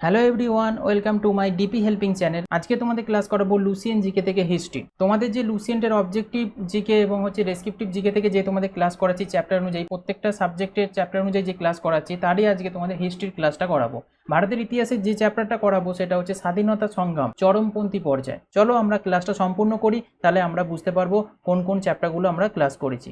Hello everyone, welcome to my DP helping channel. আজকে তোমাদের class করাবো লুসিয়ান জিকে থেকে হিস্ট্রি। তোমাদের যে লুসিয়ানের অবজেক্টিভ জিকে এবং ডেসক্রিপটিভ জিকে থেকে যে তোমাদের ক্লাস করাচ্ছি চ্যাপ্টার অনুযায়ী, প্রত্যেকটা সাবজেক্টের চ্যাপ্টার অনুযায়ী যে ক্লাস করাচ্ছি তারই আজকে তোমাদের হিস্ট্রির ক্লাসটা করাবো। ভারতের ইতিহাসের যে চ্যাপ্টারটা করাবো সেটা হচ্ছে স্বাধীনতা সংগ্রাম চরমপন্থী পর্যায়। চলো আমরা ক্লাসটা সম্পূর্ণ করি, তাহলে আমরা বুঝতে পারবো কোন কোন চ্যাপ্টারগুলো আমরা ক্লাস করেছি।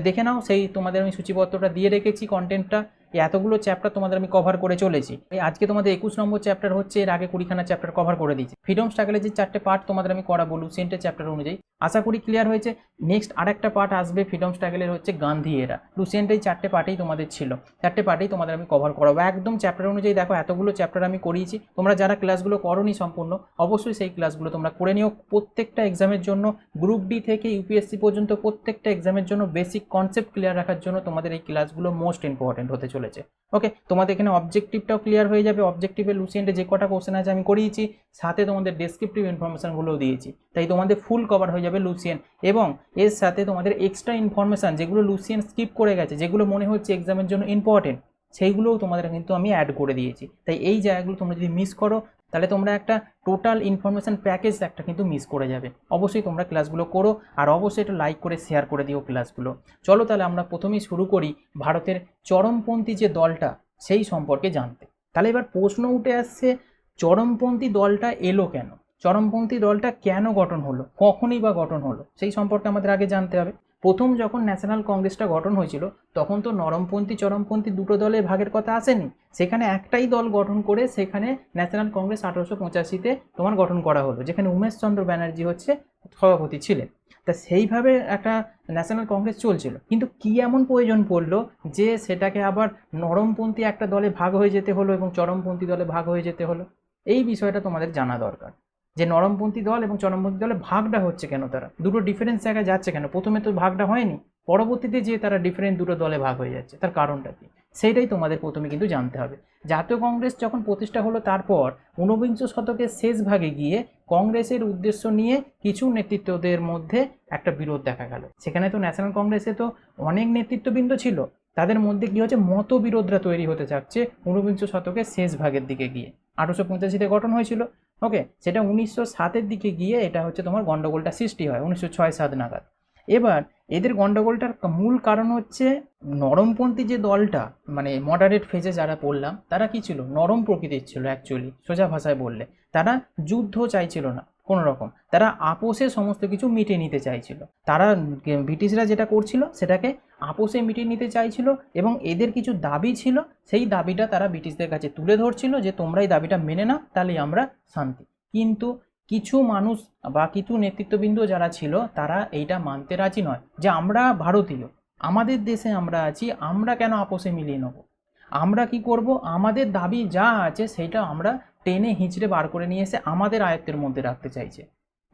দেখে নাও, সেই তোমাদের আমি সূচিপত্রটা দিয়ে রেখেছি, কন্টেন্টটা এতগুলো চ্যাপ্টার তোমাদের আমি কভার করে চলেছি। আজকে তোমাদের 21 নম্বর চ্যাপ্টার হচ্ছে, এর আগে 20খানা চ্যাপ্টার কভার করে দিয়েছি। ফ্রিডম স্ট্রাগলের যে 4টে পার্ট তোমাদের আমি করাবো লুসিয়েন্টের চ্যাপ্টার অনুযায়ী, আশা করি ক্লিয়ার হয়েছে। নেক্সট আরেকটা পার্ট আসবে ফ্রিডম স্ট্রাগলের হচ্ছে গান্ধী এরা। লুসিয়েন্টের 4টে পার্টেই তোমাদের ছিল, 4টে পার্টেই তোমাদের আমি কভার করাবো একদম চ্যাপ্টার অনুযায়ী। দেখো এতগুলো চ্যাপ্টার আমি করিয়েছি, তোমরা যারা ক্লাসগুলো করোনি সম্পূর্ণ, অবশ্যই সেই ক্লাসগুলো তোমরা করে নিও। প্রত্যেকটা এক্সামের জন্য, গ্রুপ ডি থেকে ইউপিএসসি পর্যন্ত প্রত্যেকটা এক্সামের জন্য বেসিক কনসেপ্ট ক্লিয়ার রাখার জন্য তোমাদের এই ক্লাসগুলো মোস্ট ইম্পর্টেন্ট হতে চলেছে। ওকে, তোমাদের এখানে অবজেক্টিভটাও ক্লিয়ার হয়ে যাবে। অবজেক্টিভে লুসিয়েন্টে যে কটা কোশ্চেন আছে আমি করিয়েছি, সাথে তোমাদের ডেসক্রিপটিভ ইনফরমেশনগুলোও দিয়েছি, তাই তোমাদের ফুল কভার হয়ে যাবে লুসিয়েন্ট। এবং এর সাথে তোমাদের এক্সট্রা ইনফরমেশান যেগুলো লুসিয়েন্ট স্কিপ করে গেছে, যেগুলো মনে হচ্ছে এক্সামের জন্য ইম্পর্টেন্ট, সেইগুলোও তোমাদের কিন্তু আমি অ্যাড করে দিয়েছি। তাই এই জায়গাগুলো তোমরা যদি মিস করো, তাহলে তোমরা একটা টোটাল ইনফরমেশান প্যাকেজ একটা কিন্তু মিস করে যাবে। অবশ্যই তোমরা ক্লাসগুলো করো, আর অবশ্যই এটা লাইক করে শেয়ার করে দিও ক্লাসগুলো। চলো তাহলে আমরা প্রথমেই শুরু করি ভারতের চরমপন্থী যে দলটা সেই সম্পর্কে জানতে। তাহলে এবার প্রশ্ন উঠে আসছে, চরমপন্থী দলটা এলো কেন, চরমপন্থী দলটা কেন গঠন হলো, কখনই বা গঠন হলো, সেই সম্পর্কে আমাদের আগে জানতে হবে। প্রথম যখন ন্যাশনাল কংগ্রেসটা গঠন হয়েছিল, তখন তো নরমপন্থী চরমপন্থী দুটো দলের ভাগের কথা আসেনি, সেখানে একটাই দল গঠন করে সেখানে ন্যাশনাল কংগ্রেস 1885-তে তোমার গঠন করা হলো, যেখানে উমেশচন্দ্র ব্যানার্জি হচ্ছে সভাপতি ছিলেন। তা সেইভাবে একটা ন্যাশনাল কংগ্রেস চলছিল, কিন্তু কি এমন প্রয়োজন পড়লো যে সেটাকে আবার নরমপন্থী একটা দলে ভাগ হয়ে যেতে হলো এবং চরমপন্থী দলে ভাগ হয়ে যেতে হলো? এই বিষয়টা তোমাদের জানা দরকার, যে নরমপন্থী দল এবং চরমপন্থী দলে ভাগটা হচ্ছে কেন, তারা দুটো ডিফারেন্স জায়গায় যাচ্ছে কেন, প্রথমে তো ভাগটা হয়নি, পরবর্তীতে যে তারা ডিফারেন্ট দুটো দলে ভাগ হয়ে যাচ্ছে, তার কারণটা কি, সেইটাই তোমাদের প্রথমে কিন্তু জানতে হবে। জাতীয় কংগ্রেস যখন প্রতিষ্ঠা হলো, তারপর ঊনবিংশ শতকের শেষ ভাগে গিয়ে কংগ্রেসের উদ্দেশ্য নিয়ে কিছু নেতৃত্বদের মধ্যে একটা বিরোধ দেখা গেল। সেখানে তো ন্যাশনাল কংগ্রেসে তো অনেক নেতৃত্ববৃন্দ ছিল, তাদের মধ্যে কি হচ্ছে, মতবিরোধরা তৈরি হতে থাকছে ঊনবিংশ শতকের শেষ ভাগের দিকে গিয়ে। 1885-তে গঠন হয়েছিল, ওকে, সেটা 1907-এর দিকে গিয়ে এটা হচ্ছে তোমার গন্ডগোলটা সৃষ্টি হয় 1906-07 নাগাদ। এবার এদের গন্ডগোলটার মূল কারণ হচ্ছে, নরমপন্থী যে দলটা, মানে মডারেট ফেজে যারা পড়লাম, তারা কি ছিল, নরম প্রকৃতির ছিল অ্যাকচুয়ালি, সোজা ভাষায় বললে তারা যুদ্ধ চাইছিল না কোনো রকম, তারা আপোষে সমস্ত কিছু মিটিয়ে নিতে চাইছিল। তারা ব্রিটিশরা যেটা করছিল সেটাকে আপোষে মিটিয়ে নিতে চাইছিল, এবং এদের কিছু দাবি ছিল, সেই দাবিটা তারা ব্রিটিশদের কাছে তুলে ধরছিল যে তোমরা এই দাবিটা মেনে নাও, তাহলেই আমরা শান্তি। কিন্তু কিছু মানুষ বা কিছু নেতৃত্ববৃন্দ যারা ছিল, তারা এইটা মানতে রাজি নয়, যে আমরা ভারতীয়, আমাদের দেশে আমরা আছি, আমরা কেন আপোষে মিলিয়ে নেব, আমরা কি করব, আমাদের দাবি যা আছে সেইটা আমরা টেনে হিঁচড়ে বার করে নিয়ে এসে আমাদের আয়ত্তের মধ্যে রাখতে চাইছে।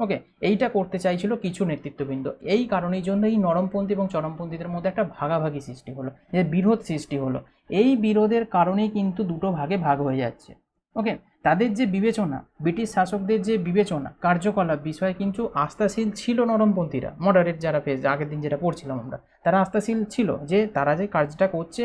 ওকে, এইটা করতে চাইছিল কিছু নেতৃত্ববৃন্দ। এই কারণের জন্য এই নরমপন্থী এবং চরমপন্থীদের মধ্যে একটা ভাগাভাগি সৃষ্টি হলো, যে বিরোধ সৃষ্টি হলো। এই বিরোধের কারণেই কিন্তু দুটো ভাগে ভাগ হয়ে যাচ্ছে। ওকে, তাদের যে বিবেচনা, ব্রিটিশ শাসকদের যে বিবেচনা, কার্যকলাপ বিষয়ে কিন্তু আস্থাশীল ছিল নরমপন্থীরা, মডারেট যারা ফেজ আগের দিন যেটা পড়ছিলাম আমরা, তারা আস্থাশীল ছিল যে তারা যে কাজটা করছে,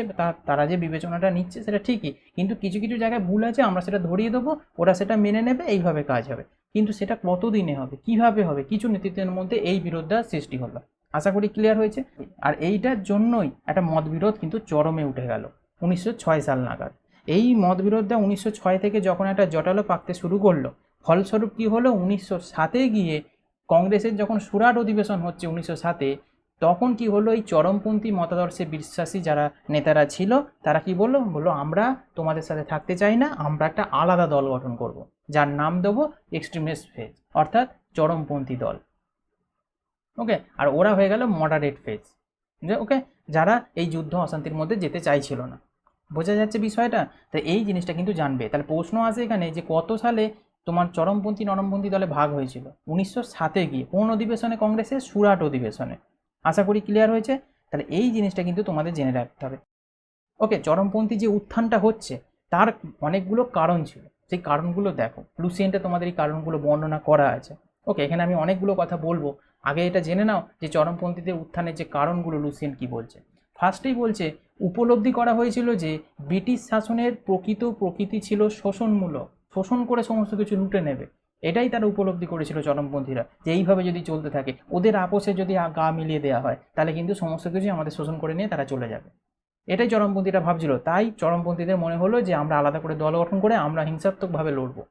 তারা যে বিবেচনাটা নিচ্ছে সেটা ঠিকই, কিন্তু কিছু কিছু জায়গায় ভুল আছে, আমরা সেটা ধরিয়ে দেবো, ওরা সেটা মেনে নেবে, এইভাবে কাজ হবে। কিন্তু সেটা কতদিনে হবে, কিভাবে হবে, কিছু নেতৃত্বের মধ্যে এই বিরোধটা সৃষ্টি হলো। আশা করি ক্লিয়ার হয়েছে। আর এইটার জন্যই একটা মতবিরোধ কিন্তু চরমে উঠে গেল 1906 সাল নাগাদ। এই মতবিরোধটা 1906 থেকে যখন একটা জটালো পাকতে শুরু করলো, ফলস্বরূপ কি হলো, 1907-এ গিয়ে কংগ্রেসের যখন সুরাট অধিবেশন হচ্ছে 1907-এ, তখন কি হলো, এই চরমপন্থী মতাদর্শে বিশ্বাসী যারা নেতারা ছিল, তারা কি বললো, আমরা তোমাদের সাথে থাকতে চাই না, আমরা একটা আলাদা দল গঠন করব, যার নাম দেবো এক্সট্রিমিস্ট ফেজ, অর্থাৎ চরমপন্থী দল। ওকে, আর ওরা হয়ে গেল মডারেট ফেজ, ওকে, যারা এই যুদ্ধ অশান্তির মধ্যে যেতে চাইছিল না। বোঝা যাচ্ছে বিষয়টা? তো এই জিনিসটা কিন্তু জানবে। তাহলে প্রশ্ন আসে এখানে যে কত সালে তোমার চরমপন্থী নরমপন্থী দলে ভাগ হয়েছিল? 1907-এ গিয়ে। কোন অধিবেশনে? কংগ্রেসের সুরাট অধিবেশনে। আশা করি ক্লিয়ার হয়েছে। তাহলে এই জিনিসটা কিন্তু তোমাদের জেনে রাখতে হবে। ওকে, চরমপন্থী যে উত্থানটা হচ্ছে তার অনেকগুলো কারণ ছিল, সেই কারণগুলো দেখো, লুসিয়েন্টে তোমাদের এই কারণগুলো বর্ণনা করা আছে। ওকে, এখানে আমি অনেকগুলো কথা বলবো, আগে এটা জেনে নাও যে চরমপন্থীদের উত্থানের যে কারণগুলো লুসিয়েন্ট কি বলছে। ফার্স্টেই বলছে, উপলব্ধি করা হয়েছিল যে ব্রিটিশ শাসনের প্রকৃতি ছিল শোষণমূলক। শোষণ করে সমস্ত কিছু লুটে নেবে। এটাই তারা উপলব্ধি করেছিল চরমপন্থীরা, যে এইভাবে যদি চলতে থাকে, ওদের আপোষে যদি গা মিলিয়ে দেওয়া হয়, তাহলে কিন্তু সমস্ত কিছুই আমাদের শোষণ করে নিয়ে তারা চলে যাবে। এটাই চরমপন্থীরা ভাবছিল। তাই চরমপন্থীদের মনে হলো যে আমরা আলাদা করে দল গঠন করে আমরা হিংসাত্মকভাবে লড়বো।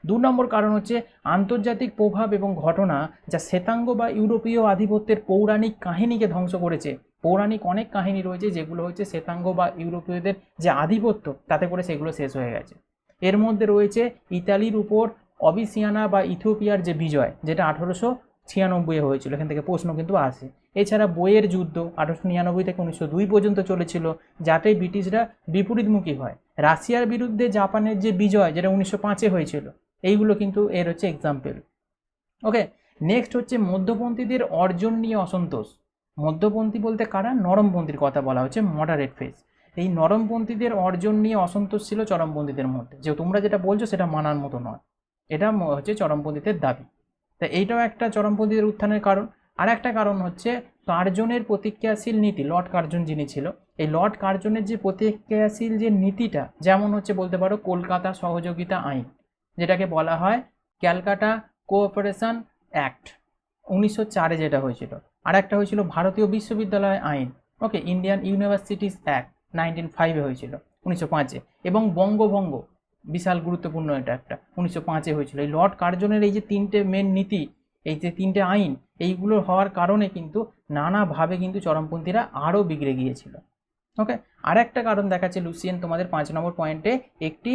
2 নম্বর কারণ হচ্ছে আন্তর্জাতিক প্রভাব এবং ঘটনা, যা শ্বেতাঙ্গ বা ইউরোপীয় আধিপত্যের পৌরাণিক কাহিনীকে ধ্বংস করেছে। পৌরাণিক অনেক কাহিনী রয়েছে যেগুলো হচ্ছে শ্বেতাঙ্গ বা ইউরোপীয়দের যে আধিপত্য, তাতে করে সেগুলো শেষ হয়ে গেছে। এর মধ্যে রয়েছে ইতালির উপর অবিসিয়ানা বা ইথিওপিয়ার যে বিজয়, যেটা 1896 হয়েছিল। এখান থেকে প্রশ্ন কিন্তু আসে। এছাড়া বইয়ের যুদ্ধ 1899 থেকে 1902 পর্যন্ত চলেছিল, যাতে ব্রিটিশরা বিপরীতমুখী হয়। রাশিয়ার বিরুদ্ধে জাপানের যে বিজয়, যেটা 1905 হয়েছিল, এইগুলো কিন্তু এর হচ্ছে এক্সাম্পল। ওকে, নেক্সট হচ্ছে মধ্যপন্থীদের অর্জন নিয়ে অসন্তোষ। মধ্যপন্থী বলতে কারা? নরমপন্থীর কথা বলা হচ্ছে, মডারেট ফেজ। এই নরমপন্থীদের অর্জন নিয়ে অসন্তোষ ছিল চরমপন্থীদের মধ্যে, যে তোমরা যেটা বলছো সেটা মানার মতো নয়, এটা হচ্ছে চরমপন্থীদের দাবি। তা এইটাও একটা চরমপন্থীদের উত্থানের কারণ। আর একটা কারণ হচ্ছে কার্জনের প্রতিক্রিয়াশীল নীতি। লর্ড কার্জন যিনি ছিল, এই লর্ড কার্জনের যে প্রতিক্রিয়াশীল যে নীতিটা, যেমন হচ্ছে বলতে পারো কলকাতা সহযোগিতা আইন, যেটাকে বলা হয় ক্যালকাটা কোঅপারেশন অ্যাক্ট 1904 যেটা হয়েছিল। আর একটা হয়েছিল ভারতীয় বিশ্ববিদ্যালয় আইন, ওকে, ইন্ডিয়ান ইউনিভার্সিটিস অ্যাক্ট 1905 হয়েছিল 1905। এবং বঙ্গভঙ্গ, বিশাল গুরুত্বপূর্ণ এটা একটা, 1905 হয়েছিল। এই লর্ড কার্জনের এই যে 3টে মেন নীতি, এই যে 3টে আইন, এইগুলো হওয়ার কারণে কিন্তু নানাভাবে কিন্তু চরমপন্থীরা আরও বিগড়ে গিয়েছিল। ওকে, আর একটা কারণ দেখাচ্ছে লুসিয়েন তোমাদের 5 নম্বর পয়েন্টে, একটি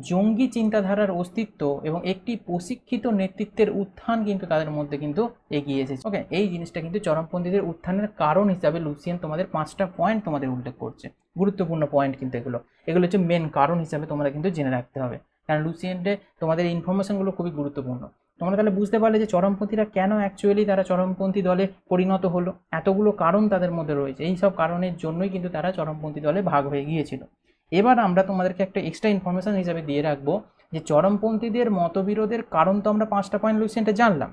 জঙ্গি চিন্তাধারার অস্তিত্ব এবং একটি প্রশিক্ষিত নেতৃত্বের উত্থান কিন্তু তাদের মধ্যে কিন্তু এগিয়ে এসেছে। ওকে, এই জিনিসটা কিন্তু চরমপন্থীদের উত্থানের কারণ হিসাবে লুসিয়েন তোমাদের 5টা পয়েন্ট তোমাদের উল্লেখ করছে। গুরুত্বপূর্ণ পয়েন্ট কিন্তু এগুলো হচ্ছে মেন কারণ হিসাবে তোমরা কিন্তু জেনে রাখতে হবে, কারণ লুসিয়েন্টে তোমাদের ইনফরমেশনগুলো খুবই গুরুত্বপূর্ণ। তোমরা তাহলে বুঝতে পারলে যে চরমপন্থীরা কেন অ্যাকচুয়ালি তারা চরমপন্থী দলে পরিণত হলো। এতগুলো কারণ তাদের মধ্যে রয়েছে, এই সব কারণের জন্যই কিন্তু তারা চরমপন্থী দলে ভাগ হয়ে গিয়েছিল। এবার আমরা তোমাদেরকে একটা এক্সট্রা ইনফরমেশন হিসাবে দিয়ে রাখবো, যে চরমপন্থীদের মতবিরোধের কারণ তো আমরা 5টা পয়েন্ট লুসিয়েন্টে জানলাম,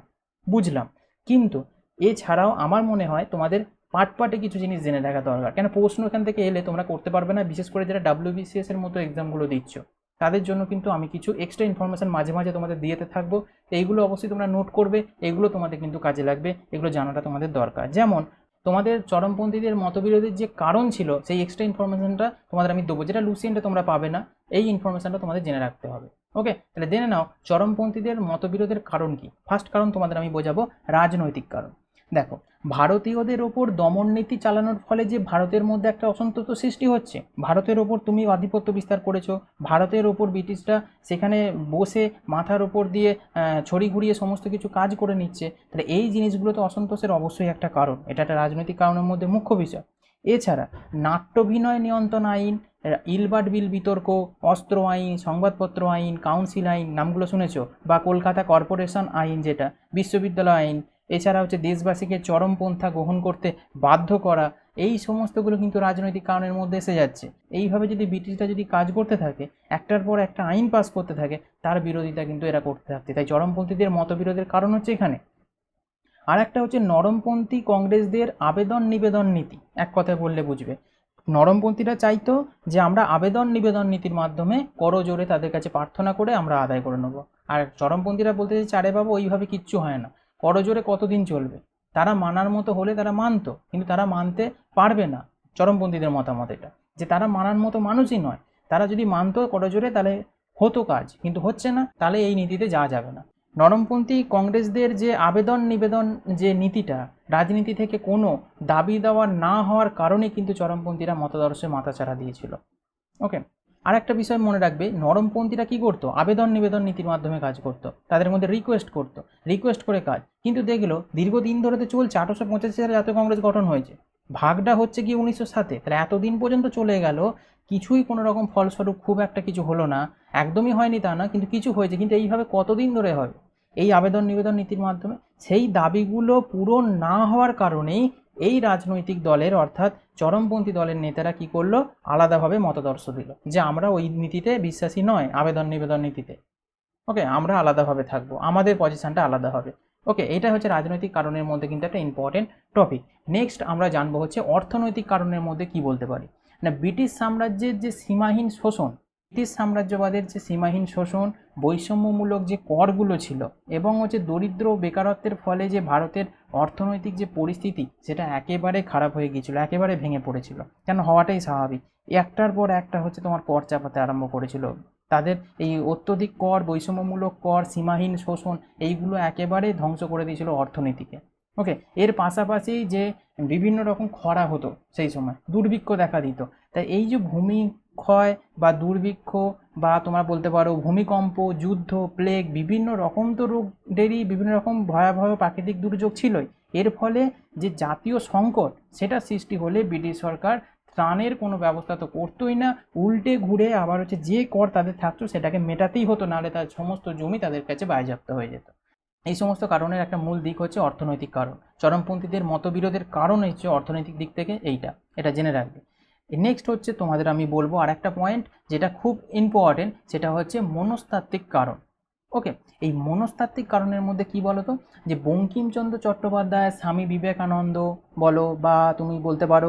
বুঝলাম, কিন্তু এছাড়াও আমার মনে হয় তোমাদের পার্টে কিছু জিনিস জেনে রাখা দরকার। কেন প্রশ্ন এখান থেকে এলে তোমরা করতে পারবে না, বিশেষ করে যারা WBCS এর মতো এক্সামগুলো দিচ্ছ, তাদের জন্য কিন্তু আমি কিছু এক্সট্রা ইনফরমেশন মাঝে মাঝে তোমাদের দিয়েতে থাকবো। এইগুলো অবশ্যই তোমরা নোট করবে, এগুলো তোমাদের কিন্তু কাজে লাগবে, এগুলো জানাটা তোমাদের দরকার। যেমন তোমাদের চরমপন্থীদের মতবিরোধের যে কারণ ছিল, সেই এক্সট্রা ইনফরমেশনটা তোমাদের আমি দেবো, যেটা লুসিয়েন্টে তোমরা পাবে না। এই ইনফরমেশনটা তোমাদের জেনে রাখতে হবে। ওকে, তাহলে জেনে নাও চরমপন্থীদের মতবিরোধের কারণ কি। ফার্স্ট কারণ তোমাদের আমি বোঝাবো, রাজনৈতিক কারণ। দেখো, ভারতীয়দের ওপর দমন নীতি চালানোর ফলে যে ভারতের মধ্যে একটা অসন্তোষ সৃষ্টি হচ্ছে, ভারতের ওপর তুমি আধিপত্য বিস্তার করেছো, ভারতের ওপর ব্রিটিশরা সেখানে বসে মাথার ওপর দিয়ে ছড়ি ঘুরিয়ে সমস্ত কিছু কাজ করে নিচ্ছে, তাহলে এই জিনিসগুলো তো অসন্তোষের অবশ্যই একটা কারণ। এটা একটা রাজনৈতিক কারণের মধ্যে মুখ্য বিষয়। এছাড়া নাট্যভিনয় নিয়ন্ত্রণ আইন, ইলবার্ট বিল বিতর্ক, অস্ত্র আইন, সংবাদপত্র আইন, কাউন্সিল আইন, নামগুলো শুনেছো, বা কলকাতা কর্পোরেশন আইন যেটা, বিশ্ববিদ্যালয় আইন, এছাড়া হচ্ছে দেশবাসীকে চরমপন্থা গ্রহণ করতে বাধ্য করা, এই সমস্তগুলো কিন্তু রাজনৈতিক কারণের মধ্যে এসে যাচ্ছে। এইভাবে যদি ব্রিটিশরা যদি কাজ করতে থাকে, একটার পর একটা আইন পাস করতে থাকে, তার বিরোধিতা কিন্তু এরা করতে থাকছে। তাই চরমপন্থীদের মতবিরোধের কারণ হচ্ছে এখানে। আর একটা হচ্ছে নরমপন্থী কংগ্রেসদের আবেদন নিবেদন নীতি। এক কথায় বললে বুঝবে, নরমপন্থীরা চাইতো যে আমরা আবেদন নিবেদন নীতির মাধ্যমে করজোরে তাদের কাছে প্রার্থনা করে আমরা আদায় করে নেবো। আর চরমপন্থীরা বলতে চাইছে, আরে বাবু, ওইভাবে কিচ্ছু হয় না, করজোরে কতদিন চলবে। তারা মানার মতো হলে তারা মানতো, কিন্তু তারা মানতে পারবে না। চরমপন্থীদের মতামত এটা, যে তারা মানার মতো মানুষই নয়। তারা যদি মানতো করজোরে, তাহলে হতো কাজ, কিন্তু হচ্ছে না, তাহলে এই নীতিতে যাওয়া যাবে না। নরমপন্থী কংগ্রেসদের যে আবেদন নিবেদন যে নীতিটা, রাজনীতি থেকে কোনো দাবি দেওয়া না হওয়ার কারণে কিন্তু চরমপন্থীরা মতাদর্শে মাথাচাড়া দিয়েছিল। ওকে, আর একটা বিষয় মনে রাখবে, নরমপন্থীরা কি করতো, আবেদন নিবেদন নীতির মাধ্যমে কাজ করতো, তাদের মধ্যে রিকোয়েস্ট করে কাজ। কিন্তু দেখলো দীর্ঘদিন ধরে তো চলছে, 1885 সালে জাতীয় কংগ্রেস গঠন হয়েছে, ভাগটা হচ্ছে কি 1907, তাহলে এতদিন পর্যন্ত চলে গেল, কিছুই কোনো রকম ফলস্বরূপ খুব একটা কিছু হলো না। একদমই হয়নি তা না, কিন্তু কিছু হয়েছে, কিন্তু এইভাবে কতদিন ধরে হবে এই আবেদন নিবেদন নীতির মাধ্যমে? সেই দাবিগুলো পূরণ না হওয়ার কারণেই এই রাজনৈতিক দলের, অর্থাৎ চরমপন্থী দলের নেতারা কি করলো, আলাদাভাবে মতাদর্শ দিল, যে আমরা ওই নীতিতে বিশ্বাসী নয়, আবেদন নিবেদন নীতিতে। ওকে, আমরা আলাদাভাবে থাকবো, আমাদের পজিশনটা আলাদা হবে। ওকে, এটা হচ্ছে রাজনৈতিক কারণের মধ্যে কিন্তু একটা ইম্পর্টেন্ট টপিক। নেক্সট আমরা জানবো হচ্ছে অর্থনৈতিক কারণের মধ্যে কি বলতে পারি না, ব্রিটিশ সাম্রাজ্যের যে সীমাহীন শোষণ, ব্রিটিশ সাম্রাজ্যবাদের যে সীমাহীন শোষণ, বৈষম্যমূলক যে করগুলো ছিল এবং হচ্ছে দরিদ্র বেকারত্বের ফলে যে ভারতের অর্থনৈতিক যে পরিস্থিতি সেটা একেবারে খারাপ হয়ে গিয়েছিল, একেবারে ভেঙে পড়েছিল, কেন হওয়াটাই স্বাভাবিক। একটার পর একটা হচ্ছে তোমার কর চাপাতে আরম্ভ করেছিল। তাদের এই অত্যধিক কর, বৈষম্যমূলক কর, সীমাহীন শোষণ, এইগুলো একেবারে ধ্বংস করে দিয়েছিল অর্থনীতিকে। ওকে, এর পাশাপাশি যে বিভিন্ন রকম খরা হতো, সেই সময় দুর্ভিক্ষ দেখা দিত। তাই এই যে ভূমিক্ষয় বা দুর্ভিক্ষ বা তোমরা বলতে পারো ভূমিকম্প, যুদ্ধ, প্লেগ, বিভিন্ন রকম তো রোগেরই বিভিন্ন রকম ভয়াবহ প্রাকৃতিক দুর্যোগ ছিলই। এর ফলে যে জাতীয় সংকট সেটা সৃষ্টি হলে ব্রিটিশ সরকার ত্রাণের কোনো ব্যবস্থা তো করতোই না, উল্টে ঘুরে আবার হচ্ছে যে কর তাদের থাকতো সেটাকে মেটাতেই হতো, নাহলে তার সমস্ত জমি তাদের কাছে বাজেয়াপ্ত হয়ে যেত। এই সমস্ত কারণের একটা মূল দিক হচ্ছে অর্থনৈতিক কারণ। চরমপন্থীদের মতবিরোধের কারণ হচ্ছে অর্থনৈতিক দিক থেকে এটা জেনে রাখবে। নেক্সট হচ্ছে তোমাদের আমি বলবো আর একটা পয়েন্ট যেটা খুব ইম্পর্টেন্ট, সেটা হচ্ছে মনস্তাত্ত্বিক কারণ। ওকে, এই মনস্তাত্ত্বিক কারণের মধ্যে কি বলো তো, যে বঙ্কিমচন্দ্র চট্টোপাধ্যায়, স্বামী বিবেকানন্দ বলো বা তুমি বলতে পারো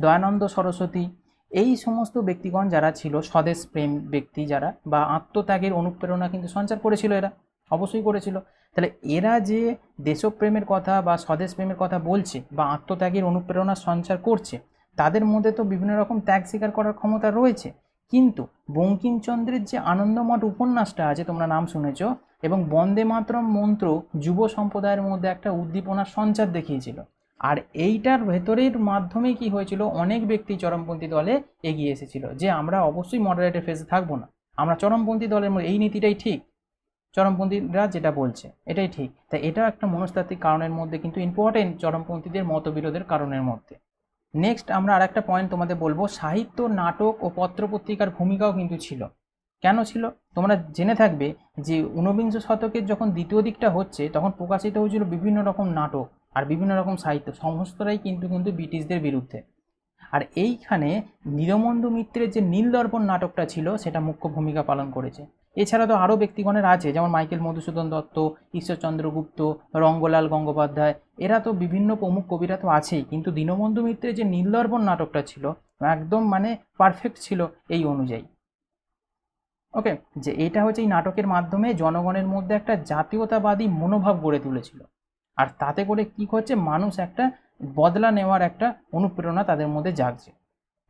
দয়ানন্দ সরস্বতী, এই সমস্ত ব্যক্তিগণ যারা ছিল স্বদেশ প্রেম ব্যক্তি যারা, বা আত্মত্যাগের অনুপ্রেরণা কিন্তু সঞ্চার করেছিল, এরা অবশ্যই করেছিল। তাহলে এরা যে দেশপ্রেমের কথা বা স্বদেশ প্রেমের কথা বলছে বা আত্মত্যাগের অনুপ্রেরণা সঞ্চার করছে, তাদের মধ্যে তো বিভিন্ন রকম ত্যাগ স্বীকার করার ক্ষমতা রয়েছে। কিন্তু বঙ্কিমচন্দ্রের যে আনন্দমঠ উপন্যাসটা আছে, তোমরা নাম শুনেছ, এবং বন্দে মাতরম মন্ত্র যুব সম্প্রদায়ের মধ্যে একটা উদ্দীপনার সঞ্চার দেখিয়েছিল। আর এইটার ভেতরের মাধ্যমে কি হয়েছিল, অনেক ব্যক্তি চরমপন্থী দলে এগিয়ে এসেছিল যে আমরা অবশ্যই মডারেটের ফেজে থাকবো না, আমরা চরমপন্থী দলের মধ্যে, এই নীতিটাই ঠিক, চরমপন্থীরা যেটা বলছে এটাই ঠিক। তাই এটা একটা মনস্তাত্ত্বিক কারণের মধ্যে কিন্তু ইম্পর্টেন্ট, চরমপন্থীদের মতবিরোধের কারণের মধ্যে। নেক্সট আমরা আর একটা পয়েন্ট তোমাদের বলবো, সাহিত্য, নাটক ও পত্রপত্রিকার ভূমিকাও কিন্তু ছিল। কেন ছিল তোমরা জেনে থাকবে যে ঊনবিংশ শতকের যখন দ্বিতীয় দিকটা হচ্ছে তখন প্রকাশিত হয়েছিল বিভিন্ন রকম নাটক আর বিভিন্ন রকম সাহিত্য, সমস্তটাই কিন্তু ব্রিটিশদের বিরুদ্ধে। আর এইখানে নীলবন্ধু মিত্রের যে নীলদর্পণ নাটকটা ছিল সেটা মুখ্য ভূমিকা পালন করেছে। এছাড়া তো আরও ব্যক্তিগণের আছে, যেমন মাইকেল মধুসূদন দত্ত, ঈশ্বরচন্দ্র গুপ্ত, রঙ্গলাল গঙ্গোপাধ্যায়, এরা তো বিভিন্ন প্রমুখ কবিরা তো আছেই, কিন্তু দীনবন্ধু মিত্রের যে নীলদর্পণ নাটকটা ছিল একদম পারফেক্ট ছিল এই অনুযায়ী। ওকে, যে এটা হচ্ছে এই নাটকের মাধ্যমে জনগণের মধ্যে একটা জাতীয়তাবাদী মনোভাব গড়ে তুলেছিল। আর তাতে করে কি হচ্ছে, মানুষ একটা বদলা নেওয়ার একটা অনুপ্রেরণা তাদের মধ্যে জাগছে।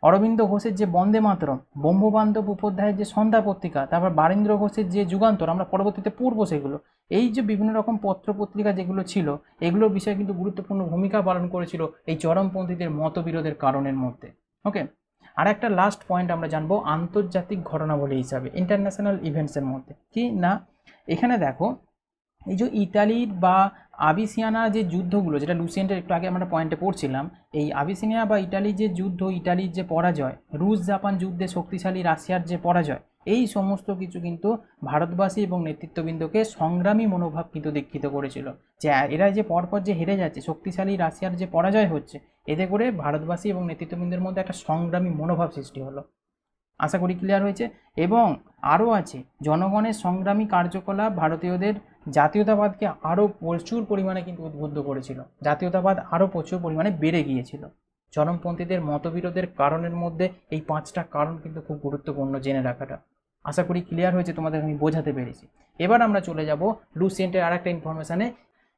অরবিন্দ ঘোষের যে বন্দে মাতরম, বঙ্গবান্ধব উপাধ্যায়ের যে সন্ধ্যা পত্রিকা, তারপর বারীন্দ্র ঘোষের যে যুগান্তর, আমরা পরবর্তীতে পড়বো সেগুলো, এই যে বিভিন্ন রকম পত্র পত্রিকা যেগুলো ছিল, এগুলোর বিষয়ে কিন্তু গুরুত্বপূর্ণ ভূমিকা পালন করেছিল এই চরমপন্থীদের মতবিরোধের কারণের মধ্যে। ওকে, আর একটা লাস্ট পয়েন্ট আমরা জানবো আন্তর্জাতিক ঘটনাবলী হিসাবে, ইন্টারন্যাশনাল ইভেন্টসের মধ্যে কি না। এখানে দেখো, এই যে ইতালির বা আবিসিয়ানা যে যুদ্ধগুলো, যেটা লুসিয়েন্টের একটু আগে আমরা পয়েন্টে পড়ছিলাম, এই আবিসিনিয়া বা ইটালির যে যুদ্ধ, ইটালির যে পরাজয়, রুশ জাপান যুদ্ধে শক্তিশালী রাশিয়ার যে পরাজয়, এই সমস্ত কিছু কিন্তু ভারতবাসী এবং নেতৃত্ববৃন্দকে সংগ্রামী মনোভাব কিন্তু দীক্ষিত করেছিল, যে এরা যে পরপর যে হেরে যাচ্ছে, শক্তিশালী রাশিয়ার যে পরাজয় হচ্ছে, এতে করে ভারতবাসী এবং নেতৃত্ববৃন্দের মধ্যে একটা সংগ্রামী মনোভাব সৃষ্টি হলো। আশা করি ক্লিয়ার হয়েছে। এবং আরও আছে, জনগণের সংগ্রামী কার্যকলাপ ভারতীয়দের জাতীয়তাবাদকে আরও প্রচুর পরিমাণে কিন্তু উদ্বুদ্ধ করেছিল, জাতীয়তাবাদ আরও প্রচুর পরিমাণে বেড়ে গিয়েছিল। চরমপন্থীদের মতবিরোধের কারণের মধ্যে এই 5টা কারণ কিন্তু খুব গুরুত্বপূর্ণ জেনে রাখাটা। আশা করি ক্লিয়ার হয়েছে, তোমাদের আমি বোঝাতে পেরেছি। এবার আমরা চলে যাব লুসিয়েন্টের আর একটা ইনফরমেশানে,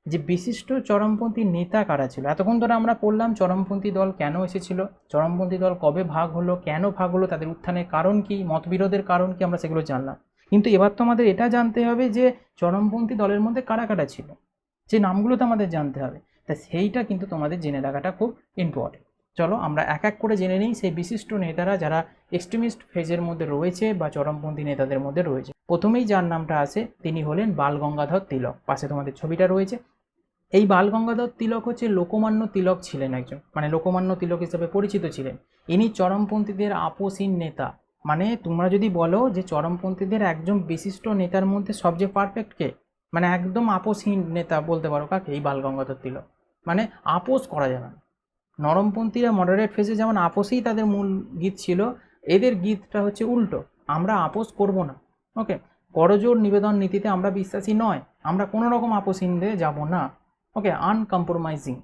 যে বিশিষ্ট চরমপন্থী নেতা কারা ছিল। এতক্ষণ ধরে আমরা পড়লাম চরমপন্থী দল কেন এসেছিল, চরমপন্থী দল কবে ভাগ হলো, কেন ভাগ হলো, তাদের উত্থানের কারণ কি, মতবিরোধের কারণ কি, আমরা সেগুলো জানলাম। কিন্তু এবার তো আমাদের এটা জানতে হবে যে চরমপন্থী দলের মধ্যে কারা কারা ছিল, যে নামগুলো তো আমাদের জানতে হবে। তা সেইটা কিন্তু তোমাদের জেনে রাখাটা খুব ইম্পর্টেন্ট। চলো আমরা এক এক করে জেনে নিই সেই বিশিষ্ট নেতারা যারা এক্সট্রিমিস্ট ফেজের মধ্যে রয়েছে বা চরমপন্থী নেতাদের মধ্যে রয়েছে। প্রথমেই যার নামটা আসে তিনি হলেন বাল গঙ্গাধর তিলক। পাশে তোমাদের ছবিটা রয়েছে। এই বাল গঙ্গাধর তিলক হচ্ছে লোকমান্য তিলক ছিলেন একজন, লোকমান্য তিলক হিসেবে পরিচিত ছিলেন। ইনি চরমপন্থীদের আপোষহীন নেতা। তোমরা যদি বলো যে চরমপন্থীদের একজন বিশিষ্ট নেতার মধ্যে সবচেয়ে পারফেক্ট কে, একদম আপোষহীন নেতা বলতে পারো কাকে, এই বাল গঙ্গাধর তিলক। আপোষ করা যাবে না। নরমপন্থীরা মডারেট ফেজে যেমন আপোষেই তাদের মূল গীত ছিল, এদের গীতটা হচ্ছে উল্টো, আমরা আপোষ করব না। ওকে, করজোড় নিবেদন নীতিতে আমরা বিশ্বাসী নয়, আমরা কোনো রকম আপোষহীনদের যাব না। ওকে, আনকম্প্রোমাইজিং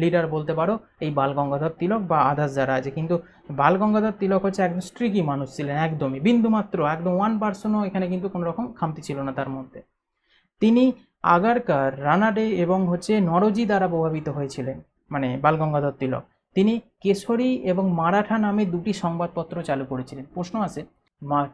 লিডার বলতে পারো এই বাল গঙ্গাধর তিলক বা আদার্স যারা আছে। কিন্তু বাল গঙ্গাধর তিলক হচ্ছে একদম স্ট্রিকি মানুষ ছিলেন, একদমই বিন্দুমাত্র একদম 1%ও এখানে কিন্তু কোনো রকম খামতি ছিল না তার মধ্যে। তিনি আগারকার, রানাডে এবং হচ্ছে নরজি দ্বারা প্রভাবিত হয়েছিলেন, মানে বাল গঙ্গাধর তিলক। তিনি কেশরী এবং মারাঠা নামে দুটি সংবাদপত্র চালু করেছিলেন। প্রশ্ন আছে,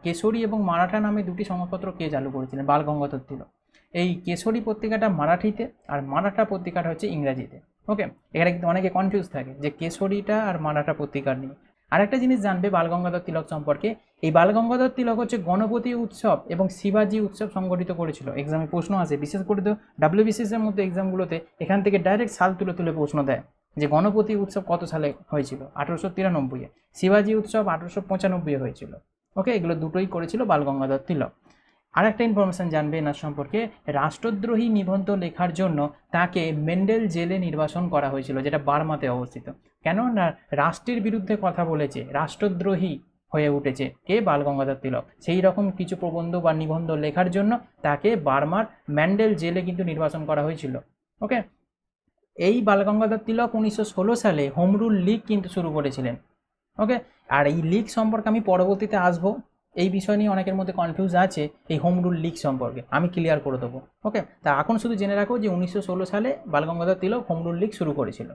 কেশরী এবং মারাঠা নামে দুটি সংবাদপত্র কে চালু করেছিলেন? বাল গঙ্গাধর তিলক। এই কেশরী পত্রিকাটা মারাঠিতে আর মারাঠা পত্রিকাটা হচ্ছে ইংরাজিতে। ওকে, এখানে কিন্তু অনেকে কনফিউজ থাকে যে কেশরীটা আর মারাঠা পত্রিকার নিয়ে। আরেকটা জিনিস জানবে বাল গঙ্গাধর তিলক সম্পর্কে, এই বাল গঙ্গাধর তিলক হচ্ছে গণপতি উৎসব এবং শিবাজি উৎসব সংগঠিত করেছিল। এক্সামে প্রশ্ন আসে, বিশেষ করে তো ডাব্লিউবিসিএস এর মধ্যে এক্সামগুলোতে এখান থেকে ডাইরেক্ট সাল তুলে তুলে প্রশ্ন দেয় যে গণপতি উৎসব কত সালে হয়েছিল? 1893-এ। শিবাজি উৎসব 1895-এ হয়েছিল। ওকে, এগুলো দুটোই করেছিল বাল গঙ্গাধর তিলক। আরেকটা ইনফরমেশন জানবে এনার সম্পর্কে, রাষ্ট্রদ্রোহী নিবন্ধ লেখার জন্য তাকে মেন্ডেল জেলে নির্বাসন করা হয়েছিল, যেটা বার্মাতে অবস্থিত। কেন না রাষ্ট্রের বিরুদ্ধে কথা বলেছে, রাষ্ট্রদ্রোহী হয়ে উঠেছে কে? বাল গঙ্গাধর তিলক। সেই রকম কিছু প্রবন্ধ বা নিবন্ধ লেখার জন্য তাকে বার্মার ম্যান্ডেল জেলে কিন্তু নির্বাসন করা হয়েছিল। ওকে, এই বাল গঙ্গাধর তিলক 1916 সালে হোম রুল লীগ কিন্তু শুরু করেছিলেন। ওকে, আর এই লীগ সম্পর্কে আমি পরবর্তীতে আসবো। এই বিষয় নিয়ে অনেকের মধ্যে কনফিউজ আছে, এই হোম রুল লীগ সম্পর্কে আমি ক্লিয়ার করে দেবো। ওকে, তা এখন শুধু জেনে রাখো যে 1916 সালে বাল গঙ্গাধর তিলক হোম রুল লীগ শুরু করেছিল।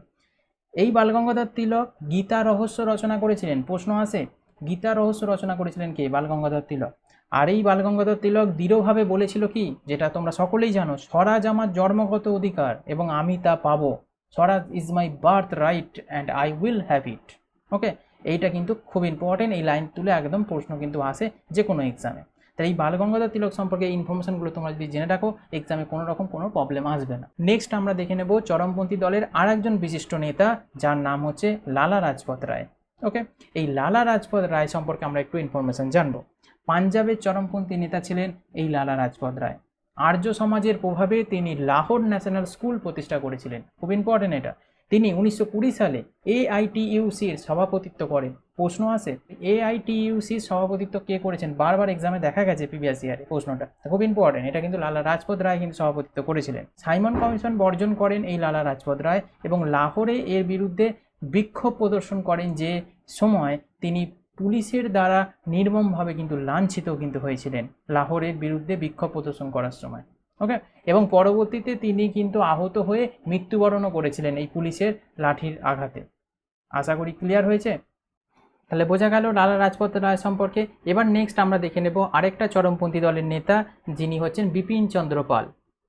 এই বাল গঙ্গাধর তিলক গীতা রহস্য রচনা করেছিলেন। প্রশ্ন আসে, গীতা রহস্য রচনা করেছিলেন কে? বাল গঙ্গাধর তিলক। আর এই বাল গঙ্গাধর তিলক দৃঢ়ভাবে বলেছিল কি, যেটা তোমরা সকলেই জানো, স্বরাজ আমার জন্মগত অধিকার এবং আমি তা পাবো। Swaraj is my birthright and I will have it. Okay, এইটা কিন্তু খুব ইম্পর্টেন্ট, এই লাইন তুলে একদম প্রশ্ন কিন্তু আসে যে কোনো এক্সামে। তাই এই বাল গঙ্গাধর তিলক সম্পর্কে এই ইনফরমেশনগুলো তোমরা যদি জেনে রাখো, এক্সামে কোনো রকম কোনো প্রবলেম আসবে না। নেক্সট আমরা দেখে নেব চরমপন্থী দলের আর একজন বিশিষ্ট নেতা, যার নাম হচ্ছে লালা রাজপথ রায়। ওকে, এই লালা রাজপথ রায় সম্পর্কে আমরা একটু ইনফরমেশন জানবো। পাঞ্জাবের চরমপন্থী নেতা ছিলেন এই লালা রাজপথ রায়। আর্য সমাজের প্রভাবে তিনি লাহোর ন্যাশনাল স্কুল প্রতিষ্ঠা করেছিলেন। খুব ইম্পর্টেন্ট এটা। তিনি 1920 সালে AITUCর সভাপতিত্ব করেন। প্রশ্ন আসে, AITUCর সভাপতিত্ব কে করেছেন? বারবার এক্সামে দেখা গেছে প্রিভিয়াস ইয়ারে প্রশ্নটা, খুব ইম্পর্টেন্ট। এটা কিন্তু লালা রাজপথ রায় কিন্তু সভাপতিত্ব করেছিলেন। সাইমন কমিশন বর্জন করেন এই লালা রাজপথ রায় এবং লাহোরে এর বিরুদ্ধে বিক্ষোভ প্রদর্শন করেন, যে সময় তিনি পুলিশের দ্বারা নির্মমভাবে কিন্তু লাঞ্ছিত কিন্তু হয়েছিলেন লাহোরের বিরুদ্ধে বিক্ষোভ প্রদর্শন করার সময়। ওকে, এবং পরবর্তীতে তিনি কিন্তু আহত হয়ে মৃত্যুবরণও করেছিলেন এই পুলিশের লাঠির আঘাতে। আশা করি ক্লিয়ার হয়েছে। তাহলে বোঝা গেল লালা রাজপথ রায় সম্পর্কে। এবার নেক্সট আমরা দেখে নেব আরেকটা চরমপন্থী দলের নেতা, যিনি হচ্ছেন বিপিন চন্দ্র পাল।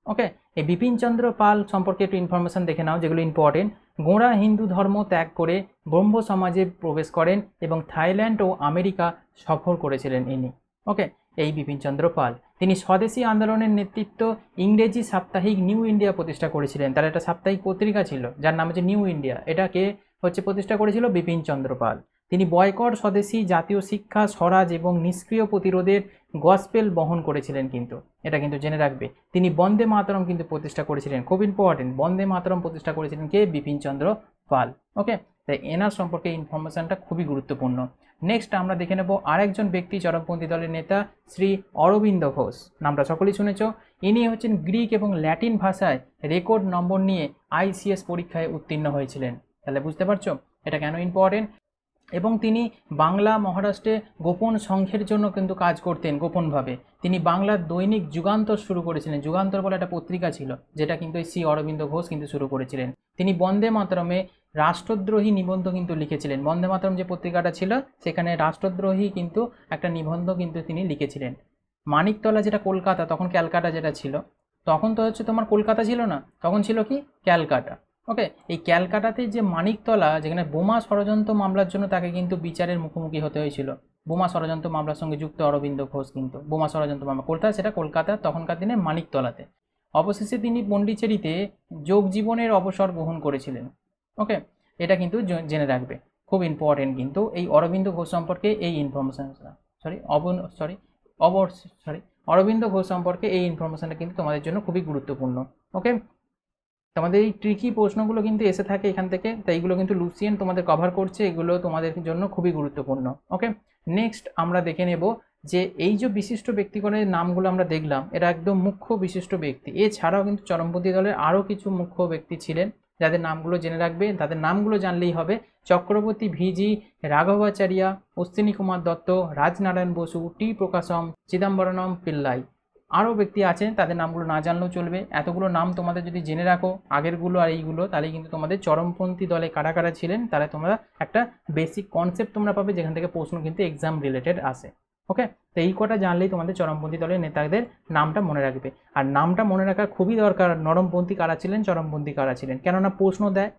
ওকে, এই বিপিন চন্দ্র পাল সম্পর্কে একটু ইনফরমেশন দেখে নাও, যেগুলো ইম্পর্টেন্ট। গোঁড়া হিন্দু ধর্ম ত্যাগ করে ব্রহ্ম সমাজে প্রবেশ করেন এবং থাইল্যান্ড ও আমেরিকা সফর করেছিলেন ইনি। ওকে, এই বিপিন চন্দ্র পাল তিনি স্বদেশী আন্দোলনের নেতৃত্ব ইংরেজি সাপ্তাহিক নিউ ইন্ডিয়া প্রতিষ্ঠা করেছিলেন। তার একটা সাপ্তাহিক পত্রিকা ছিল যার নাম হচ্ছে নিউ ইন্ডিয়া। এটাকে হচ্ছে প্রতিষ্ঠা করেছিল বিপিন চন্দ্র পাল। তিনি বয়কট, স্বদেশী, জাতীয় শিক্ষা, স্বরাজ এবং নিষ্ক্রিয় প্রতিরোধের গসপেল বহন করেছিলেন কিন্তু, এটা কিন্তু জেনে রাখবে। তিনি বন্দে মাতরম কিন্তু প্রতিষ্ঠা করেছিলেন। খুব ইম্পর্টেন্ট, বন্দে মাতরম প্রতিষ্ঠা করেছিলেন কে? বিপিন চন্দ্র পাল। ওকে, তাই এনার সম্পর্কে ইনফরমেশনটা খুবই গুরুত্বপূর্ণ। নেক্সট আমরা দেখে নেব আরেকজন ব্যক্তি চরমপন্থী দলের নেতা, শ্রী অরবিন্দ ঘোষ। নামটা সকলেই শুনেছ। ইনি হচ্ছেন গ্রিক এবং ল্যাটিন ভাষায় রেকর্ড নম্বর নিয়ে ICS পরীক্ষায় উত্তীর্ণ হয়েছিলেন। তাহলে বুঝতে পারছো এটা কেন ইম্পর্টেন্ট। এবং তিনি বাংলা মহারাষ্ট্রে গোপন সংঘের জন্য কিন্তু কাজ করতেন গোপনভাবে। তিনি বাংলার দৈনিক যুগান্তর শুরু করেছিলেন। যুগান্তর বলে একটা পত্রিকা ছিল, যেটা কিন্তু শ্রী অরবিন্দ ঘোষ কিন্তু শুরু করেছিলেন। তিনি বন্দে মাতরমে রাষ্ট্রদ্রোহী নিবন্ধ কিন্তু লিখেছিলেন। বন্দে মাতরম যে পত্রিকাটা ছিল, সেখানে রাষ্ট্রদ্রোহী কিন্তু একটা নিবন্ধ কিন্তু তিনি লিখেছিলেন। মানিকতলা, যেটা কলকাতা, তখন ক্যালকাটা যেটা ছিল, তখন তো হচ্ছে তোমার কলকাতা ছিল না, তখন ছিল কি ক্যালকাটা। ওকে, এই ক্যালকাটাতে যে মানিকতলা, যেখানে বোমা ষড়যন্ত্র মামলার জন্য তাকে কিন্তু বিচারের মুখোমুখি হতে হয়েছিল। বোমা ষড়যন্ত্র মামলার সঙ্গে যুক্ত অরবিন্দ ঘোষ কিন্তু বোমা ষড়যন্ত্র মামলা কোথায়? সেটা কলকাতা, তখনকার দিনে মানিকতলাতে। অবশেষে তিনি পন্ডিচেরিতে যোগ জীবনের অবসর গ্রহণ করেছিলেন। ওকে, এটা কিন্তু জেনে রাখবে, খুব ইম্পর্টেন্ট কিন্তু এই অরবিন্দ ঘোষ সম্পর্কে এই ইনফরমেশন। অরবিন্দ ঘোষ সম্পর্কে এই ইনফরমেশনটা কিন্তু তোমাদের জন্য খুবই গুরুত্বপূর্ণ। ওকে, তোমাদের এই ট্রিকি প্রশ্নগুলো কিন্তু এসে থাকে এখান থেকে, তাই এইগুলো কিন্তু লুসিয়ান তোমাদের কভার করছে, এগুলো তোমাদের জন্য খুবই গুরুত্বপূর্ণ। ওকে, নেক্সট আমরা দেখে নেব যে এই যে বিশিষ্ট ব্যক্তিগণের নামগুলো আমরা দেখলাম, এরা একদম মুখ্য বিশিষ্ট ব্যক্তি। এছাড়াও কিন্তু চরমপন্থী দলের আরও কিছু মুখ্য ব্যক্তি ছিলেন, যাদের নামগুলো জেনে রাখবে, তাদের নামগুলো জানলেই হবে। চক্রবর্তী ভিজি, রাঘবাচারিয়া, অশ্বিনী কুমার দত্ত, রাজনারায়ণ বসু, টি প্রকাশম, চিদম্বরম পিল্লাই। আরও ব্যক্তি আছেন, তাদের নামগুলো না জানলেও চলবে। এতগুলো নাম তোমাদের যদি জেনে রাখো, আগেরগুলো আর এইগুলো, তাহলে কিন্তু তোমাদের চরমপন্থী দলে কারা কারা ছিলেন তাহলে তোমরা একটা বেসিক কনসেপ্ট তোমরা পাবে, যেখান থেকে প্রশ্ন কিন্তু এক্সাম রিলেটেড আসে। ওকে, তো এই কটা জানলেই তোমাদের চরমপন্থী দলের নেতাদের নামটা মনে রাখবে। আর নামটা মনে রাখা খুবই দরকার, নরমপন্থী কারা ছিলেন, চরমপন্থী কারা ছিলেন। কেননা প্রশ্ন দেয়,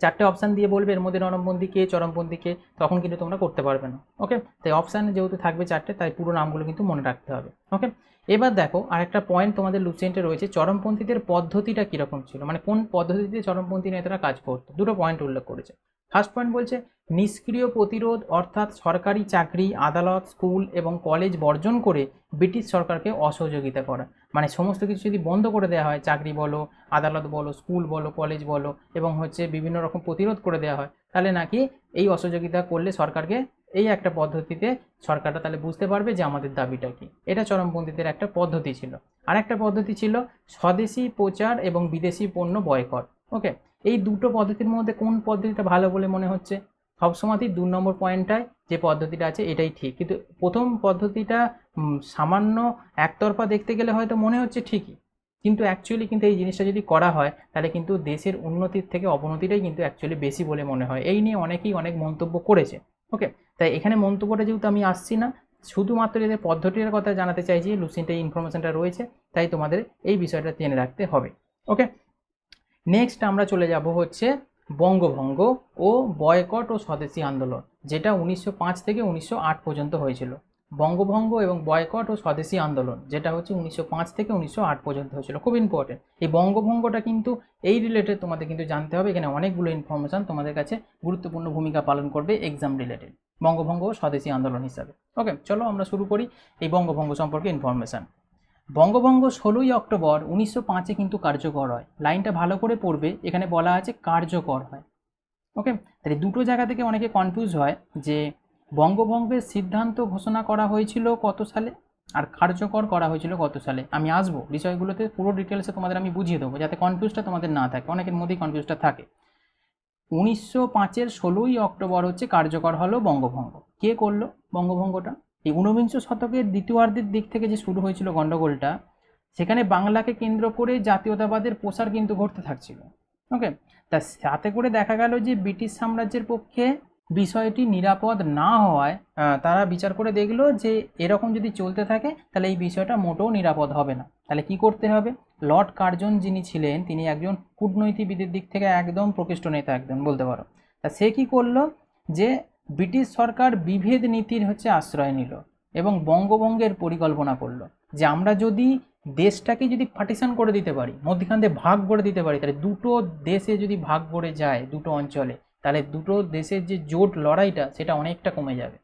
4টে অপশান দিয়ে বলবে এর মধ্যে নরমপন্থী কে, চরমপন্থী কে, তখন কিন্তু তোমরা করতে পারবে না। ওকে, তাই অপশান যেহেতু থাকবে 4টে, তাই পুরো নামগুলো কিন্তু মনে রাখতে হবে। ওকে, এবার দেখো আরেকটা পয়েন্ট তোমাদের লুসেন্টে রয়েছে, চরমপন্থীদের পদ্ধতিটা কীরকম ছিল, মানে কোন পদ্ধতিতে চরমপন্থী নেতারা কাজ করতো। দুটো পয়েন্ট উল্লেখ করেছে। ফার্স্ট পয়েন্ট বলছে নিষ্ক্রিয় প্রতিরোধ, অর্থাৎ সরকারি চাকরি, আদালত, স্কুল এবং কলেজ বর্জন করে ব্রিটিশ সরকারকে অসহযোগিতা করা। মানে সমস্ত কিছু যদি বন্ধ করে দেওয়া হয়, চাকরি বলো, আদালত বলো, স্কুল বলো, কলেজ বলো, এবং বিভিন্ন রকম প্রতিরোধ করে দেওয়া হয়, তাহলে নাকি এই অসহযোগিতা করলে সরকারকে, এই একটা পদ্ধতিতে সরকারটা তাহলে বুঝতে পারবে যে আমাদের দাবিটা কি। এটা চরমপন্থীদের একটা পদ্ধতি ছিল। আর একটা পদ্ধতি ছিল স্বদেশি প্রচার এবং বিদেশি পণ্য বয়কট। ওকে, এই দুটো পদ্ধতির মধ্যে কোন পদ্ধতিটা ভালো বলে মনে হচ্ছে? সবসময়ই 2 নম্বর পয়েন্টটায় যে পদ্ধতিটা আছে এটাই ঠিক, কিন্তু প্রথম পদ্ধতিটা সামান্য একতরফা দেখতে গেলে হয়তো মনে হচ্ছে ঠিকই, কিন্তু অ্যাকচুয়ালি কিন্তু এই জিনিসটা যদি করা হয় তাহলে কিন্তু দেশের উন্নতির থেকে অবনতিটাই কিন্তু অ্যাকচুয়ালি বেশি বলে মনে হয়। এই নিয়ে অনেকেই অনেক মন্তব্য করেছে। ওকে, তাই এখানে মন্তব্যটা যেহেতু আমি আসছি না, শুধুমাত্র এদের পদ্ধতির কথা জানাতে চাইছি, লুসেন্টে এই ইনফরমেশনটা রয়েছে, তাই তোমাদের এই বিষয়টা জেনে রাখতে হবে। ওকে, নেক্সট আমরা চলে যাব হচ্ছে বঙ্গভঙ্গ ও বয়কট ও স্বদেশী আন্দোলন, যেটা 1905 থেকে 1908 পর্যন্ত হয়েছিল। বঙ্গভঙ্গ এবং বয়কট ও স্বদেশী আন্দোলন, যেটা হচ্ছে 1905 থেকে 1908 পর্যন্ত হয়েছিল। খুব ইম্পর্টেন্ট এই বঙ্গভঙ্গটা, কিন্তু এই রিলেটেড তোমাদের কিন্তু জানতে হবে। এখানে অনেকগুলো ইনফরমেশন তোমাদের কাছে গুরুত্বপূর্ণ ভূমিকা পালন করবে এক্সাম রিলেটেড, বঙ্গভঙ্গ ও স্বদেশী আন্দোলন হিসাবে। ওকে, চলো আমরা শুরু করি এই বঙ্গভঙ্গ সম্পর্কে ইনফরমেশন। বঙ্গভঙ্গ 16ই অক্টোবর 1905-এ কিন্তু কার্যকর হয়। লাইনটা ভালো করে পড়বে, এখানে বলা আছে কার্যকর হয়। ওকে, তাহলে দুটো জায়গা থেকে অনেকে কনফিউজ হয় যে বঙ্গভঙ্গের সিদ্ধান্ত ঘোষণা করা হয়েছিল কত সালে আর কার্যকর করা হয়েছিল কত সালে। আমি আসবো বিষয়গুলোতে, পুরো ডিটেলসে তোমাদের আমি বুঝিয়ে দেবো, যাতে কনফিউজটা তোমাদের না থাকে, অনেকের মধ্যেই কনফিউজটা থাকে। 1905-এর 16ই অক্টোবর হচ্ছে কার্যকর হলো বঙ্গভঙ্গ। কে করলো বঙ্গভঙ্গটা? এই ঊনবিংশ শতকের দ্বিতীয়ার্ধের দিক থেকে যে শুরু হয়েছিল গন্ডগোলটা, সেখানে বাংলাকে কেন্দ্র করে জাতীয়তাবাদের প্রসার কিন্তু ঘটতে থাকছিল। ওকে, তা সাথে করে দেখা গেল যে ব্রিটিশ সাম্রাজ্যের পক্ষে বিষয়টি নিরাপদ না হওয়ায় তারা বিচার করে দেখলো যে এরকম যদি চলতে থাকে তাহলে এই বিষয়টা মোটেও নিরাপদ হবে না। তাহলে কি করতে হবে? লর্ড কার্জন যিনি ছিলেন, তিনি একজন কূটনৈতিকবিদের দিক থেকে একদম প্রকৃষ্ট নেতা, একদম বলতে পারো। তা সে কি করলো, যে ব্রিটিশ সরকার বিভেদ নীতির আশ্রয় নিল এবং বঙ্গভঙ্গের পরিকল্পনা করলো যে আমরা যদি দেশটাকে যদি পার্টিশন করে দিতে পারি, মধ্যখান দিয়ে ভাগ করে দিতে পারি, তাহলে দুটো দেশে যদি ভাগ করে যায় দুটো অঞ্চলে, তাহলে দুটো দেশের যে জোট লড়াইটা সেটা অনেকটা কমে যাবে।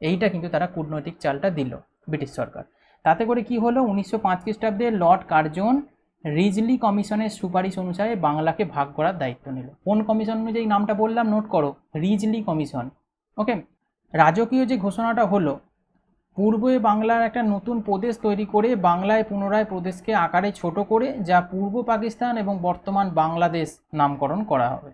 এইটা কিন্তু তারা কূটনৈতিক চালটা দিল ব্রিটিশ সরকার। তাতে করে কি হলো, 1905 খ্রিস্টাব্দে লর্ড কার্জন রিজলি কমিশনের সুপারিশ অনুসারে বাংলাকে ভাগ করার দায়িত্ব নিল। কোন কমিশন অনুযায়ী? নামটা বললাম, নোট করো, রিজলি কমিশন। ওকে, রাজকীয় যে ঘোষণাটা হলো, পূর্বে বাংলার একটা নতুন প্রদেশ তৈরি করে বাংলায় পুনরায় প্রদেশকে আকারে ছোট করে যা পূর্ব পাকিস্তান এবং বর্তমান বাংলাদেশ নামকরণ করা হবে।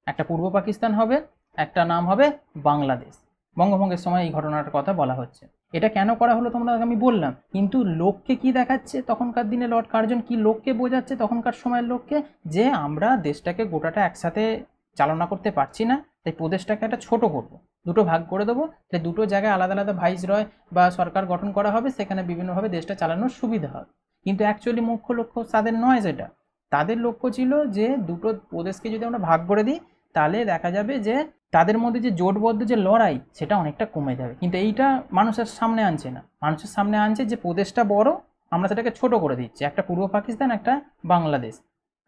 একটা পূর্ব পাকিস্তান হবে, একটা নাম হবে বাংলাদেশ। বঙ্গভঙ্গের সময় এই ঘটনাটার কথা বলা হচ্ছে। এটা কেন করা হলো তোমরা আমি বললাম, কিন্তু লোককে কি দেখাচ্ছে তখনকার দিনে লর্ড কার্জন, কি লোককে বোঝাচ্ছে তখনকার সময়ের লোককে, যে আমরা দেশটাকে গোটাটা একসাথে চালনা করতে পারছি না, তাই প্রদেশটাকে একটা ছোট করব, দুটো ভাগ করে দেবো, তাই দুটো জায়গায় আলাদা আলাদা ভাইসরয় বা সরকার গঠন করা হবে, সেখানে বিভিন্নভাবে দেশটা চালানোর সুবিধা হবে। কিন্তু অ্যাকচুয়ালি মুখ্য লক্ষ্য তাদের নয় সেটা। তাদের লক্ষ্য ছিল যে দুটো প্রদেশকে যদি আমরা ভাগ করে দিই তাহলে দেখা যাবে যে তাদের মধ্যে যে জোটবদ্ধ যে লড়াই সেটা অনেকটা কমে যাবে। কিন্তু এইটা মানুষের সামনে আনছে না, মানুষের সামনে আনছে যে প্রদেশটা বড়, আমরা সেটাকে ছোট করে দিচ্ছি, একটা পূর্ব পাকিস্তান, একটা বাংলাদেশ।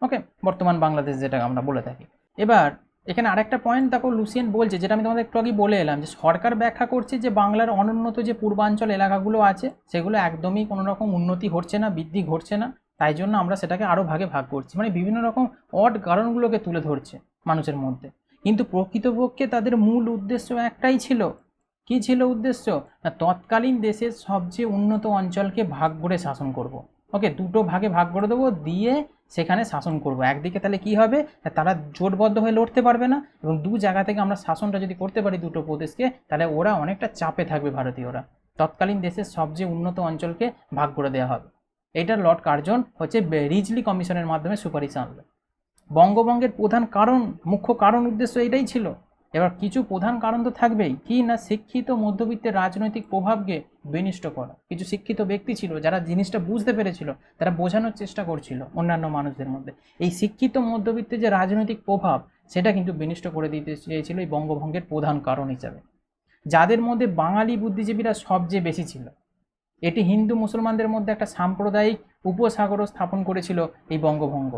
ওকে, বর্তমান বাংলাদেশ যেটা আমরা বলে থাকি। এবার এখানে আরেকটা পয়েন্ট দেখো, লুসিয়েন বলছে, যেটা আমি তোমাদের একটু আগে বলে এলাম, যে সরকার ব্যাখ্যা করছে যে বাংলার অনুন্নত যে পূর্বাঞ্চল এলাকাগুলো আছে সেগুলো একদমই কোনো রকম উন্নতি ঘটছে না, বৃদ্ধি ঘটছে না, তাই জন্য আমরা সেটাকে আরও ভাগে ভাগ করছি। মানে বিভিন্ন রকম অড কারণগুলোকে তুলে ধরছে মানুষের মধ্যে, কিন্তু প্রকৃতপক্ষে তাদের মূল উদ্দেশ্য একটাই ছিল। কি ছিল উদ্দেশ্য? না তৎকালীন দেশের সবচেয়ে উন্নত অঞ্চলকে ভাগ করে শাসন করব। ওকে, দুটো ভাগে ভাগ করে দেবো, দিয়ে সেখানে শাসন করব। একদিকে তাহলে কি হবে, তারা জোটবদ্ধ হয়ে লড়তে পারবে না, এবং দু জায়গা থেকে আমরা শাসনটা যদি করতে পারি দুটো প্রদেশকে, তাহলে ওরা অনেকটা চাপে থাকবে ভারতীয়রা। তৎকালীন দেশের সবচেয়ে উন্নত অঞ্চলকে ভাগ করে দেওয়া হবে। এটা লর্ড কার্জন হচ্ছে রিজলি কমিশনের মাধ্যমে সুপারিশ আনলো। বঙ্গভঙ্গের প্রধান কারণ, মুখ্য কারণ, উদ্দেশ্য এটাই ছিল। এবার কিছু প্রধান কারণ তো থাকবেই, কি না, শিক্ষিত মধ্যবিত্তের রাজনৈতিক প্রভাবকে বিনষ্ট করা। কিছু শিক্ষিত ব্যক্তি ছিল যারা জিনিসটা বুঝতে পেরেছিল, তারা বোঝানোর চেষ্টা করছিল অন্যান্য মানুষদের মধ্যে। এই শিক্ষিত মধ্যবিত্তের যে রাজনৈতিক প্রভাব, সেটা কিন্তু বিনষ্ট করে দিতে চেয়েছিল এই বঙ্গভঙ্গের প্রধান কারণ হিসাবে। যাদের মধ্যে বাঙালি বুদ্ধিজীবীরা সবচেয়ে বেশি ছিল। এটি হিন্দু মুসলমানদের মধ্যে একটা সাম্প্রদায়িক উপসাগরও স্থাপন করেছিল এই বঙ্গভঙ্গ।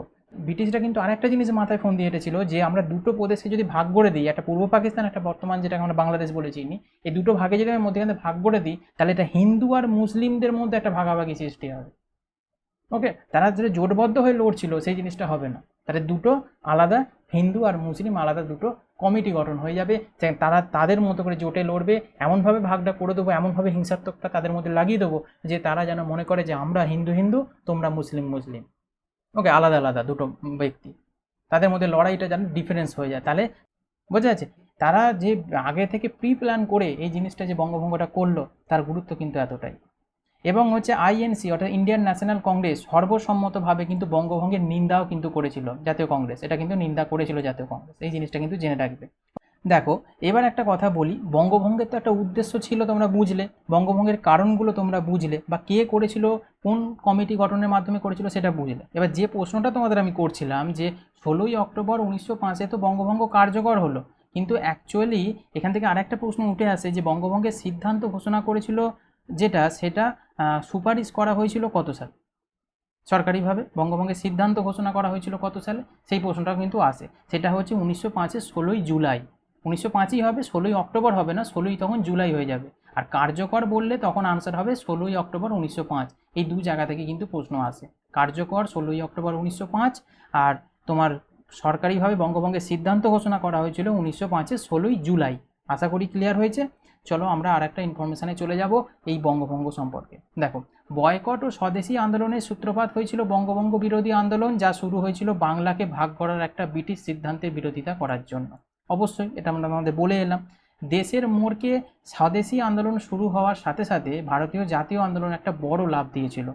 ব্রিটিশরা কিন্তু আরেকটা জিনিস মাথায় ফোন দিয়ে এটেছিল, যে আমরা দুটো প্রদেশকে যদি ভাগ করে দিই, একটা পূর্ব পাকিস্তান, একটা বর্তমান যেটাকে আমরা বাংলাদেশ বলে চিনি, এই দুটো ভাগে যদি আমি মধ্যখানে ভাগ করে দিই, তাহলে এটা হিন্দু আর মুসলিমদের মধ্যে একটা ভাগাভাগি সৃষ্টি হবে। ওকে, তারা যে জোটবদ্ধ হয়ে লড়ছিল সেই জিনিসটা হবে না, তাহলে দুটো আলাদা, হিন্দু আর মুসলিম আলাদা দুটো কমিটি গঠন হয়ে যাবে, তারা তাদের মতো করে জোটে লড়বে। এমনভাবে ভাগটা করে দেবো, এমনভাবে হিংসাত্মকটা তাদের মধ্যে লাগিয়ে দেবো, যে তারা যেন মনে করে যে আমরা হিন্দু হিন্দু, তোমরা মুসলিম মুসলিম। ওকে, আলাদা আলাদা দুটো ব্যক্তি, তাদের মধ্যে লড়াইটা যেন ডিফারেন্স হয়ে যায়। তাহলে বোঝা যাচ্ছে তারা যে আগে থেকে প্রি প্ল্যান করে এই জিনিসটা যে বঙ্গভঙ্গটা করলো, তার গুরুত্ব কিন্তু এতটাই। এবং হচ্ছে আইএনসি অর্থাৎ ইন্ডিয়ান ন্যাশনাল কংগ্রেস সর্বসম্মতভাবে কিন্তু বঙ্গভঙ্গের নিন্দাও কিন্তু করেছিল জাতীয় কংগ্রেস, এটা কিন্তু নিন্দা করেছিল জাতীয় কংগ্রেস, এই জিনিসটা কিন্তু জেনে রাখবে। দেখো, এবার একটা কথা বলি, বঙ্গভঙ্গের তো একটা উদ্দেশ্য ছিল, তোমরা বুঝলে, বঙ্গভঙ্গের কারণগুলো তোমরা বুঝলে, বা কে করেছিল, কোন কমিটি গঠনের মাধ্যমে করেছিল সেটা বুঝলে। এবার যে প্রশ্নটা তোমাদের আমি করছিলাম, যে 16ই অক্টোবর 1905 তো বঙ্গভঙ্গ কার্যকর হলো, কিন্তু অ্যাকচুয়ালি এখান থেকে আরেকটা প্রশ্ন উঠে আসে, যে বঙ্গভঙ্গের সিদ্ধান্ত ঘোষণা করেছিল যেটা, সেটা সুপারিশ করা হয়েছিল কত সালে, সরকারিভাবে বঙ্গভঙ্গের সিদ্ধান্ত ঘোষণা করা হয়েছিল কত সালে, সেই প্রশ্নটাও কিন্তু আসে। সেটা হচ্ছে 1905-এর 16ই জুলাই। 1905ই হবে, 16ই অক্টোবর হবে না, 16ই তখন জুলাই হয়ে যাবে। আর কার্যকর বললে তখন আনসার হবে 16ই অক্টোবর 1905। এই দু জায়গা থেকে কিন্তু প্রশ্ন আসে, কার্যকর 16ই অক্টোবর 1905, আর তোমার সরকারিভাবে বঙ্গভঙ্গের সিদ্ধান্ত ঘোষণা করা হয়েছিল 1905-এর 16ই জুলাই। আশা করি ক্লিয়ার হয়েছে। চলো আমরা আর একটা ইনফরমেশানে চলে যাব এই বঙ্গভঙ্গ সম্পর্কে। দেখো, বয়কট ও স্বদেশী আন্দোলনের সূত্রপাত হয়েছিল বঙ্গভঙ্গ বিরোধী আন্দোলন, যা শুরু হয়েছিল বাংলাকে ভাগ করার একটা ব্রিটিশ সিদ্ধান্তের বিরোধিতা করার জন্য। অবশ্যই এটা আমরা আমাদের বলে এলাম। দেশের মোড়কে স্বদেশী আন্দোলন শুরু হওয়ার সাথে সাথে ভারতীয় জাতীয় আন্দোলন একটা বড় লাভ দিয়েছিল।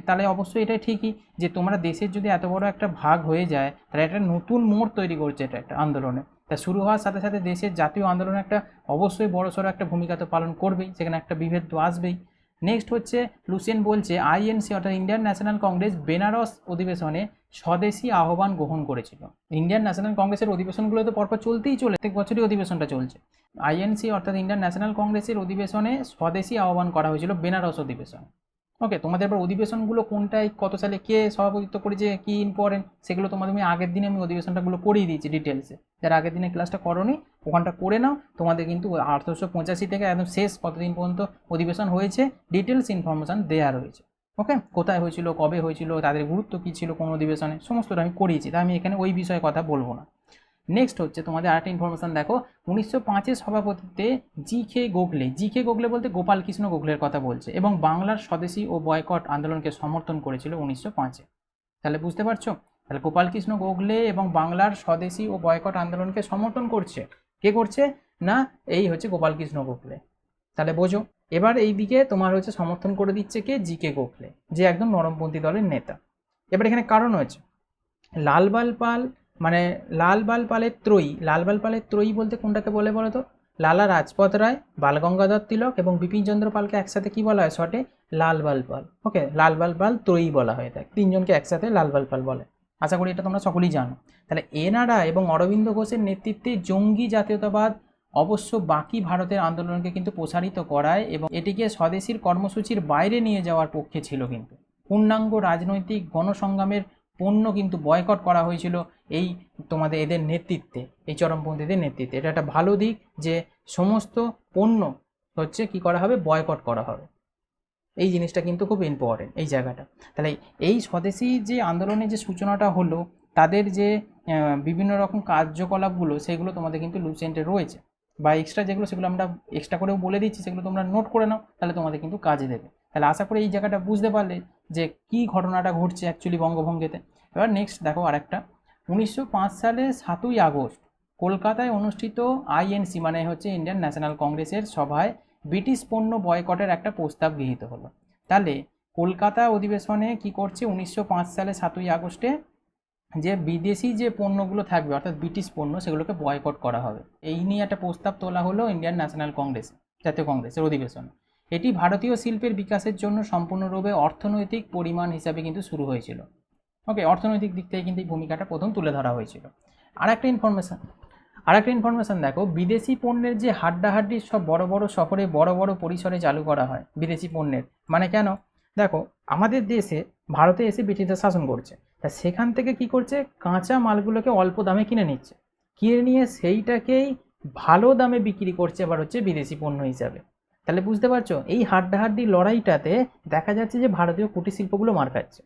তাহলে অবশ্যই এটা ঠিকই, যে তোমরা দেশের যদি এত বড় একটা ভাগ হয়ে যায়, তাহলে একটা নতুন মোড় তৈরি করছে এটা একটা আন্দোলনে। তা শুরু হওয়ার সাথে সাথে দেশের জাতীয় আন্দোলন একটা অবশ্যই বড়সড় একটা ভূমিকা তো পালন করবেই, সেখানে একটা বিভেদ তো আসবেই। নেক্সট হচ্ছে লুসেন বলছে আইএনসি অর্থাৎ ইন্ডিয়ান ন্যাশনাল কংগ্রেস বেনারস অধিবেশনে স্বদেশী আহ্বান গ্রহণ করেছিল। ইন্ডিয়ান ন্যাশনাল কংগ্রেসের অধিবেশনগুলো তো পরপর চলতেই চলে, প্রত্যেক বছরই অধিবেশনটা চলছে। আইএনসি অর্থাৎ ইন্ডিয়ান ন্যাশনাল কংগ্রেসের অধিবেশনে স্বদেশী আহ্বান করা হয়েছিল বেনারস অধিবেশন। ওকে, তোমাদের এবার অধিবেশনগুলো কোনটায় কত সালে কে সভাপতিত্ব করেছে, কি ইম্পর্টেন্ট, সেগুলো তোমাদের আমি আগের দিনে আমি অধিবেশনটাগুলো করিয়ে দিয়েছি ডিটেলসে। যারা আগের দিনে ক্লাসটা করোনি ওখানটা করে নাও, তোমাদের কিন্তু 1885 থেকে একদম শেষ কতদিন পর্যন্ত অধিবেশন হয়েছে ডিটেলস ইনফরমেশান দেওয়া রয়েছে। ওকে, কোথায় হয়েছিল, কবে হয়েছিল, তাদের গুরুত্ব কী ছিল কোন অধিবেশনে, সমস্তটা আমি করিয়েছি, তাই আমি এখানে ওই বিষয়ে কথা বলবো না। নেক্সট হচ্ছে তোমাদের আরেকটা ইনফরমেশান দেখো, 1905-এর সভাপতিত্বে জি কে গোখলে বলতে গোপাল কৃষ্ণ গোখলের কথা বলছে, এবং বাংলার স্বদেশী ও বয়কট আন্দোলনকে সমর্থন করেছিল 1905-এ। তাহলে বুঝতে পারছো, তাহলে গোপাল কৃষ্ণ গোখলে এবং বাংলার স্বদেশী ও বয়কট আন্দোলনকে সমর্থন করছে, কে করছে না, এই হচ্ছে গোপাল কৃষ্ণ গোখলে। তাহলে বোঝো, এবার এই দিকে তোমার হচ্ছে সমর্থন করে দিচ্ছে কে, জি কে গোখলে, যে একদম নরমপন্থী দলের নেতা। এবার এখানে কারণ হচ্ছে লালবাল পাল, মানে লালবাল পালের ত্রয়ী বলতে কোনটাকে বলে বলো তো, লালা রাজপথ রায়, বালগঙ্গাধর তিলক এবং বিপিন চন্দ্র পালকে একসাথে কি বলা হয় শর্টে, লালবাল পাল। ওকে, লালবাল পাল ত্রয়ী বলা হয়ে থাকে, তিনজনকে একসাথে লালবাল পাল বলে। আশা করি এটা তোমরা সকলেই জানো। তাহলে এনারা এবং অরবিন্দ ঘোষের নেতৃত্বে জঙ্গি জাতীয়তাবাদ অবশ্য বাকি ভারতের আন্দোলনকে কিন্তু প্রসারিত করায় এবং এটিকে স্বদেশীর কর্মসূচির বাইরে নিয়ে যাওয়ার পক্ষে ছিল। কিন্তু পূর্ণাঙ্গ রাজনৈতিক গণসংগ্রামের পণ্য কিন্তু বয়কট করা হয়েছিল এই তোমাদের এদের নেতৃত্বে, এই চরমপন্থীদের নেতৃত্বে। এটা একটা ভালো দিক যে সমস্ত পণ্য হচ্ছে কি করা হবে, বয়কট করা হবে। এই জিনিসটা কিন্তু খুব ইম্পর্টেন্ট এই জায়গাটা। তাহলে এই স্বদেশী যে আন্দোলনের যে সূচনাটা হলো, তাদের যে বিভিন্ন রকম কার্যকলাপগুলো সেগুলো তোমাদের কিন্তু লুসেন্টে রয়েছে, বা এক্সট্রা যেগুলো সেগুলো আমরা এক্সট্রা করেও বলে দিচ্ছি, সেগুলো তোমরা নোট করে নাও, তাহলে তোমাদের কিন্তু কাজে দেবে। তাহলে আশা করি এই জায়গাটা বুঝতে পারলে যে কি ঘটনাটা ঘটছে অ্যাকচুয়ালি বঙ্গভঙ্গেতে। এবার নেক্সট দেখো আরেকটা, 1905 সালে 7ই আগস্ট কলকাতায় অনুষ্ঠিত আইএনসি মানে হচ্ছে ইন্ডিয়ান ন্যাশনাল কংগ্রেসের সভায় ব্রিটিশ পণ্য বয়কটের একটা প্রস্তাব গৃহীত হলো। তাহলে কলকাতা অধিবেশনে কি করছে 1905 সালে 7ই আগস্টে যে বিদেশি যে পণ্যগুলো থাকবে অর্থাৎ ব্রিটিশ পণ্য সেগুলোকে বয়কট করা হবে, এই নিয়ে একটা প্রস্তাব তোলা হলো ইন্ডিয়ান ন্যাশনাল কংগ্রেস জাতীয় কংগ্রেসের অধিবেশনে। এটি ভারতীয় শিল্পের বিকাশের জন্য সম্পূর্ণরূপে অর্থনৈতিক পরিমাণ হিসাবে কিন্তু শুরু হয়েছিল। ওকে, অর্থনৈতিক দিক থেকে কিন্তু এই ভূমিকাটা প্রথম তুলে ধরা হয়েছিল। আর একটা ইনফরমেশন দেখো, বিদেশি পণ্যের যে হাড্ডাহাড্ডি সব বড় বড় শহরে বড় বড় পরিসরে চালু করা হয় বিদেশি পণ্যের, মানে কেন দেখো আমাদের দেশে ভারতে এসে ব্রিটিশরা শাসন করছে, তা সেখান থেকে কি করছে কাঁচা মালগুলোকে অল্প দামে কিনে নিচ্ছে, কিনে নিয়ে সেইটাকেই ভালো দামে বিক্রি করছে আবার হচ্ছে বিদেশি পণ্য হিসাবে। তাহলে বুঝতে পারছো এই হাড্ডাহাড্ডি লড়াইটাতে দেখা যাচ্ছে যে ভারতীয় কুটির শিল্পগুলো মার খাচ্ছে।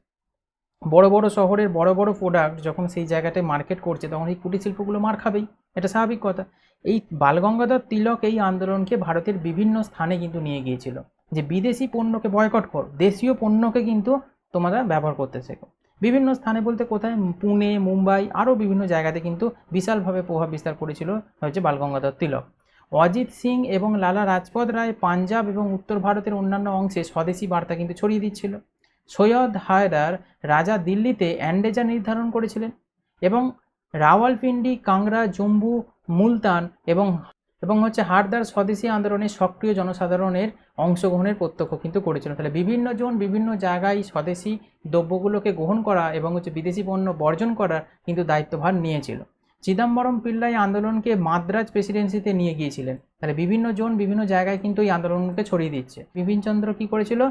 বড় বড় শহরের বড় বড় প্রোডাক্ট যখন সেই জায়গাটায় মার্কেট করছে তখন এই কুটির শিল্পগুলো মার খাবেই, এটা স্বাভাবিক কথা। এই বালগঙ্গাধর তিলক এই আন্দোলনকে ভারতের বিভিন্ন স্থানে কিন্তু নিয়ে গিয়েছিল যে বিদেশি পণ্যকে বয়কট করো, দেশীয় পণ্যকে কিন্তু তোমরা ব্যবহার করতে শেখো। বিভিন্ন স্থানে বলতে কোথায়, পুনে, মুম্বাই, আরও বিভিন্ন জায়গাতে কিন্তু বিশালভাবে প্রভাব বিস্তার করেছিল হচ্ছে বালগঙ্গাধর তিলক। অজিত সিং এবং লালা রাজপথ রায় পাঞ্জাব এবং উত্তর ভারতের অন্যান্য অংশে স্বদেশি বার্তা কিন্তু ছড়িয়ে দিচ্ছিল। সৈয়দ হায়দার রাজা দিল্লিতে অ্যান্ডেজা নির্ধারণ করেছিলেন এবং রাওয়ালপিন্ডি, কাংড়া, জম্মু, মুলতান এবং হচ্ছে হারদার স্বদেশি আন্দোলনে সক্রিয় জনসাধারণের অংশগ্রহণের প্রত্যক্ষ কিন্তু করেছিল। তাহলে বিভিন্ন জন বিভিন্ন জায়গায় স্বদেশি দ্রব্যগুলোকে গ্রহণ করা এবং হচ্ছে বিদেশি পণ্য বর্জন করার কিন্তু দায়িত্বভার নিয়েছিল। চিদম্বরম পিল্লাই আন্দোলনকে মাদ্রাজ প্রেসিডেন্সিতে নিয়ে গিয়েছিলেন। তাহলে বিভিন্ন জন বিভিন্ন জায়গায় কিন্তু এই আন্দোলনকে ছড়িয়ে দিচ্ছে। বিপিনচন্দ্র কী করেছিল,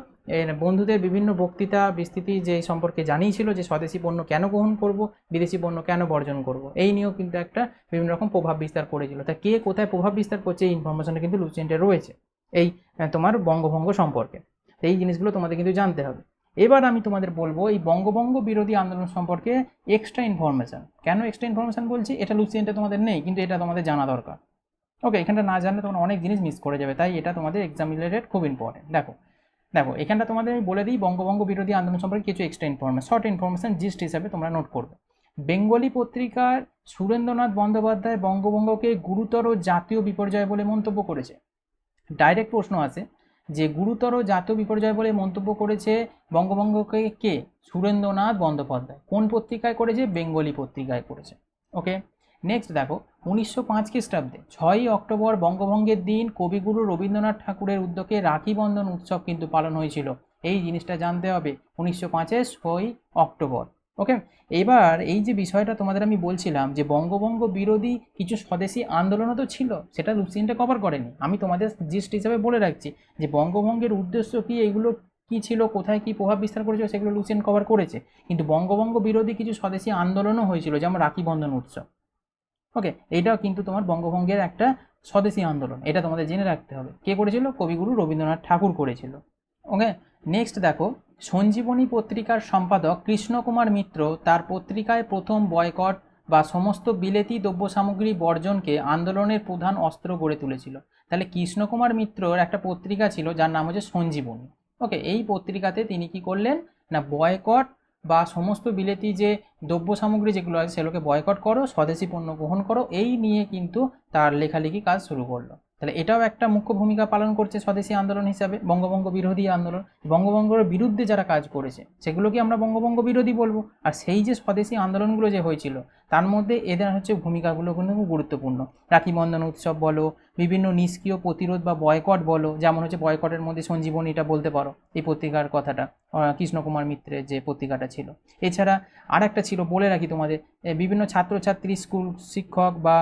বন্ধুদের বিভিন্ন বক্তৃতা বিস্তৃতি যে সম্পর্কে জানিয়েছিল যে স্বদেশি পণ্য কেন গ্রহণ করব, বিদেশি পণ্য কেন বর্জন করব, এই নিয়েও কিন্তু একটা বিভিন্ন রকম প্রভাব বিস্তার করেছিল। তা কে কোথায় প্রভাব বিস্তার করছে এই ইনফরমেশনটা কিন্তু লুসেন্টে রয়েছে এই তোমার বঙ্গভঙ্গ সম্পর্কে। এই জিনিসগুলো তোমাদের কিন্তু জানতে হবে। এবার আমি তোমাদের বলবো এই বঙ্গভঙ্গ বিরোধী আন্দোলন সম্পর্কে এক্সট্রা ইনফরমেশন। কেন এক্সট্রা ইনফরমেশন বলছি, এটা লুসিয়েন্টে তোমাদের নেই কিন্তু এটা তোমাদের জানা দরকার। ওকে, এখানটা না জানলে তোমরা অনেক জিনিস মিস করে যাবে, তাই এটা তোমাদের এক্সাম রিলেটেড খুব ইম্পর্টেন্ট। দেখো এখানটা তোমাদের আমি বলে দিই বঙ্গভঙ্গ বিরোধী আন্দোলন সম্পর্কে কিছু extra information, short information gist হিসাবে তোমরা নোট করবে। বেঙ্গলি পত্রিকার সুরেন্দ্রনাথ বন্দ্যোপাধ্যায় বঙ্গভঙ্গকে গুরুতর জাতীয় বিপর্যয় বলে মন্তব্য করেছে। ডাইরেক্ট প্রশ্ন আছে যে গুরুতর জাতীয় বিপর্যয় বলে মন্তব্য করেছে বঙ্গভঙ্গকে কে? সুরেন্দ্রনাথ বন্দ্যোপাধ্যায়। কোন পত্রিকায় করেছে? বেঙ্গলি পত্রিকায় করেছে। ওকে, নেক্সট দেখো 1905 খ্রিস্টাব্দে 6ই অক্টোবর বঙ্গভঙ্গের দিন কবিগুরু রবীন্দ্রনাথ ঠাকুরের উদ্যোগে রাখি বন্ধন উৎসব কিন্তু পালন হয়েছিল। এই জিনিসটা জানতে হবে, 1905-এর 6ই অক্টোবর। ওকে, এবার এই যে বিষয়টা তোমাদের আমি বলছিলাম যে বঙ্গভঙ্গ বিরোধী কিছু স্বদেশি আন্দোলনও তো ছিল, সেটা লুসিয়েন্টে কভার করেনি। আমি তোমাদের জিস্ট হিসাবে বলে রাখছি যে বঙ্গভঙ্গের উদ্দেশ্য কি, এগুলো কি ছিল, কোথায় কি প্রভাব বিস্তার করেছিল সেগুলো লুসিয়েন্ট কভার করেছে, কিন্তু বঙ্গভঙ্গ বিরোধী কিছু স্বদেশি আন্দোলনও হয়েছিল যেমন রাখি বন্ধন উৎসব। ওকে, এইটাও কিন্তু তোমার বঙ্গভঙ্গের একটা স্বদেশি আন্দোলন, এটা তোমাদের জেনে রাখতে হবে। কে করেছিল? কবিগুরু রবীন্দ্রনাথ ঠাকুর করেছিল। ওকে, নেক্সট দেখো সঞ্জীবনী পত্রিকার সম্পাদক কৃষ্ণকুমার মিত্র তার পত্রিকায় প্রথম বয়কট বা সমস্ত বিলেতি দ্রব্য সামগ্রী বর্জনকে আন্দোলনের প্রধান অস্ত্র গড়ে তুলেছিল। তাহলে কৃষ্ণকুমার মিত্রর একটা পত্রিকা ছিল যার নাম হচ্ছে সঞ্জীবনী। ওকে, এই পত্রিকাতে তিনি কি করলেন না বয়কট বা সমস্ত বিলেতি যে দ্রব্য সামগ্রী যেগুলো আছে সেগুলোকে বয়কট করো, স্বদেশি পণ্য গ্রহণ করো, এই নিয়ে কিন্তু তার লেখালেখি কাজ শুরু করলো। তাহলে এটাও একটা মুখ্য ভূমিকা পালন করছে স্বদেশি আন্দোলন হিসাবে, বঙ্গভঙ্গ বিরোধী আন্দোলন। বঙ্গভঙ্গের বিরুদ্ধে যারা কাজ করেছে সেগুলোকে আমরা বঙ্গভঙ্গ বিরোধী বলবো। আর সেই যে স্বদেশি আন্দোলনগুলো যে হয়েছিল তার মধ্যে এদের হচ্ছে ভূমিকাগুলো কিন্তু খুব গুরুত্বপূর্ণ। রাখি বন্ধন উৎসব বলো, বিভিন্ন নিষ্ক্রিয় প্রতিরোধ বা বয়কট বলো, যেমন হচ্ছে বয়কটের মধ্যে সঞ্জীবনীটা বলতে পারো, এই পত্রিকার কথাটা কৃষ্ণকুমার মিত্রের যে পত্রিকাটা ছিল। এছাড়া আর একটা ছিল বলে রাখি তোমাদের, বিভিন্ন ছাত্রছাত্রী, স্কুল শিক্ষক বা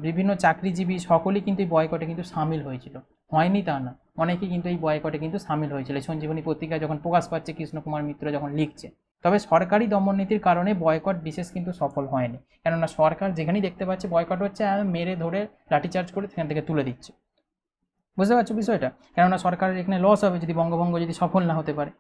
বিভিন্ন চাকরিজীবী সকলেই কিন্তু এই বয়কটে কিন্তু সামিল হয়েছিল, হয়নি তা না, অনেকেই কিন্তু এই বয়কটে কিন্তু সামিল হয়েছিল। সঞ্জীবনী পত্রিকায় যখন প্রকাশ পাচ্ছে কৃষ্ণকুমার মিত্র যখন লিখছে, তবে সরকারি দমননীতির কারণে বয়কট বিশেষ কিন্তু সফল হয়নি, কেননা সরকার যেখানেই দেখতে পাচ্ছে বয়কট হচ্ছে মেরে ধরে লাঠিচার্জ করে সেখান থেকে তুলে দিচ্ছে। বুঝতে পারছো বিষয়টা? কেননা সরকারের এখানে লস হবে যদি বঙ্গভঙ্গ যদি সফল না হতে পারে।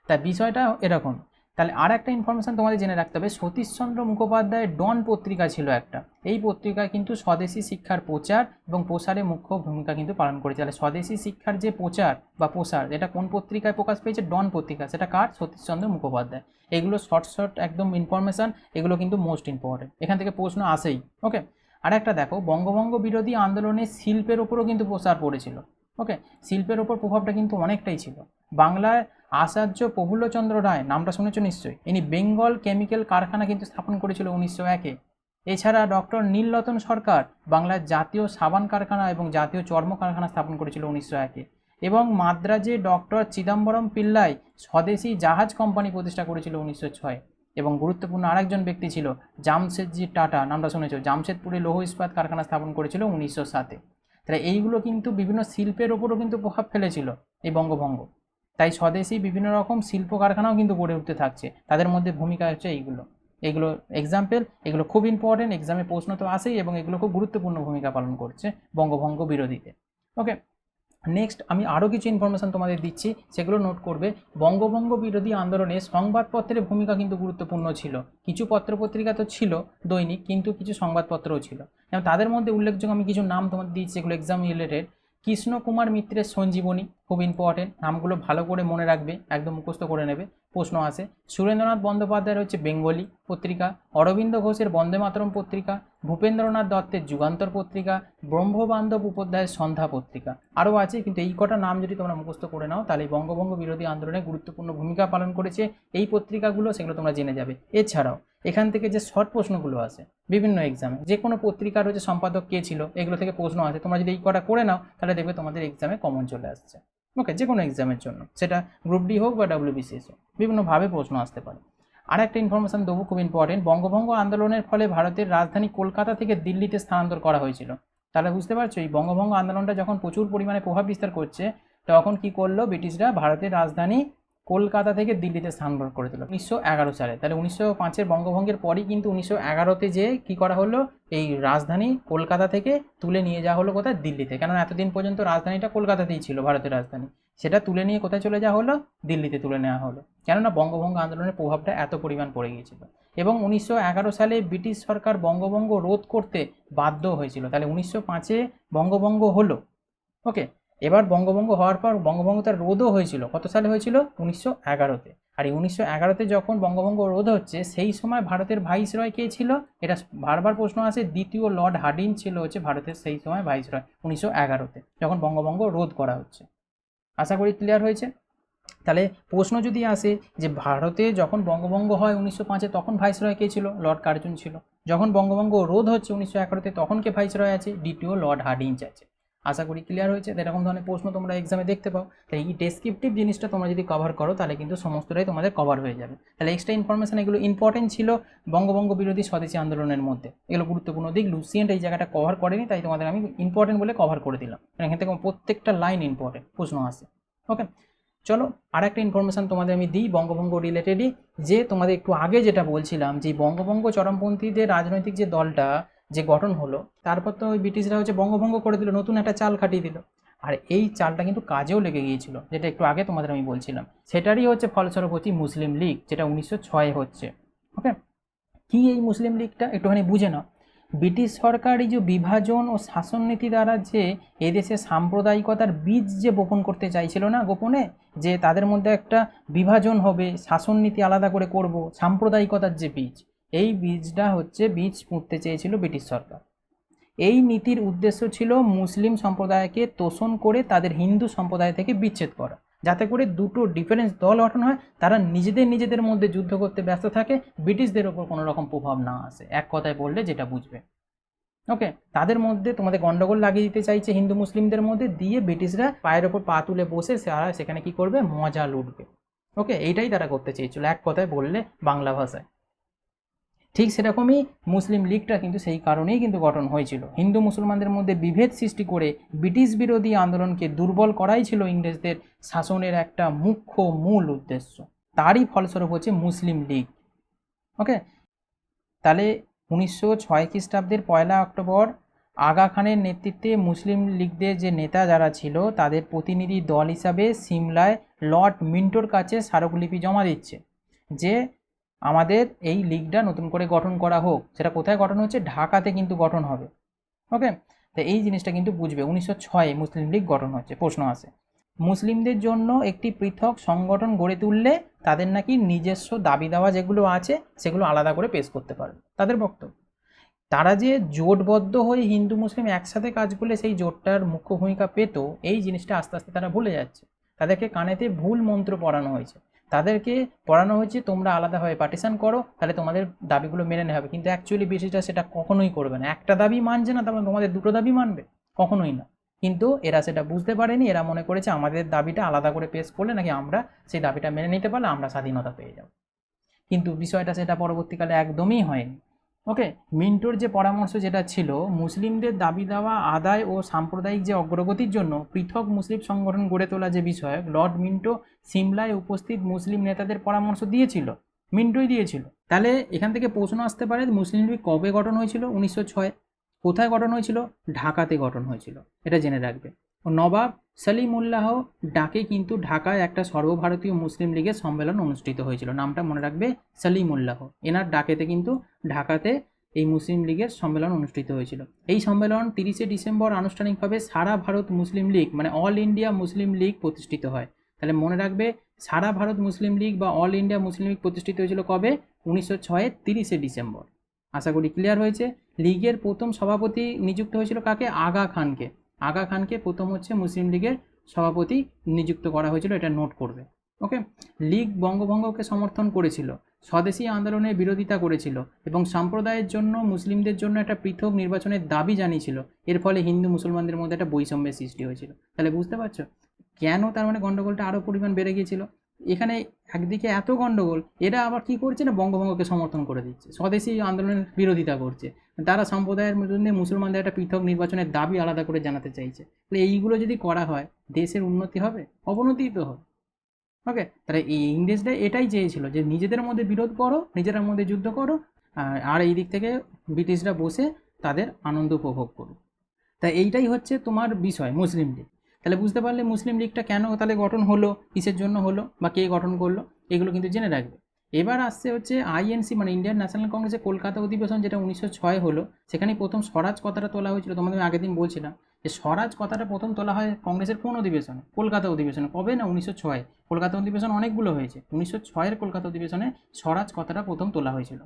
তাই বিষয়টা এরকম। তাহলে আর একটা ইনফরমেশন তোমাদের জেনে রাখতে হবে, সতীশচন্দ্র মুখোপাধ্যায়ের ডন পত্রিকা ছিল একটা। এই পত্রিকায় কিন্তু স্বদেশী শিক্ষার প্রচার এবং প্রসারে মুখ্য ভূমিকা কিন্তু পালন করেছে। তাহলে স্বদেশী শিক্ষার যে প্রচার বা প্রসার, এটা কোন পত্রিকায় প্রকাশ পেয়েছে? ডন পত্রিকা। সেটা কার? সতীশচন্দ্র মুখোপাধ্যায়। এগুলো শর্ট একদম ইনফরমেশন, এগুলো কিন্তু মোস্ট ইম্পর্টেন্ট, এখান থেকে প্রশ্ন আসেই। ওকে, আর একটা দেখো, বঙ্গভঙ্গ বিরোধী আন্দোলনে শিল্পের ওপরও কিন্তু প্রসার পড়েছিল। ওকে, শিল্পের ওপর প্রভাবটা কিন্তু অনেকটাই ছিল। বাংলায় আচার্য প্রফুল্লচন্দ্র রায়, নামটা শুনেছো নিশ্চয়ই, ইনি বেঙ্গল কেমিক্যাল কারখানা কিন্তু স্থাপন করেছিল 1901-এ। এছাড়া ডক্টর নীলরতন সরকার বাংলার জাতীয় সাবান কারখানা এবং জাতীয় চর্ম কারখানা স্থাপন করেছিল 1901-এ। এবং মাদ্রাজে ডক্টর চিদম্বরম পিল্লাই স্বদেশী জাহাজ কোম্পানি প্রতিষ্ঠা করেছিল 1906। এবং গুরুত্বপূর্ণ আরেকজন ব্যক্তি ছিল জামশেদজি টাটা, নামটা শুনেছো, জামশেদপুরে লৌহ ইস্পাত কারখানা স্থাপন করেছিল 1907-এ। তাহলে এইগুলো কিন্তু বিভিন্ন শিল্পের ওপরও কিন্তু প্রভাব ফেলেছিল এই বঙ্গভঙ্গ। তাই স্বদেশী বিভিন্ন রকম শিল্প কারখানাও কিন্তু গড়ে উঠতে থাকছে, তাদের মধ্যে ভূমিকা হচ্ছে এইগুলো। এগুলো এক্সাম্পল, এগুলো খুব ইম্পর্টেন্ট, এক্সামে প্রশ্ন তো আসেই, এবং এগুলো খুব গুরুত্বপূর্ণ ভূমিকা পালন করছে বঙ্গভঙ্গ বিরোধীতে। ওকে, নেক্সট আমি আরও কিছু ইনফরমেশন তোমাদের দিচ্ছি, সেগুলো নোট করবে। বঙ্গভঙ্গ বিরোধী আন্দোলনে সংবাদপত্রের ভূমিকা কিন্তু গুরুত্বপূর্ণ ছিল। কিছু পত্রপত্রিকা তো ছিল দৈনিক, কিন্তু কিছু সংবাদপত্রও ছিল। এবং তাদের মধ্যে উল্লেখযোগ্য আমি কিছু নাম তোমাদের দিচ্ছি, এগুলো এক্সাম রিলেটেড। কৃষ্ণ কুমার মিত্রের সঞ্জীবনী, খুব ইম্পর্টেন্ট, নামগুলো ভালো করে মনে রাখবে, একদম মুখস্থ করে নেবে, প্রশ্ন আসে। সুরেন্দ্রনাথ বন্দ্যোপাধ্যায়ের হচ্ছে বেঙ্গলি পত্রিকা, অরবিন্দ ঘোষের বন্দে মাতরম পত্রিকা, ভূপেন্দ্রনাথ দত্তের যুগান্তর পত্রিকা, ব্রহ্মবান্ধব উপাধ্যায়ের সন্ধ্যা পত্রিকা। আরও আছে, কিন্তু এই কটা নাম যদি তোমরা মুখস্থ করে নাও, তাহলে বঙ্গভঙ্গ বিরোধী আন্দোলনে গুরুত্বপূর্ণ ভূমিকা পালন করেছে এই পত্রিকাগুলো, সেগুলো তোমরা জেনে যাবে। এছাড়াও এখান থেকে যে শর্ট প্রশ্নগুলো আসে বিভিন্ন এক্সামে, যে কোনো পত্রিকার হচ্ছে সম্পাদক কে ছিল, এগুলো থেকে প্রশ্ন আসে। তোমরা যদি এই কটা করে নাও, তাহলে দেখবে তোমাদের এক্সামে কমন চলে আসছে। ওকে, যে কোনো এক্সামের জন্য, সেটা গ্রুপ ডি হোক বা WBCS হোক, বিভিন্নভাবে প্রশ্ন আসতে পারে। আর একটা ইনফরমেশন দেবো, খুব ইম্পর্টেন্ট, বঙ্গভঙ্গ আন্দোলনের ফলে ভারতের রাজধানী কলকাতা থেকে দিল্লিতে স্থানান্তর করা হয়েছিল। তাহলে বুঝতে পারছো, এই বঙ্গভঙ্গ আন্দোলনটা যখন প্রচুর পরিমাণে প্রভাব বিস্তার করছে, তখন কি করলো ব্রিটিশরা? ভারতের রাজধানী কলকাতা থেকে দিল্লিতে স্থানান্তর করে দিল 1911 সালে। তাহলে 1905-এর বঙ্গভঙ্গের পরই কিন্তু 1911-তে যে কি করা হলো, এই রাজধানী কলকাতা থেকে তুলে নিয়ে যাওয়া হলো কোথায়? দিল্লিতে। কেননা এতদিন পর্যন্ত রাজধানীটা কলকাতাতেই ছিল, ভারতের রাজধানী, সেটা তুলে নিয়ে কোথায় চলে যাওয়া হলো? দিল্লিতে তুলে নেওয়া হলো। কেননা বঙ্গভঙ্গ আন্দোলনের প্রভাবটা এত পরিমাণ পড়ে গিয়েছিল। এবং 1911 সালে ব্রিটিশ সরকার বঙ্গভঙ্গ রোধ করতে বাধ্য হয়েছিল। তাহলে 1905-এ বঙ্গভঙ্গ হলো। ওকে, এবার বঙ্গভঙ্গ হওয়ার পর বঙ্গভঙ্গ তার রোধও হয়েছিল, কত সালে হয়েছিল? 1911-তে। আর এই 1911-তে যখন বঙ্গভঙ্গ রোধ হচ্ছে, সেই সময় ভারতের ভাইসরয় কে ছিল? এটা বারবার প্রশ্ন আসে। দ্বিতীয় লর্ড হার্ডিঞ্জ ছিল হচ্ছে ভারতের সেই সময় ভাইসরয় 1911-তে, যখন বঙ্গভঙ্গ রোধ করা হচ্ছে। আশা করি ক্লিয়ার হয়েছে। তাহলে প্রশ্ন যদি আসে যে ভারতে যখন বঙ্গভঙ্গ হয় 1905-এ, তখন ভাইসরয় কে ছিল? লর্ড কার্জন ছিল। যখন বঙ্গভঙ্গ রোধ হচ্ছে 1911-তে, তখন কে ভাইসরয় আছে? দ্বিতীয় লর্ড হার্ডিঞ্জ আছে। আশা করি ক্লিয়ার হয়েছে। এরকম ধরনের প্রশ্ন তোমরা এক্সামে দেখতে পাও। তাই এই ডেসক্রিপটিভ জিনিসটা তোমরা যদি কভার করো, তাহলে কিন্তু সমস্তটাই তোমাদের কভার হয়ে যাবে। তাহলে এক্সট্রা ইনফরমেশন এগুলো ইম্পর্টেন্ট ছিল বঙ্গভঙ্গ বিরোধী স্বদেশী আন্দোলনের মধ্যে, এগুলো গুরুত্বপূর্ণ দিক। লুসিয়েন্ট এই জায়গাটা কভার করেনি, তাই তোমাদের আমি ইম্পর্টেন্ট বলে কভার করে দিলাম। এখান থেকে প্রত্যেকটা লাইন ইম্পর্টেন্ট, প্রশ্ন আসে। ওকে, চলো আর একটা ইনফরমেশন তোমাদের আমি দিই বঙ্গভঙ্গ রিলেটেডই, যে তোমাদের একটু আগে যেটা বলছিলাম, যে বঙ্গভঙ্গ চরমপন্থীদের রাজনৈতিক যে দলটা যে গঠন হলো, তারপর তো ওই ব্রিটিশরা হচ্ছে বঙ্গভঙ্গ করে দিল, নতুন একটা চাল খাটিয়ে দিল। আর এই চালটা কিন্তু কাজেও লেগে গিয়েছিল, যেটা একটু আগে তোমাদের আমি বলছিলাম। সেটারই হচ্ছে ফলস্বরূপ হচ্ছে মুসলিম লীগ, যেটা 1906 হচ্ছে। ওকে, কি এই মুসলিম লীগটা একটুখানি বুঝে নাও। ব্রিটিশ সরকার এই যে বিভাজন ও শাসননীতি দ্বারা যে এদেশে সাম্প্রদায়িকতার বীজ যে বপন করতে চাইছিল না গোপনে, যে তাদের মধ্যে একটা বিভাজন হবে, শাসননীতি আলাদা করে করব, সাম্প্রদায়িকতার যে বীজ, এই বীজটা হচ্ছে বীজ পুঁততে চেয়েছিল ব্রিটিশ সরকার। এই নীতির উদ্দেশ্য ছিল মুসলিম সম্প্রদায়কে তোষণ করে তাদের হিন্দু সম্প্রদায় থেকে বিচ্ছেদ করা, যাতে করে দুটো ডিফারেন্স দল গঠন হয়, তারা নিজেদের মধ্যে যুদ্ধ করতে ব্যস্ত থাকে, ব্রিটিশদের ওপর কোনো রকম প্রভাব না আসে, এক কথায় বললে যেটা বুঝবে। ওকে, তাদের মধ্যে তোমাদের গন্ডগোল লাগিয়ে দিতে চাইছে হিন্দু মুসলিমদের মধ্যে, দিয়ে ব্রিটিশরা পায়ের ওপর পা তুলে বসে তারা সেখানে কি করবে? মজা লুটবে। ওকে, এইটাই তারা করতে চেয়েছিল, এক কথায় বললে বাংলা ভাষায়। ঠিক সেরকমই মুসলিম লীগটা কিন্তু সেই কারণেই কিন্তু গঠন হয়েছিল, হিন্দু মুসলমানদের মধ্যে বিভেদ সৃষ্টি করে ব্রিটিশ বিরোধী আন্দোলনকে দুর্বল করাই ছিল ইংরেজদের শাসনের একটা মুখ্য মূল উদ্দেশ্য। তারই ফলস্বরূপ হচ্ছে মুসলিম লীগ। ওকে, তাহলে 1906 খ্রিস্টাব্দের 1 অক্টোবর আগা খানের নেতৃত্বে মুসলিম লীগদের যে নেতা যারা ছিল, তাদের প্রতিনিধি দল হিসাবে সিমলায় লর্ড মিন্টোর কাছে স্মারকলিপি জমা দিচ্ছে। যে আমাদের এই লীগটা নতুন করে গঠন করা হোক। সেটা কোথায় গঠন হচ্ছে? ঢাকাতে কিন্তু গঠন হবে। ওকে, তো এই জিনিসটা কিন্তু বুঝবে। 1906 মুসলিম লীগ গঠন হচ্ছে। প্রশ্ন আসে, মুসলিমদের জন্য একটি পৃথক সংগঠন গড়ে তুললে তাদের নাকি নিজস্ব দাবি দাওয়া যেগুলো আছে সেগুলো আলাদা করে পেশ করতে পারবে। তাদের বক্তব্য, তারা যে জোটবদ্ধ হয়ে হিন্দু মুসলিম একসাথে কাজ করলে সেই জোটটার মুখ্য ভূমিকা পেত, এই জিনিসটা আস্তে আস্তে তারা ভুলে যাচ্ছে। তাদেরকে কানেতে ভুল মন্ত্র পড়ানো হয়েছে। তাদেরকে পড়ানো হয়েছে তোমরা আলাদাভাবে পার্টিশন করো, তাহলে তোমাদের দাবিগুলো মেনে নেওয়া হবে। কিন্তু অ্যাকচুয়ালি ব্রিটিশরা সেটা কখনোই করবে না। একটা দাবি মানছে না, তারপর তোমাদের দুটো দাবি মানবে? কখনোই না। কিন্তু এরা সেটা বুঝতে পারেনি। এরা মনে করেছে আমাদের দাবিটা আলাদা করে পেশ করলে নাকি আমরা সেই দাবিটা মেনে নিতে পারলে আমরা স্বাধীনতা পেয়ে যাব। কিন্তু বিষয়টা সেটা পরবর্তীকালে একদমই হয়নি। ওকে, মিন্টোর যে পরামর্শ যেটা ছিল, মুসলিমদের দাবি দাওয়া আদায় ও সাম্প্রদায়িক যে অগ্রগতির জন্য পৃথক মুসলিম সংগঠন গড়ে তোলা যে বিষয়, লর্ড মিন্টো সিমলায় উপস্থিত মুসলিম নেতাদের পরামর্শ দিয়েছিল। মিন্টোই দিয়েছিল। তাহলে এখান থেকে প্রশ্ন আসতে পারে, মুসলিম লীগ কবে গঠন হয়েছিল? 1906। কোথায় গঠন হয়েছিল? ঢাকাতে গঠন হয়েছিল। এটা জেনে রাখবে। ও নবাব সলিমুল্লাহ ডাকে কিন্তু ঢাকায় একটা সর্বভারতীয় মুসলিম লীগের সম্মেলন অনুষ্ঠিত হয়েছিল। নামটা মনে রাখবে, সলিমুল্লাহ। এনার ডাকেতে কিন্তু ঢাকাতে এই মুসলিম লীগের সম্মেলন অনুষ্ঠিত হয়েছিল। এই সম্মেলন 30শে ডিসেম্বর আনুষ্ঠানিকভাবে সারা ভারত মুসলিম লীগ মানে অল ইন্ডিয়া মুসলিম লীগ প্রতিষ্ঠিত হয়। তাহলে মনে রাখবে, সারা ভারত মুসলিম লীগ বা অল ইন্ডিয়া মুসলিম লীগ প্রতিষ্ঠিত হয়েছিল কবে? 1906 30শে ডিসেম্বর। আশা করি ক্লিয়ার হয়েছে। লীগের প্রথম সভাপতি নিযুক্ত হয়েছিল কাকে? আগা খানকে। আগা খানকে প্রথম হচ্ছে মুসলিম লীগের সভাপতি নিযুক্ত করা হয়েছিল, এটা নোট করবে। ওকে, লীগ বঙ্গভঙ্গকে সমর্থন করেছিল, স্বদেশী আন্দোলনের বিরোধিতা করেছিল এবং সম্প্রদায়ের জন্য মুসলিমদের জন্য একটা পৃথক নির্বাচনের দাবি জানিয়েছিল। এর ফলে হিন্দু মুসলমানদের মধ্যে একটা বৈষম্যের সৃষ্টি হয়েছিল। তাহলে বুঝতে পারছো কেন তার মানে গন্ডগোলটা আরও পরিমাণ বেড়ে গিয়েছিল। এখানে একদিকে এত গন্ডগোল, এরা আবার কি করছে না, বঙ্গভঙ্গকে সমর্থন করে দিচ্ছে, স্বদেশী আন্দোলনের বিরোধিতা করছে। তারা সম্প্রদায়ের মধ্যে মুসলমানদের একটা পৃথক নির্বাচনের দাবি আলাদা করে জানাতে চাইছে। তাহলে এইগুলো যদি করা হয়, দেশের উন্নতি হবে? অবনতিই তো হবে। ওকে, তাহলে এই ইংরেজরা এটাই চেয়েছিল যে নিজেদের মধ্যে বিরোধ করো, নিজেদের মধ্যে যুদ্ধ করো, আর এই দিক থেকে ব্রিটিশরা বসে তাদের আনন্দ উপভোগ করুক। তাই এইটাই হচ্ছে তোমার বিষয় মুসলিম লীগ। তাহলে বুঝতে পারলে মুসলিম লীগটা কেন তাহলে গঠন হলো, কিসের জন্য হলো, বা কে গঠন করলো, এগুলো কিন্তু জেনে রাখবে। এবার আসছে হচ্ছে আইএনসি মানে ইন্ডিয়ান ন্যাশনাল কংগ্রেসের কলকাতা অধিবেশন, যেটা 1906 হলো। সেখানে প্রথম স্বরাজ কথাটা তোলা হয়েছিল। তোমাদের আমি আগের দিন বলছিলাম যে স্বরাজ কথাটা প্রথম তোলা হয় কংগ্রেসের কোন অধিবেশনে? কলকাতা অধিবেশনে। কবে না? 1906। কলকাতা অধিবেশন অনেকগুলো হয়েছে। 1906 কলকাতা অধিবেশনে স্বরাজ কথাটা প্রথম তোলা হয়েছিল।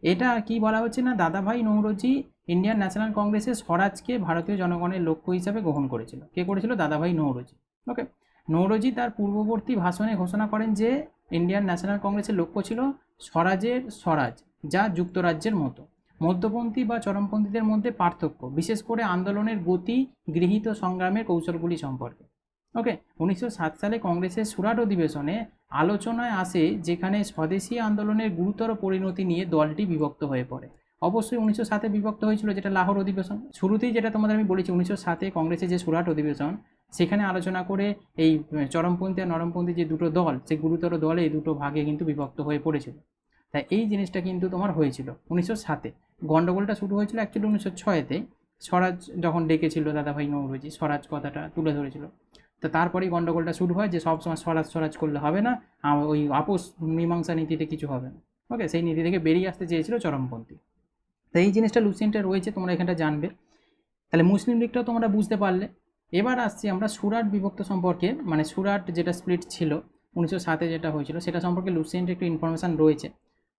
এটা কি বলা হচ্ছে না, দাদাভাই নৌরোজি ইন্ডিয়ান ন্যাশনাল কংগ্রেসের স্বরাজকে ভারতীয় জনগণের লক্ষ্য হিসাবে গ্রহণ করেছিল। কে করেছিল? দাদাভাই নৌরোজি। ওকে, নৌরোজি তার পূর্ববর্তী ভাষণে ঘোষণা করেন যে ইন্ডিয়ান ন্যাশনাল কংগ্রেসের লক্ষ্য ছিল স্বরাজের স্বরাজ, যা যুক্তরাজ্যের মতো। মধ্যপন্থী বা চরমপন্থীদের মধ্যে পার্থক্য, বিশেষ করে আন্দোলনের গতি, গৃহীত সংগ্রামের কৌশলগুলি সম্পর্কে। ওকে, 1907 সালে কংগ্রেসের সুরাট অধিবেশনে আলোচনায় আসে, যেখানে স্বদেশী আন্দোলনের গুরুতর পরিণতি নিয়ে দলটি বিভক্ত হয়ে পড়ে। অবশ্যই 1907 বিভক্ত হয়েছিল, যেটা লাহোর অধিবেশন। শুরুতেই যেটা তোমাদের আমি বলেছি, 1907 কংগ্রেসের যে সুরাট অধিবেশন, সেখানে আলোচনা করে এই চরমপন্থী আর নরমপন্থী যে দুটো দল, সেই গুরুতর দলে এই দুটো ভাগে কিন্তু বিভক্ত হয়ে পড়েছিল। তাই এই জিনিসটা কিন্তু তোমার হয়েছিল 1907। গন্ডগোলটা শুরু হয়েছিল অ্যাকচুয়ালি 1906-তে। স্বরাজ যখন ডেকেছিল দাদাভাই নৌরোজি, স্বরাজ কথাটা তুলে ধরেছিল। তো তারপরেই গন্ডগোলটা শুরু হয় যে সবসময় স্বরাজ স্বরাজ করলে হবে না, ওই আপোষ মীমাংসা নীতিতে কিছু হবে না। ওকে, সেই নীতি থেকে বেরিয়ে আসতে চেয়েছিল চরমপন্থী। তো এই জিনিসটা লুসেন্টে রয়েছে, তোমরা এখানটা জানবে। তাহলে মুসলিম লীগটাও তোমরা বুঝতে পারলে। এবার আসছি আমরা সুরাট বিভক্ত সম্পর্কে, মানে সুরাট যেটা স্প্লিট ছিল 1907 যেটা হয়েছিল, সেটা সম্পর্কে লুসেন্টে একটু ইনফরমেশান রয়েছে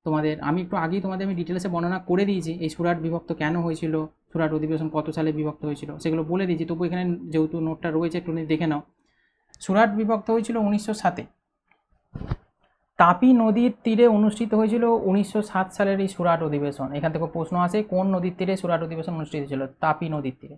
তোমাদের। আমি একটু আগেই তোমাদের আমি ডিটেলসে বর্ণনা করে দিয়েছি এই সুরাট বিভক্ত কেন হয়েছিল, সুরাট অধিবেশন কত সালে বিভক্ত হয়েছিল, সেগুলো বলে দিয়েছি। তবু এখানে যেহেতু নোটটা রয়েছে একটু দেখে নাও। সুরাট বিভক্ত হয়েছিল 1907। তাপি নদীর তীরে অনুষ্ঠিত হয়েছিল 1907 সালের এই সুরাট অধিবেশন। এখান থেকে প্রশ্ন আসে, কোন নদীর তীরে সুরাট অধিবেশন অনুষ্ঠিত হয়েছিল? তাপি নদীর তীরে।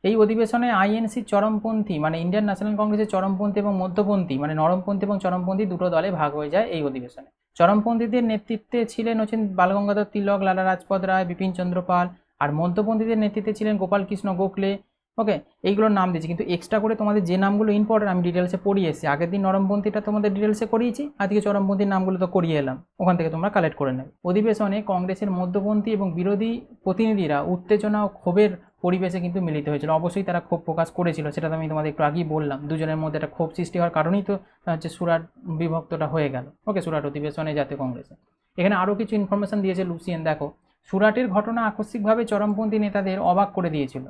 এই অধিবেশনে আইএনসি চরমপন্থী মানে ইন্ডিয়ান ন্যাশনাল কংগ্রেসের চরমপন্থী এবং মধ্যপন্থী মানে নরমপন্থী এবং চরমপন্থী দুটো দলে ভাগ হয়ে যায় এই অধিবেশনে। চরমপন্থীদের নেতৃত্বে ছিলেন বালগঙ্গাধর তিলক, লালা রাজপথ রায়, বিপিন চন্দ্র পাল। আর মধ্যপন্থীদের নেতৃত্বে ছিলেন গোপাল কৃষ্ণ গোখলে, ওকে, এইগুলোর নাম দিয়েছি, কিন্তু এক্সট্রা করে তোমাদের যে নামগুলো ইম্পর্টেন্ট আমি ডিটেলসে পড়িয়ে এসেছি। আগের দিন নরমপন্থীটা তোমাদের ডিটেলসে করিয়েছি, আজকে চরমপন্থীর নামগুলো তো করিয়ে এলাম, ওখান থেকে তোমরা কালেক্ট করে নেবে। অধিবেশনে কংগ্রেসের মধ্যপন্থী এবং বিরোধী প্রতিনিধিরা উত্তেজনা ও ক্ষোভের পরিবেশে কিন্তু মিলিত হয়েছিল। অবশ্যই তারা ক্ষোভ প্রকাশ করেছিল, সেটা তো আমি তোমাদের একটু আগেই বললাম। দুজনের মধ্যে একটা ক্ষোভ সৃষ্টি হওয়ার কারণেই তো হচ্ছে সুরাট বিভক্তটা হয়ে গেল। ওকে, সুরাট অধিবেশনে জাতীয় কংগ্রেসে। এখানে আরও কিছু ইনফরমেশন দিয়েছে লুসিয়েন, দেখো। সুরাটের ঘটনা আকস্মিকভাবে চরমপন্থী নেতাদের অবাক করে দিয়েছিল,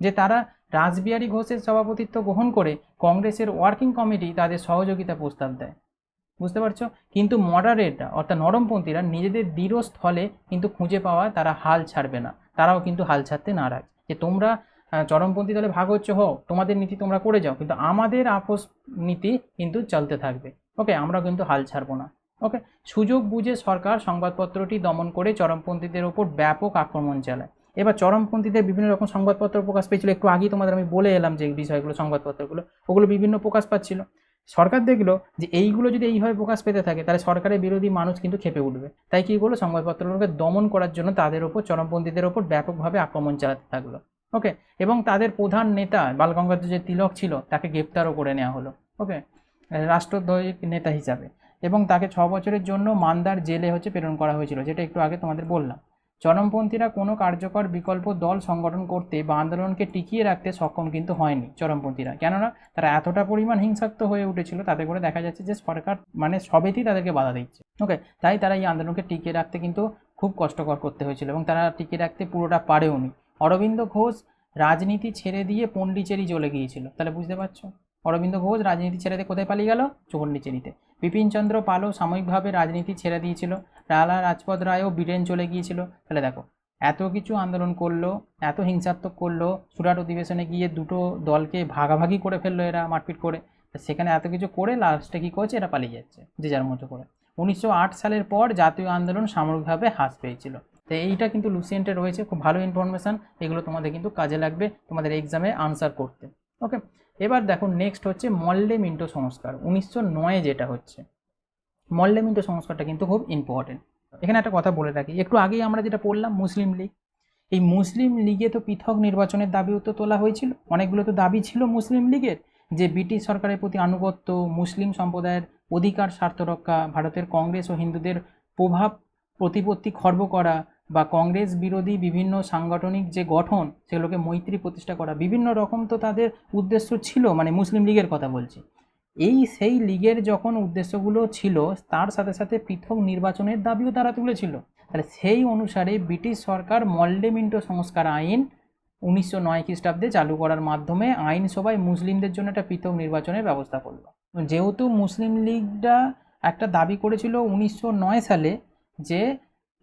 যে তারা রাসবিহারী ঘোষের সভাপতিত্ব গ্রহণ করে কংগ্রেসের ওয়ার্কিং কমিটি তাদের সহযোগিতা প্রস্তাব দেয়। বুঝতে পারছো? কিন্তু মডারেটরা অর্থাৎ নরমপন্থীরা নিজেদের দৃঢ় স্থলে কিন্তু খুঁজে পাওয়া তারা হাল ছাড়বে না, তারাও কিন্তু হাল ছাড়তে নারাজ, যে তোমরা চরমপন্থী দলে ভাগ হচ্ছে, হোক তোমাদের নীতি তোমরা করে যাও, কিন্তু আমাদের আপোষ নীতি কিন্তু চলতে থাকবে। ওকে, আমরা কিন্তু হাল ছাড়বো না। ওকে, সুযোগ বুঝে সরকার সংবাদপত্রটি দমন করে চরমপন্থীদের ওপর ব্যাপক আক্রমণ চালায়। এবার চরমপন্থীদের বিভিন্ন রকম সংবাদপত্র প্রকাশ পেয়েছিল, একটু আগেই তোমাদের আমি বলে এলাম যে বিষয়গুলো, সংবাদপত্রগুলো ওগুলো বিভিন্ন প্রকাশ পাচ্ছিল। সরকার দেখলো যে এইগুলো যদি এইভাবে প্রকাশ পেতে থাকে তাহলে সরকারের বিরোধী মানুষ কিন্তু খেপে উঠবে, তাই কী করলো, সংবাদপত্রগুলোকে দমন করার জন্য তাদের ওপর, চরমপন্থীদের ওপর ব্যাপকভাবে আক্রমণ চালাতে থাকলো। ওকে, এবং তাদের প্রধান নেতা বালগঙ্গাধর যে তিলক ছিল তাকে গ্রেপ্তারও করে নেওয়া হলো। ওকে, রাষ্ট্রদ্রোহী নেতা হিসাবে, এবং তাকে 6 বছরের জন্য মান্দার জেলে প্রেরণ করা হয়েছিল, যেটা একটু আগে তোমাদের বললাম। চরমপন্থীরা কোনো কার্যকর বিকল্প দল সংগঠন করতে বা আন্দোলনকে টিকিয়ে রাখতে সক্ষম কিন্তু হয়নি চরমপন্থীরা, কেননা তারা এতটা পরিমাণ হিংসাত্মক হয়ে উঠেছিল, তাতে করে দেখা যাচ্ছে যে সরকার সবেতেই তাদেরকে বাধা দিচ্ছে। ওকে, তাই তারা এই আন্দোলনকে টিকিয়ে রাখতে কিন্তু খুব কষ্টকর করতে হয়েছিল, এবং তারা টিকিয়ে রাখতে পুরোটা পারেওনি। অরবিন্দ ঘোষ রাজনীতি ছেড়ে দিয়ে পন্ডিচেরি চলে গিয়েছিল, তাহলে বুঝতে পারছো, অরবিন্দ ঘোষ রাজনীতি ছেড়ে দিয়ে কোথায় পালিয়ে গেল, পন্ডিচেরিতে। বিপিনচন্দ্র পালও সাময়িকভাবে রাজনীতি ছেড়ে দিয়েছিল, লালা রাজপথ রায়ও ব্রিটেন চলে গিয়েছিল। তাহলে দেখো, এত কিছু আন্দোলন করলো, এত হিংসাত্মক করলো, সুরাট অধিবেশনে গিয়ে দুটো দলকে ভাগাভাগি করে ফেললো এরা মারপিট করে, সেখানে এত কিছু করে লাস্টে কী করছে, এরা পালিয়ে যাচ্ছে যে যার মতো করে। 1908 সালের পর জাতীয় আন্দোলন সামরিকভাবে হ্রাস পেয়েছিল। তো এইটা কিন্তু লুসিয়েন্টে রয়েছে, খুব ভালো ইনফরমেশান, এগুলো তোমাদের কিন্তু কাজে লাগবে তোমাদের এক্সামে আনসার করতে। ওকে, এবার দেখো নেক্সট হচ্ছে মল্লে মিন্টো সংস্কার 1909 যেটা হচ্ছে। মল্লে মিন্টো সংস্কারটা কিন্তু খুব ইম্পর্টেন্ট। এখানে একটা কথা বলে রাখি, একটু আগেই আমরা যেটা পড়লাম মুসলিম লীগ, এই মুসলিম লীগে তো পৃথক নির্বাচনের দাবিও তো তোলা হয়েছিল, অনেকগুলো তো দাবি ছিল মুসলিম লীগের, যে ব্রিটিশ সরকারের প্রতি আনুগত্য, মুসলিম সম্প্রদায়ের অধিকার স্বার্থ রক্ষা, ভারতের কংগ্রেস ও হিন্দুদের প্রভাব প্রতিপত্তি খর্ব করা, বা কংগ্রেস বিরোধী বিভিন্ন সাংগঠনিক যে গঠন সেগুলোকে মৈত্রী প্রতিষ্ঠা করা, বিভিন্ন রকম তো তাদের উদ্দেশ্য ছিল, মানে মুসলিম লীগের কথা বলছি। এই সেই লীগের যখন উদ্দেশ্যগুলো ছিল, তার সাথে সাথে পৃথক নির্বাচনের দাবিও তারা তুলেছিল। তাহলে সেই অনুসারে ব্রিটিশ সরকার মল্লে মিন্টো সংস্কার আইন 1909 খ্রিস্টাব্দে চালু করার মাধ্যমে আইনসভায় মুসলিমদের জন্য একটা পৃথক নির্বাচনের ব্যবস্থা করলো। যেহেতু মুসলিম লীগটা একটা দাবি করেছিল 1909 সালে যে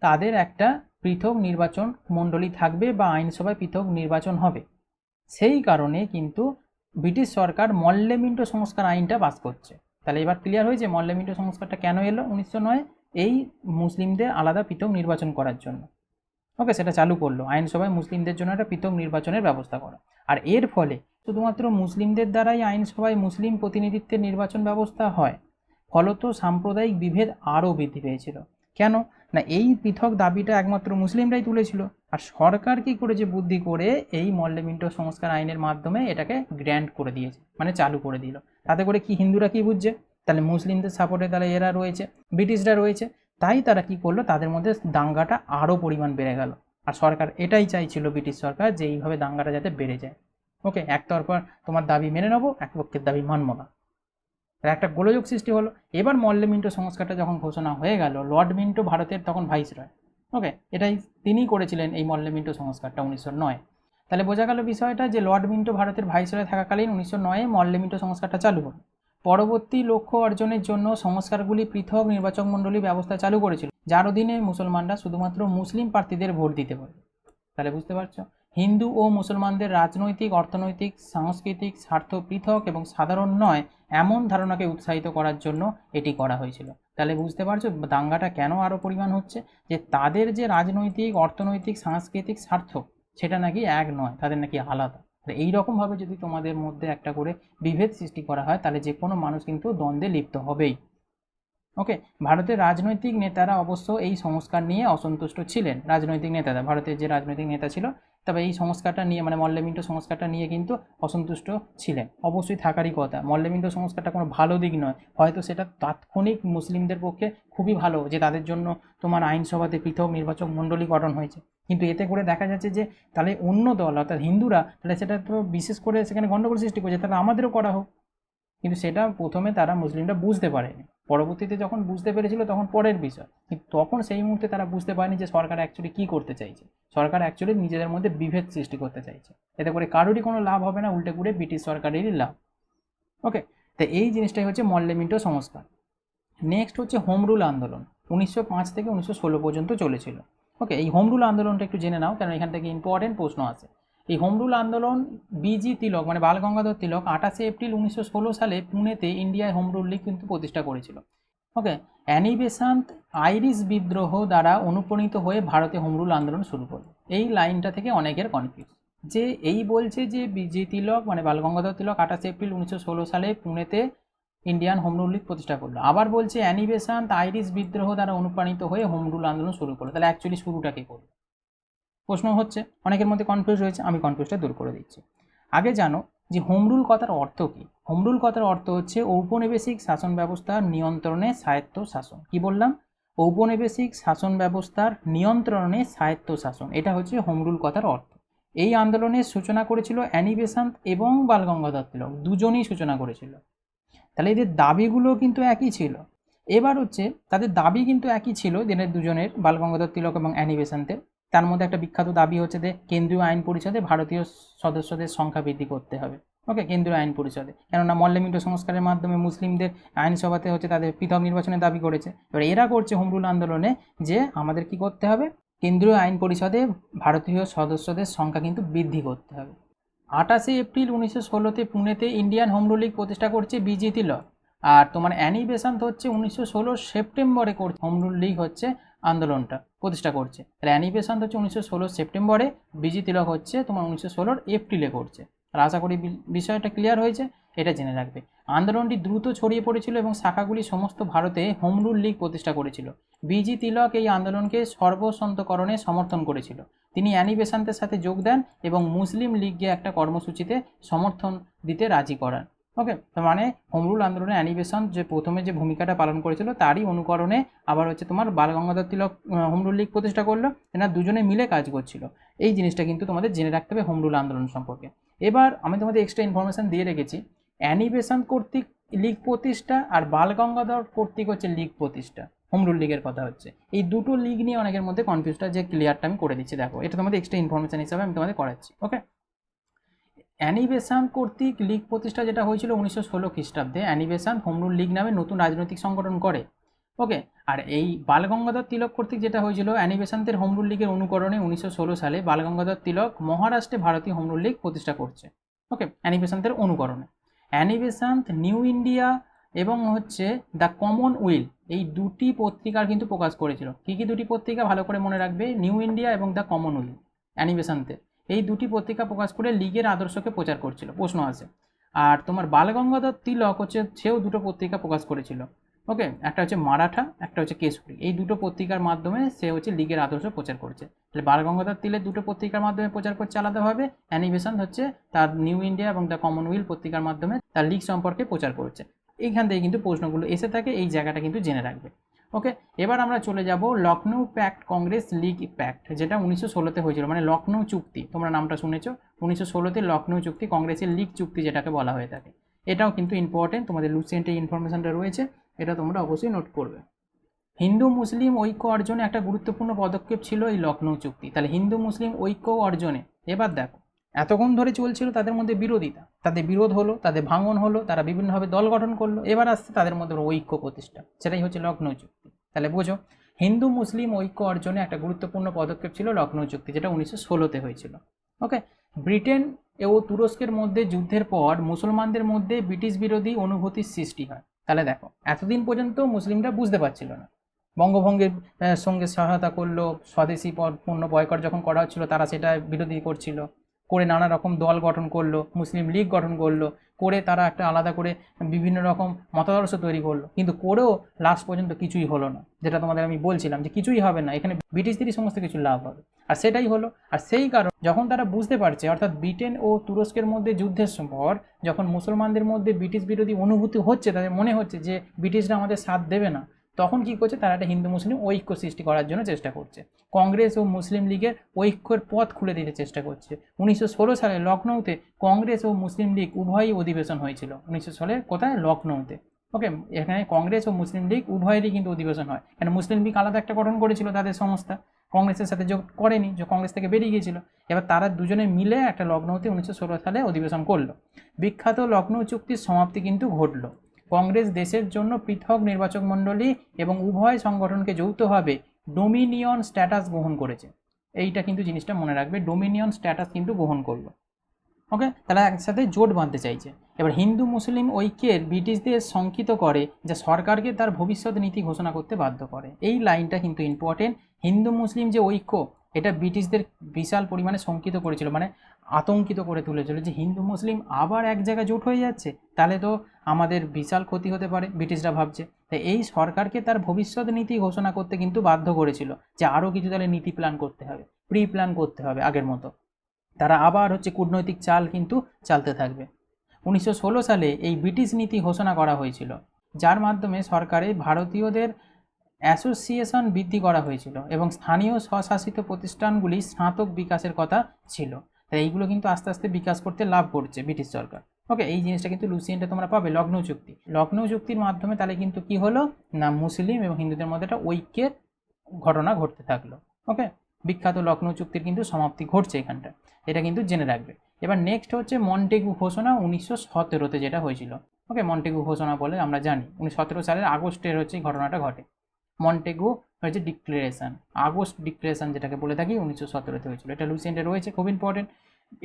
তাদের একটা পৃথক নির্বাচন মণ্ডলী থাকবে বা আইনসভায় পৃথক নির্বাচন হবে, সেই কারণে কিন্তু ব্রিটিশ সরকার মল্লে মিন্টো সংস্কার আইনটা পাস করছে। তাহলে এবার ক্লিয়ার হয়েছে মল্লে মিন্টো সংস্কারটা কেন এলো 1909, এই মুসলিমদের আলাদা পৃথক নির্বাচন করার জন্য। ওকে, সেটা চালু করলো, আইনসভায় মুসলিমদের জন্য একটা পৃথক নির্বাচনের ব্যবস্থা করা। আর এর ফলে শুধুমাত্র মুসলিমদের দ্বারাই আইনসভায় মুসলিম প্রতিনিধিত্বের নির্বাচন ব্যবস্থা হয়, ফলত সাম্প্রদায়িক বিভেদ আরও বৃদ্ধি পেয়েছিল। কেন না, এই পৃথক দাবিটা একমাত্র মুসলিমরাই তুলেছিল, আর সরকার কী করেছে, বুদ্ধি করে এই মল্লে মিন্টো সংস্কার আইনের মাধ্যমে এটাকে গ্র্যান্ট করে দিয়েছে, মানে চালু করে দিল। তাতে করে কি হিন্দুরা কি বুঝছে, তাহলে মুসলিমদের সাপোর্টে তাহলে এরা রয়েছে, ব্রিটিশরা রয়েছে, তাই তারা কি করলো, তাদের মধ্যে দাঙ্গাটা আরও পরিমাণ বেড়ে গেল। আর সরকার এটাই চাইছিল, ব্রিটিশ সরকার, যে এইভাবে দাঙ্গাটা যাতে বেড়ে যায়। ওকে, একতরফা তোমার দাবি মেনে নেবো, এক পক্ষের দাবি মানব না, একটা গোলযোগ সৃষ্টি হলো। এবার মল্লে মিন্টো সংস্কারটা যখন ঘোষণা হয়ে গেল, লর্ড মিন্টো ভারতের তখন ভাইসরয়। ওকে, এটাই তিনিই করেছিলেন এই মল্লে মিন্টো সংস্কারটা 1909। তাহলে বোঝা গেল বিষয়টা, যে লর্ড মিন্টো ভারতের ভাইসরয় থাকাকালীন 1909 মল্লে মিন্টো সংস্কারটা চালু হলো। পরবর্তী লক্ষ্য অর্জনের জন্য সংস্কারগুলি পৃথক নির্বাচক মণ্ডলী ব্যবস্থা চালু করেছিল, যার অধীনে মুসলমানরা শুধুমাত্র মুসলিম প্রার্থীদের ভোট দিতে পারে। তাহলে বুঝতে পারছো, হিন্দু ও মুসলমানদের রাজনৈতিক, অর্থনৈতিক, সাংস্কৃতিক স্বার্থ পৃথক এবং সাধারণ নয় এমন ধারণাকে উৎসাহিত করার জন্য এটি করা হয়েছিল। তাহলে বুঝতে পারছো দাঙ্গাটা কেন আরও পরিমাণ হচ্ছে, যে তাদের যে রাজনৈতিক, অর্থনৈতিক, সাংস্কৃতিক স্বার্থ সেটা নাকি এক নয়, তাদের নাকি আলাদা। এইরকমভাবে যদি তোমাদের মধ্যে একটা করে বিভেদ সৃষ্টি করা হয়, তাহলে যে কোনো মানুষ কিন্তু দ্বন্দ্বে লিপ্ত হবেই। ওকে, ভারতের রাজনৈতিক নেতারা অবশ্য এই সংস্কার নিয়ে অসন্তুষ্ট ছিলেন। রাজনৈতিক নেতারা, ভারতের যে রাজনৈতিক নেতা ছিল তবে এই সংস্কারটা নিয়ে মানে মল্লেমিন্টো সংস্কারটা নিয়ে কিন্তু অসন্তুষ্ট ছিলেন। অবশ্যই থাকারই কথা, মল্লেমিন্টো সংস্কারটা কোনো ভালো দিক নয়, হয়তো সেটা তাৎক্ষণিক মুসলিমদের পক্ষে খুবই ভালো যে তাদের জন্য তোমার আইনসভাতে পৃথক নির্বাচক মণ্ডলী গঠন হয়েছে, কিন্তু এতে করে দেখা যাচ্ছে যে তাহলে অন্য দল অর্থাৎ হিন্দুরা তাহলে সেটা তো বিশেষ করে সেখানে গণ্ডগোল সৃষ্টি করছে, তাহলে আমাদেরও করা হোক। কিন্তু সেটা প্রথমে তারা মুসলিমরা বুঝতে পারেনি, পরবর্তীতে যখন বুঝতে পেরেছিল তখন পরের বিষয়, কিন্তু তখন সেই মুহূর্তে তারা বুঝতে পারেনি যে সরকার অ্যাকচুয়ালি কী করতে চাইছে। সরকার অ্যাকচুয়ালি নিজেদের মধ্যে বিভেদ সৃষ্টি করতে চাইছে, এতে করে কারোরই কোনো লাভ হবে না, উল্টে করে ব্রিটিশ সরকারেরই লাভ। ওকে, তো এই জিনিসটাই হচ্ছে মল্লেমিন্টো সংস্কার। নেক্সট হচ্ছে হোম রুল আন্দোলন, 1905 থেকে 1916 পর্যন্ত চলেছিল। ওকে, এই হোম রুল আন্দোলনটা একটু জেনে নাও, কারণ এখান থেকে ইম্পর্টেন্ট প্রশ্ন আছে। এই হোম রুল আন্দোলন বিজি তিলক মানে বাল গঙ্গাধর তিলক 28 এপ্রিল 1916 সালে পুনেতে ইন্ডিয়ায় হোম রুল লীগ কিন্তু প্রতিষ্ঠা করেছিল। ওকে, অ্যানি বেসান্ত আইরিশ বিদ্রোহ দ্বারা অনুপ্রাণিত হয়ে ভারতে হোম রুল আন্দোলন শুরু করল। এই লাইনটা থেকে অনেকের কনফিউজ, যে এই বলছে যে বিজি তিলক মানে বাল গঙ্গাধর তিলক 28 এপ্রিল 1916 সালে পুনেতে ইন্ডিয়ান হোম রুল লীগ প্রতিষ্ঠা করলো, আবার বলছে অ্যানি বেসান্ত আইরিশ বিদ্রোহ দ্বারা অনুপ্রাণিত হয়ে হোম রুল আন্দোলন শুরু করলো। তাহলে অ্যাকচুয়ালি শুরুটা কে করলো প্রশ্ন হচ্ছে, অনেকের মধ্যে কনফিউজ হয়েছে, আমি কনফিউজটা দূর করে দিচ্ছি। আগে জানো যে হোম রুল কথার অর্থ কী। হোম রুল কথার অর্থ হচ্ছে ঔপনিবেশিক শাসন ব্যবস্থার নিয়ন্ত্রণে স্বায়ত্ত শাসন। কি বললাম? ঔপনিবেশিক শাসন ব্যবস্থার নিয়ন্ত্রণে স্বায়ত্ত শাসন, এটা হচ্ছে হোম রুল কথার অর্থ। এই আন্দোলনের সূচনা করেছিল অ্যানি বেসান্ত এবং বাল গঙ্গাধর তিলক, দুজনেই সূচনা করেছিল। তাহলে এদের দাবিগুলো কিন্তু একই ছিল। এবার হচ্ছে তাদের দাবি কিন্তু একই ছিল দিনের দুজনের, বাল গঙ্গাধর তিলক এবং অ্যানি বেসান্তের। তার মধ্যে একটা বিখ্যাত দাবি হচ্ছে যে কেন্দ্রীয় আইন পরিষদে ভারতীয় সদস্যদের সংখ্যা বৃদ্ধি করতে হবে। ওকে, কেন্দ্রীয় আইন পরিষদে, কেননা মল্লেমিন্টো সংস্কারের মাধ্যমে মুসলিমদের আইনসভাতে হচ্ছে তাদের পৃথক নির্বাচনের দাবি করেছে। এবার এরা করছে হোম রুল আন্দোলনে যে আমাদের কি করতে হবে, কেন্দ্রীয় আইন পরিষদে ভারতীয় সদস্যদের সংখ্যা কিন্তু বৃদ্ধি করতে হবে। 28 এপ্রিল 1916-তে পুনেতে ইন্ডিয়ান হোম রুল লীগ প্রতিষ্ঠা করছে বিজি তিলক, আর তোমার অ্যানি বেসান্ত হচ্ছে 1916 সেপ্টেম্বরে করছে হোম রুল লীগ হচ্ছে আন্দোলনটা প্রতিষ্ঠা করছে। তাহলে অ্যানি বেসান্ত হচ্ছে 1916 সেপ্টেম্বরে, বিজি তিলক হচ্ছে তোমার 1916 এপ্রিলে করছে। আর আশা করি বিষয়টা ক্লিয়ার হয়েছে, এটা জেনে রাখবে। আন্দোলনটি দ্রুত ছড়িয়ে পড়েছিল এবং শাখাগুলি সমস্ত ভারতে হোম রুল লীগ প্রতিষ্ঠা করেছিল। বিজি তিলক এই আন্দোলনকে সর্বসন্তকরণে সমর্থন করেছিল। তিনি অ্যানি বেসান্তের সাথে যোগ দেন এবং মুসলিম লীগকে একটা কর্মসূচিতে সমর্থন দিতে রাজি করান। ওকে, মানে হোম রুল আন্দোলনে অ্যানি বেসান্ত যে প্রথমে যে ভূমিকাটা পালন করেছিল তারই অনুকরণে আবার হচ্ছে তোমার বাল গঙ্গাধর তিলক হোম রুল লীগ প্রতিষ্ঠা করলো, এনারা দুজনে মিলে কাজ করছিল। এই জিনিসটা কিন্তু তোমাদের জেনে রাখতে হবে হোম রুল আন্দোলন সম্পর্কে। এবার আমি তোমাদের এক্সট্রা ইনফরমেশন দিয়ে রেখেছি, অ্যানি বেসান্ত কর্তৃক লীগ প্রতিষ্ঠা আর বাল গঙ্গাধর কর্তৃক হচ্ছে লীগ প্রতিষ্ঠা, হোম রুল লীগের কথা হচ্ছে। এই দুটো লীগ নিয়ে অনেকের মধ্যে কনফিউজটা যে ক্লিয়ারটা আমি করে দিচ্ছি, দেখো এটা তোমাদের এক্সট্রা ইনফরমেশন হিসাবে আমি তোমাদের করাচ্ছি। ওকে, অ্যানি বেসান্ত কর্তৃক লীগ প্রতিষ্ঠা যেটা হয়েছিল 1916 খ্রিস্টাব্দে, Annie Besant home rule league নামে নতুন রাজনৈতিক সংগঠন করে। ওকে, আর এই বাল গঙ্গাধর তিলক কর্তৃক যেটা হয়েছিল অ্যানি বেসান্তের হোম রুল লীগের অনুকরণে 1916 সালে বাল গঙ্গাধর তিলক মহারাষ্ট্রে ভারতীয় হোম রুল লীগ প্রতিষ্ঠা করছে। ওকে, অ্যানি বেসান্তের অনুকরণে অ্যানি বেসান্ত নিউ ইন্ডিয়া এবং হচ্ছে দ্য কমনওয়েলথ এই দুটি পত্রিকার কিন্তু প্রকাশ করেছিল। কী কী দুটি পত্রিকা ভালো করে মনে রাখবে, নিউ ইন্ডিয়া এবং দ্য কমনওয়েলথ, অ্যানি বেসান্তের এই দুটি পত্রিকা প্রকাশ করে লীগের আদর্শকে প্রচার করছিল, প্রশ্ন আছে। আর তোমার বাল গঙ্গাধর তিলক হচ্ছে সেও দুটো পত্রিকা প্রকাশ করেছিল। ওকে, একটা হচ্ছে মারাঠা, একটা হচ্ছে কেশরী, এই দুটো পত্রিকার মাধ্যমে সে হচ্ছে লীগের আদর্শ প্রচার করছে। তাহলে বাল গঙ্গাধর তিলক দুটো পত্রিকার মাধ্যমে প্রচার করছে আলাদাভাবে, অ্যানি বেসান্ত হচ্ছে তার নিউ ইন্ডিয়া এবং দ্য কমনওয়েলথ পত্রিকার মাধ্যমে তার লীগ সম্পর্কে প্রচার করছে। এইখান থেকে কিন্তু প্রশ্নগুলো এসে থাকে, এই জায়গাটা কিন্তু জেনে রাখবে। ওকে, এবার আমরা চলে যাব লখনৌ প্যাক্ট কংগ্রেস লীগ প্যাক্ট, যেটা 1916-তে হয়েছিল, মানে লখনৌ চুক্তি, তোমরা নামটা শুনেছো, 1916-তে লখনৌ চুক্তি কংগ্রেসের লীগ চুক্তি যেটাকে বলা হয়ে থাকে। এটাও কিন্তু ইম্পর্টেন্ট, তোমাদের লুসেন্টে ইনফরমেশনটা রয়েছে, এটা তোমরা অবশ্যই নোট করবে। হিন্দু মুসলিম ঐক্য অর্জনে একটা গুরুত্বপূর্ণ পদক্ষেপ ছিল এই লখনৌ চুক্তি। তাহলে হিন্দু মুসলিম ঐক্য অর্জনে এবার দেখো, এতক্ষণ ধরে চলছিল তাদের মধ্যে বিরোধিতা, তাদের বিরোধ হলো, তাদের ভাঙন হলো, তারা বিভিন্নভাবে দল গঠন করলো, এবার আসছে তাদের মধ্যে ঐক্য প্রতিষ্ঠা, সেটাই হচ্ছে লখনৌ চুক্তি। তাহলে বোঝো, হিন্দু মুসলিম ঐক্য অর্জনে একটা গুরুত্বপূর্ণ পদক্ষেপ ছিল লখনৌ চুক্তি, যেটা 1916-তে হয়েছিল। ওকে, ব্রিটেন ও তুরস্কের মধ্যে যুদ্ধের পর মুসলমানদের মধ্যে ব্রিটিশ বিরোধী অনুভূতির সৃষ্টি হয়। তাহলে দেখো, এতদিন পর্যন্ত মুসলিমরা বুঝতে পারছিল না, বঙ্গভঙ্গের সঙ্গে সহায়তা করলো, স্বদেশি পণ্য বয়কট যখন করা হচ্ছিল তারা সেটা বিরোধী করছিল। করে নানা রকম দল গঠন করলো, মুসলিম লীগ গঠন করলো, করে তারা একটা আলাদা করে বিভিন্ন রকম মতাদর্শ তৈরি করলো, কিন্তু করেও লাস্ট পর্যন্ত কিছুই হলো না। যেটা তোমাদের আমি বলছিলাম যে কিছুই হবে না, এখানে ব্রিটিশদেরই সমস্ত কিছু লাভ হবে, আর সেটাই হলো। আর সেই কারণ যখন তারা বুঝতে পারছে, অর্থাৎ ব্রিটেন ও তুরস্কের মধ্যে যুদ্ধের পর যখন মুসলমানদের মধ্যে ব্রিটিশ বিরোধী অনুভূতি হচ্ছে, তাদের মনে হচ্ছে যে ব্রিটিশরা আমাদের সাথ দেবে না, তখন কি করছে, তারা একটা হিন্দু মুসলিম ঐক্য সৃষ্টি করার জন্য চেষ্টা করছে। কংগ্রেস ও মুসলিম লীগের ঐক্যের পথ খুলে দিতে চেষ্টা করছে। 1916 সালে লখনৌতে কংগ্রেস ও মুসলিম লীগ উভয়ই অধিবেশন হয়েছিল। 1916 সালে কোথায়? লখনৌতে। ওকে, এখানে কংগ্রেস ও মুসলিম লীগ উভয়েরই কিন্তু অধিবেশন হয়। কেন? মুসলিম লীগ আলাদা একটা গঠন করেছিল তাদের সংস্থা, কংগ্রেসের সাথে যোগ করেনি, যে কংগ্রেস থেকে বেরিয়ে গিয়েছিল। এবার তারা দুজনে মিলে একটা লখনৌতে 1916 সালে অধিবেশন করলো। বিখ্যাত লখনৌ চুক্তির সমাপ্তি কিন্তু ঘটলো। কংগ্রেস দেশের জন্য পৃথক নির্বাচক মণ্ডলী এবং উভয় সংগঠনকে যৌথভাবে ডোমিনিয়ন স্ট্যাটাস গ্রহণ করেছে। এইটা কিন্তু জিনিসটা মনে রাখবে, ডোমিনিয়ন স্ট্যাটাস কিন্তু গ্রহণ করলো। ওকে, তারা একসাথে জোট বাঁধতে চাইছে। এবার হিন্দু মুসলিম ঐক্যের ব্রিটিশদের শঙ্কিত করে, যা সরকারকে তার ভবিষ্যৎ নীতি ঘোষণা করতে বাধ্য করে। এই লাইনটা কিন্তু ইম্পর্টেন্ট। হিন্দু মুসলিম যে ঐক্য, এটা ব্রিটিশদের বিশাল পরিমাণে শঙ্কিত করেছিল, মানে আতঙ্কিত করে তুলেছিল, যে হিন্দু মুসলিম আবার এক জায়গায় জোট হয়ে যাচ্ছে, তাহলে তো আমাদের বিশাল ক্ষতি হতে পারে, ব্রিটিশরা ভাবছে। তাই এই সরকারকে তার ভবিষ্যৎ নীতি ঘোষণা করতে কিন্তু বাধ্য করেছিল, যে আরও কিছু তাহলে নীতি প্ল্যান করতে হবে, প্রি প্ল্যান করতে হবে আগের মতো। তারা আবার কূটনৈতিক চাল কিন্তু চালতে থাকবে। 1916 সালে এই ব্রিটিশ নীতি ঘোষণা করা হয়েছিল, যার মাধ্যমে সরকারে ভারতীয়দের অ্যাসোসিয়েশন বৃদ্ধি করা হয়েছিল এবং স্থানীয় স্বশাসিত প্রতিষ্ঠানগুলি স্নাতক বিকাশের কথা ছিল। তাই এইগুলো কিন্তু আস্তে আস্তে বিকাশ করতে লাভ করছে ব্রিটিশ সরকার। ওকে, এই জিনিসটা কিন্তু লুসিয়েন্টে তোমরা পাবে, লখনৌ চুক্তি। লখনৌ চুক্তির মাধ্যমে তাহলে কিন্তু কি হলো না, মুসলিম এবং হিন্দুদের মধ্যে একটা ঐক্যের ঘটনা ঘটতে থাকলো। ওকে, বিখ্যাত লখনৌ চুক্তির কিন্তু সমাপ্তি ঘটছে এখানটা, এটা কিন্তু জেনে রাখবে। এবার নেক্সট হচ্ছে মন্টেগু ঘোষণা 1917-তে যেটা হয়েছিল। ওকে, মন্টেগু ঘোষণা বলে আমরা জানি 1917 সালের আগস্টের এই ঘটনাটা ঘটে। মন্টেগু হয়েছে ডিক্লারেশন, আগস্ট ডিক্লারেশন যেটাকে বলে থাকি, 1917-তে হয়েছিল। এটা লুসিয়েন্টে রয়েছে, খুব ইম্পর্টেন্ট।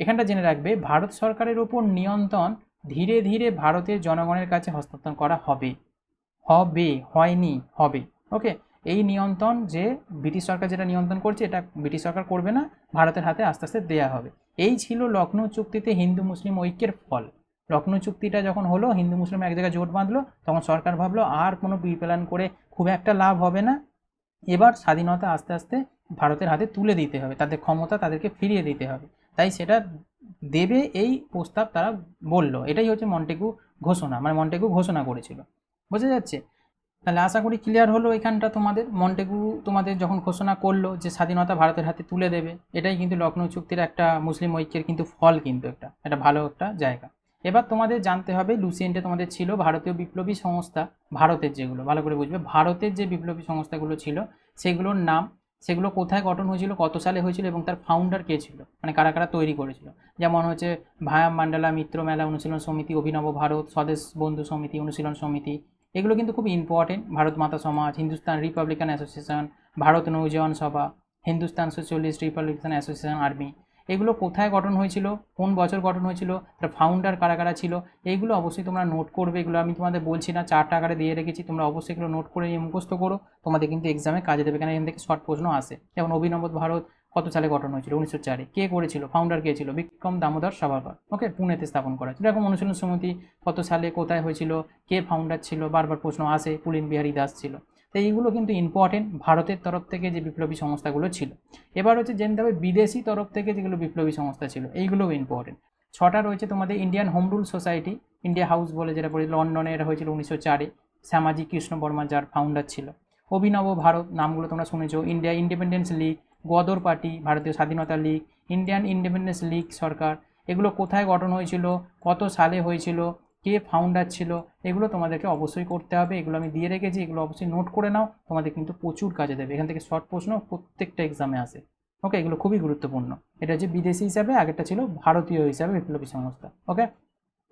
এখানটা জেনে রাখবে, ভারত সরকারের ওপর নিয়ন্ত্রণ ধীরে ধীরে ভারতের জনগণের কাছে হস্তান্তর করা হবে, হয়নি, হবে। ওকে, এই নিয়ন্ত্রণ যে ব্রিটিশ সরকার যেটা নিয়ন্ত্রণ করছে, এটা ব্রিটিশ সরকার করবে না, ভারতের হাতে আস্তে আস্তে দেওয়া হবে। এই ছিল লখনৌ চুক্তিতে হিন্দু মুসলিম ঐক্যের ফল। লখনৌ চুক্তিটা যখন হলো, হিন্দু মুসলিম এক জায়গায় জোট বাঁধলো, তখন সরকার ভাবলো আর কোনো প্রিপ্ল্যান করে খুব একটা লাভ হবে না, এবার স্বাধীনতা আস্তে আস্তে ভারতের হাতে তুলে দিতে হবে, তাদের ক্ষমতা তাদেরকে ফিরিয়ে দিতে হবে। তাই সেটা দেবে এই প্রস্তাব তারা বলল। এটাই হচ্ছে মন্টেগু ঘোষণা, মানে মন্টেগু ঘোষণা করেছিল। বোঝা যাচ্ছে? তাহলে আশা করি ক্লিয়ার হলো এখানটা তোমাদের। মন্টেগু তোমাদের যখন ঘোষণা করলো যে স্বাধীনতা ভারতের হাতে তুলে দেবে, এটাই কিন্তু লখনৌ চুক্তির একটা মুসলিম ঐক্যের কিন্তু ফল, কিন্তু একটা ভালো একটা জায়গা। এবার তোমাদের জানতে হবে, লুসিয়েন্টে তোমাদের ছিল ভারতীয় বিপ্লবী সংস্থা, ভারতের যেগুলো ভালো করে বুঝবে, ভারতের যে বিপ্লবী সংস্থাগুলো ছিল সেগুলোর নাম, সেগুলো কোথায় গঠন হয়েছিল, কত সালে হয়েছিল এবং তার ফাউন্ডার কে ছিল, মানে কারা কারা তৈরি করেছিল। যেমন হচ্ছে ভায়াম মান্ডালা মিত্র মেলা অনুশীলন সমিতি, অভিনব ভারত, স্বদেশ বন্ধু সমিতি, অনুশীলন সমিতি, এগুলো কিন্তু খুব ইম্পর্টেন্ট। ভারত মাতা সমাজ, হিন্দুস্তান রিপাবলিকান অ্যাসোসিয়েশন, ভারত নৌজওয়ান সভা, Hindustan socialist Republican association army, এগুলো কোথায় গঠন হয়েছিল, কোন বছর গঠন হয়েছিল, তার ফাউন্ডার কারা কারা ছিল, এইগুলো অবশ্যই তোমরা নোট করবে। এগুলো আমি তোমাদের বলছি না, চার্ট আকারে দিয়ে রেখেছি, তোমরা অবশ্যই এগুলো নোট করে নিয়ে মুখস্থ করো, তোমাদের কিন্তু এক্সামে কাজে দেবে, কেন এখান থেকে শর্ট প্রশ্ন আসে। যেমন অভিনব ভারত কত সালে গঠন হয়েছিল, 1904-এ। কে করেছিল, ফাউন্ডার কে ছিল, বিক্রম দামোদর সাভারকর। ওকে, পুনেতে স্থাপন করা ছিল। এরকম অনুশীলন সমিতি কত সালে কোথায় হয়েছিল, কে ফাউন্ডার ছিল, বারবার প্রশ্ন আসে, পুলিন বিহারী দাস ছিল। তো এইগুলো কিন্তু ইম্পর্টেন্ট ভারতের তরফ থেকে যে বিপ্লবী সংস্থাগুলো ছিল। এবার হচ্ছে জানতে হবে বিদেশি তরফ থেকে যেগুলো বিপ্লবী সংস্থা ছিল, এইগুলোও ইম্পর্টেন্ট। 6টা রয়েছে তোমাদের। Indian home rule society, India house বলে যেটা পড়ে, লন্ডনে এটা হয়েছিল 1904-এ, শ্যামাজি কৃষ্ণ বর্মা যার ফাউন্ডার ছিল। অভিনব ভারত, নামগুলো তোমরা শুনেছো। India independence League, Ghadar party, ভারতীয় স্বাধীনতা লীগ, ইন্ডিয়ান ইন্ডিপেন্ডেন্স লীগ সরকার, এগুলো কোথায় গঠন হয়েছিল, কত সালে হয়েছিল, কে ফাউন্ডার ছিল, এগুলো তোমাদেরকে অবশ্যই করতে হবে। এগুলো আমি দিয়ে রেখেছি, এগুলো অবশ্যই নোট করে নাও, তোমাদের কিন্তু প্রচুর কাজে দেবে। এখান থেকে শর্ট প্রশ্ন প্রত্যেকটা এক্সামে আসে। ওকে, এগুলো খুবই গুরুত্বপূর্ণ। এটা হচ্ছে বিদেশি হিসাবে, আগেরটা ছিল ভারতীয় হিসাবে বিপ্লবী সংস্থা। ওকে,